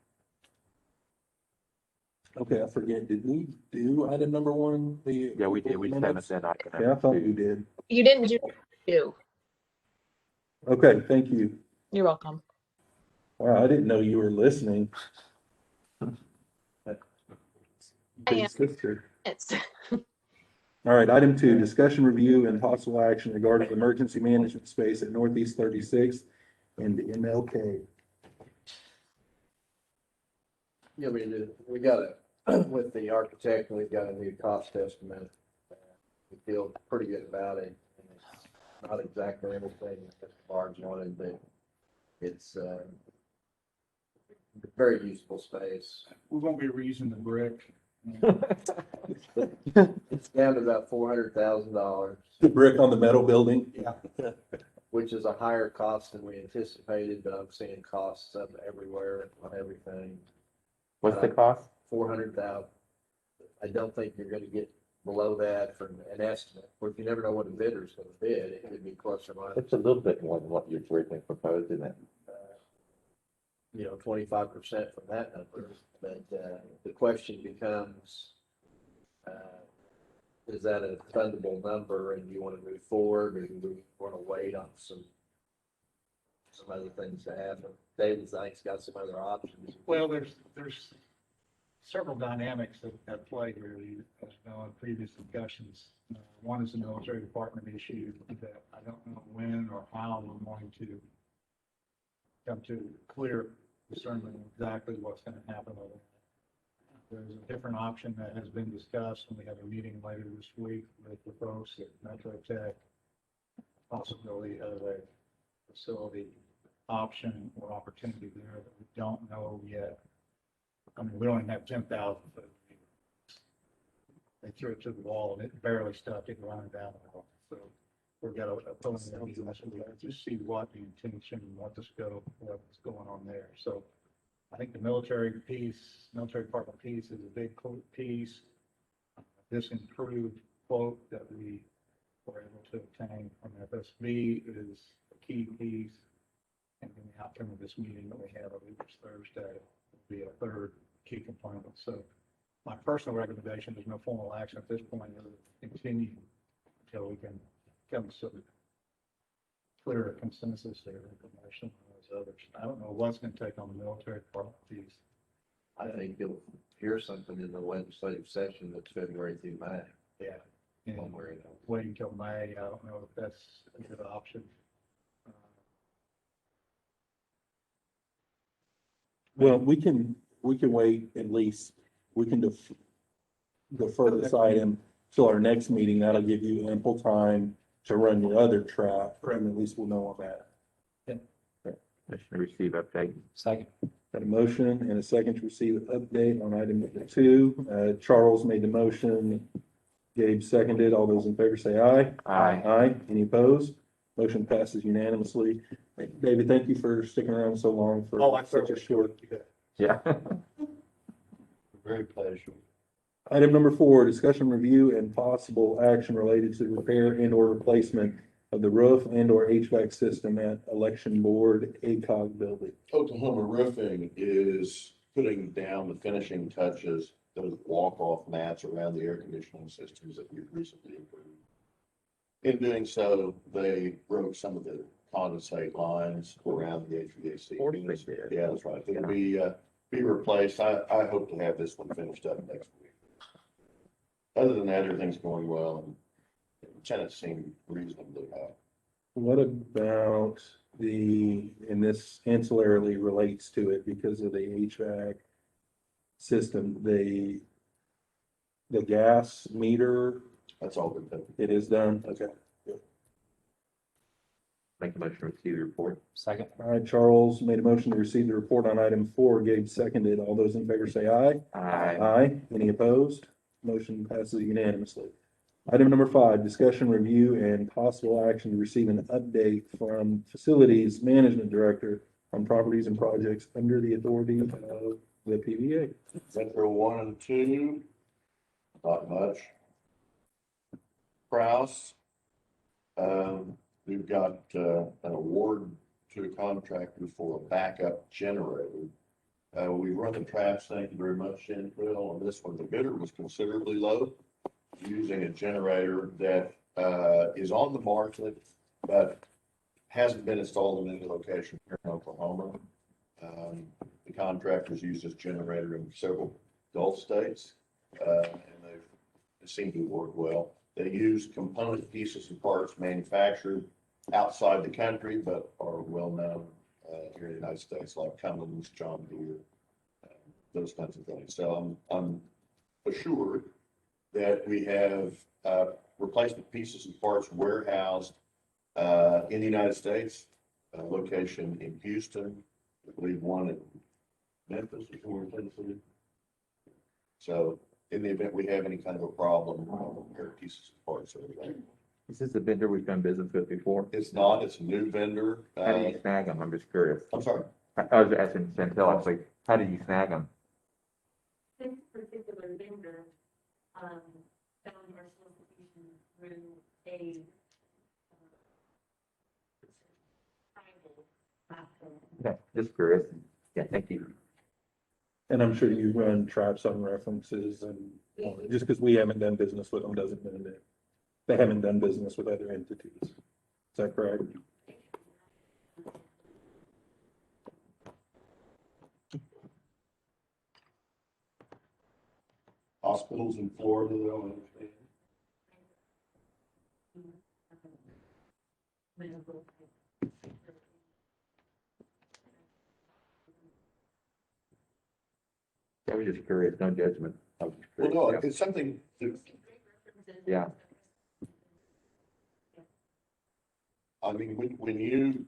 S3: Okay, I forget, did we do item number one?
S5: Yeah, we did. We just haven't
S3: minutes?
S5: said item
S3: Yeah, I thought we
S5: two.
S3: did.
S12: You didn't do two.
S3: Okay, thank you.
S12: You're welcome.
S3: Wow, I didn't know you were listening.
S12: I
S3: Big
S12: am.
S3: sister.
S12: It's
S3: All right, item two, discussion, review, and possible action regarding emergency management space at Northeast 36th and MLK.
S1: Yeah, we got it, with the architect, we've got a new cost estimate. We feel pretty good about it. And it's not exactly everything that Mr. Barnes wanted, but it's, very useful space.
S10: We won't be reusing the brick.
S1: It's down to about $400,000,
S3: The brick on the metal building?
S1: which is a higher cost than we anticipated, but I'm seeing costs up everywhere on everything.
S5: What's the cost?
S1: 400,000. I don't think you're gonna get below that from an estimate. Or if you never know what a bidder's gonna bid, it could be plus or minus,
S5: It's a little bit more than what you originally proposed, isn't it?
S1: 25% from that number. But, the question becomes, is that a fundable number and do you wanna move forward or do we wanna wait on some other things to happen? David's, I think's got some other options.
S10: Well, there's several dynamics at play here, as you know, in previous discussions. One is the military department issue that I don't know when or how we're going to come to clear discernment of exactly what's going to happen over there. There's a different option that has been discussed, and we have a meeting later this week with the folks at Metro Tech, possibility of a facility option or opportunity there that we don't know yet. I mean, we don't even have 10,000, but they threw it to the wall and it barely stuck it running down the wall. So we've got a preliminary discussion to see what the intention, what the scope, what's going on there. So I think the military department piece is a big piece. This improved quote that we were able to obtain from FSB is a key piece. And then the outcome of this meeting that we have, I believe it's Thursday, will be a third key component. So my personal recommendation is no formal action at this point, it'll continue until we can come to some clearer consensus there, information on those others. I don't know what's going to take on the military department piece.
S1: I think you'll hear something in the legislative session that's February through May.
S10: Yeah.
S1: One
S10: And
S1: way or another.
S10: waiting until May, I don't know if that's a good option.
S3: Well, we can wait at least, we can defer this item till our next meeting. That'll give you ample time to run your other track, and at least we'll know on that.
S5: Motion to receive update.
S7: second.
S3: Got a motion and a second to receive an update on item number two. Charles made the motion. Gabe seconded. All those in favor say aye.
S5: Aye.
S3: Aye. Any opposed? Motion passes unanimously. David, thank you for sticking around so long for such a short.
S5: Yeah.
S1: Very pleasurable.
S3: Item number four, discussion, review, and possible action related to repair and or replacement of the roof and or HVAC system at Election Board ACOG building.
S4: Oklahoma Roofing is putting down the finishing touches, those walk-off mats around the air conditioning systems that we've recently improved. In doing so, they broke some of the condensate lines around the HVAC.
S5: They did.
S4: Yeah, that's right. It'll be replaced. I hope to have this one finished up next week. Other than that, everything's going well and tenants seem reasonably happy.
S3: What about and this ancillarily relates to it because of the HVAC system, the gas meter,
S4: That's all been done.
S3: it is done? Okay.
S5: Make a motion to receive the report.
S7: Second.
S3: All right, Charles made a motion to receive the report on item four. Gabe seconded. All those in favor say aye.
S5: Aye.
S3: Aye. Any opposed? Motion passes unanimously. Item number five, discussion, review, and possible action to receive an update from Facilities Management Director on properties and projects under the authority of the PBA.
S4: Metro 1 and 2, not much. Kraus, we've got, an award to a contractor for a backup generator. We run the traps, thank you very much, Shanfield. On this one, the bidder was considerably low, using a generator that, is on the market, but hasn't been installed in any location here in Oklahoma. The contractors use this generator in several Gulf states, and they seem to work well. They use component pieces and parts manufactured outside the country, but are well known here in the United States, like Cummins, John Deere, those kinds of things. So I'm assured that we have replacement pieces and parts warehoused in the United States, location in Houston, I believe one in Memphis or Tennessee. So in the event we have any kind of a problem, there are pieces and parts over there.
S5: Is this a vendor we've done business with before?
S4: It's not, it's a new vendor.
S5: How do you snag them? I'm just curious.
S4: I'm sorry.
S5: I was asking Chantel, actually, how did you snag them?
S2: This particular vendor, found our solicitation through a private platform.
S5: Okay, just curious. Yeah, thank you.
S3: And I'm sure you run traps on references and just because we haven't done business with them doesn't mean that they haven't done business with other entities. Is that correct?
S4: Hospitals in Florida, they'll understand.
S5: I was just curious, no judgment. I was just
S4: Well,
S5: curious.
S4: no, it's something that,
S5: Yeah.
S4: I mean, when you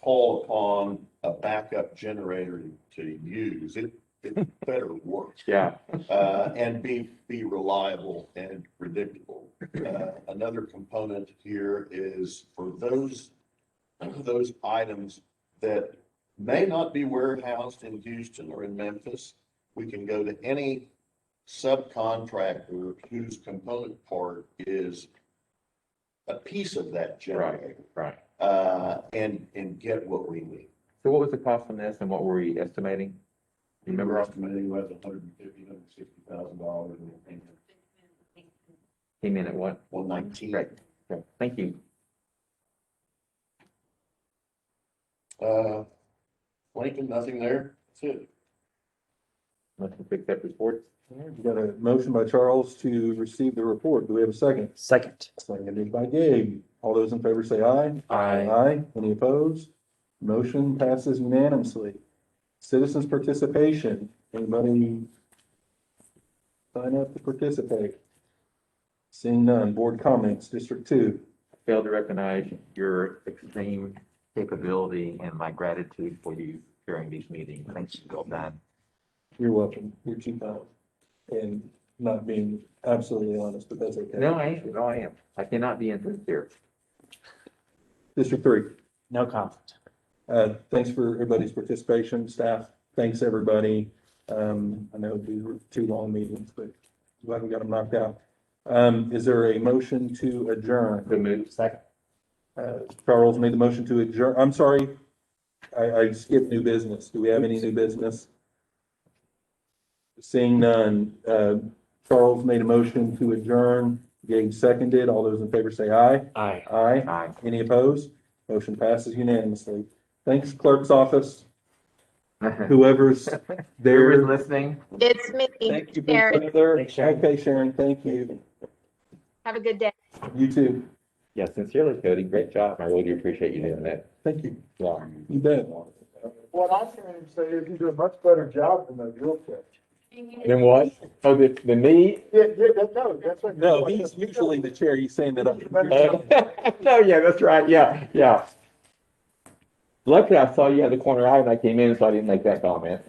S4: call upon a backup generator to use, it better work.
S5: Yeah.
S4: And be reliable and predictable. Another component here is for those items that may not be warehoused in Houston or in Memphis, we can go to any subcontractor whose component part is a piece of that generator.
S5: Right.
S4: And get what we need.
S5: So what was the cost on this and what were we estimating? You remember?
S4: We're estimating about $150,000, $160,000
S5: Came in at what?
S4: 119.
S5: Great. Okay, thank you.
S4: Lincoln, nothing there. That's it.
S5: Motion to accept reports.
S3: We got a motion by Charles to receive the report. Do we have a second?
S7: Second.
S3: Seconded by Gabe. All those in favor say aye.
S7: Aye.
S3: Aye. Any opposed? Motion passes unanimously. Citizens participation. Anybody sign up to participate? Seeing none. Board comments, District 2.
S5: Failed to recognize your extreme capability and my gratitude for you during these meetings. Thanks, well done.
S3: You're welcome. You're too kind. And not being absolutely honest, but that's okay.
S5: No, I am. I cannot be insincere.
S3: District 3.
S7: No conflict.
S3: Thanks for everybody's participation, staff. Thanks, everybody. I know these were 2 long meetings, but glad we got them knocked out. Is there a motion to adjourn?
S5: The move.
S7: Second.
S3: Charles made the motion to adjourn. I'm sorry. I skipped new business. Do we have any new business? Seeing none, Charles made a motion to adjourn. Gabe seconded. All those in favor say aye.
S7: Aye.
S3: Aye.
S5: Aye.
S3: Any opposed? Motion passes unanimously. Thanks, clerk's office. Whoever's
S5: Whoever's
S3: there.
S5: listening.
S12: It's me,
S3: Thank you,
S12: Sharon.
S3: Big Brother.
S7: Thanks, Sharon.
S3: Okay, Sharon, thank you.
S12: Have a good day.
S3: You too.
S5: Yeah, sincerely, Cody, great job. I really do appreciate you doing that.
S3: Thank you.
S5: Yeah.
S3: You bet.
S10: What I'm trying to say is you do a much better job than the drill coach.
S5: Then what? Oh, the knee?
S10: Yeah, no, that's what.
S3: No, he's usually the chair. He's saying that.
S5: No, yeah, that's right. Yeah, yeah. Luckily, I saw you had the corner eye when I came in, so I didn't make that comment.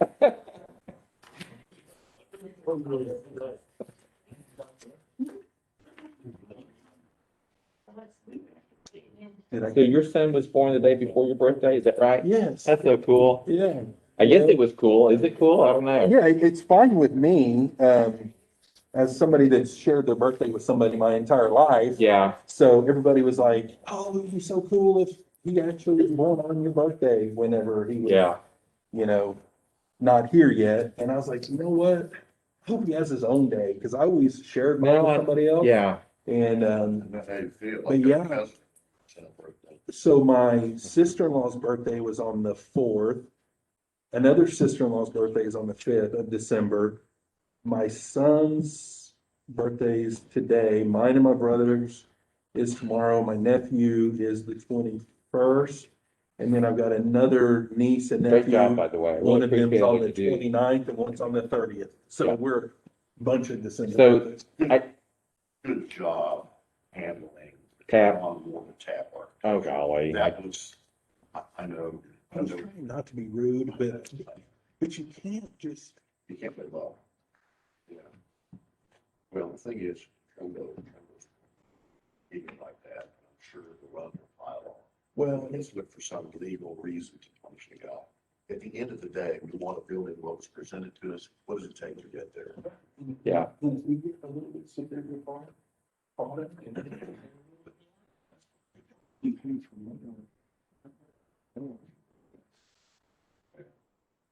S3: Did I
S5: So your son was born the day before your birthday, is that right?
S3: Yes.
S5: That's so cool.
S3: Yeah.
S5: I guess it was cool. Is it cool? I don't know.
S3: Yeah, it's fine with me, as somebody that's shared their birthday with somebody my entire life.
S5: Yeah,
S3: So everybody was like, oh, it would be so cool if he actually was born on your birthday whenever he was,
S5: yeah.
S3: you know, not here yet. And I was like, you know what? I hope he has his own day, because I always shared mine with somebody else.
S5: Yeah,
S3: And,
S4: That's how you feel.
S3: But yeah. So my sister-in-law's birthday was on the 4th. Another sister-in-law's birthday is on the 5th of December. My son's birthday is today. Mine and my brother's is tomorrow. My nephew is the 21st. And then I've got another niece and
S5: great job,
S3: nephew.
S5: by the way. Really
S3: One of them's
S5: appreciate
S3: on
S5: what
S3: the
S5: you do.
S3: 29th and one's on the 30th. So
S5: Yeah.
S3: we're a bunch of December
S5: So,
S3: birthdays.
S4: Good job handling.
S5: Tap.
S4: On board the tap work.
S5: Oh, golly.
S4: That was, I know,
S3: I was trying not to be rude, but you can't just.
S4: you can't play ball. Yeah. Well, the thing is, even like that, I'm sure the run will file on.
S3: Well,
S4: Let's look for some legal reason to punish the guy. At the end of the day, we want to build in what was presented to us. What does it take to get there?
S5: Yeah.
S3: If we get a little bit severe on it.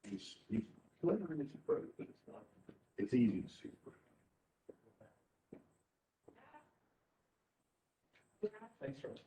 S4: He's clever in his approach, but it's not, it's easy to see.
S8: Thanks, Charles.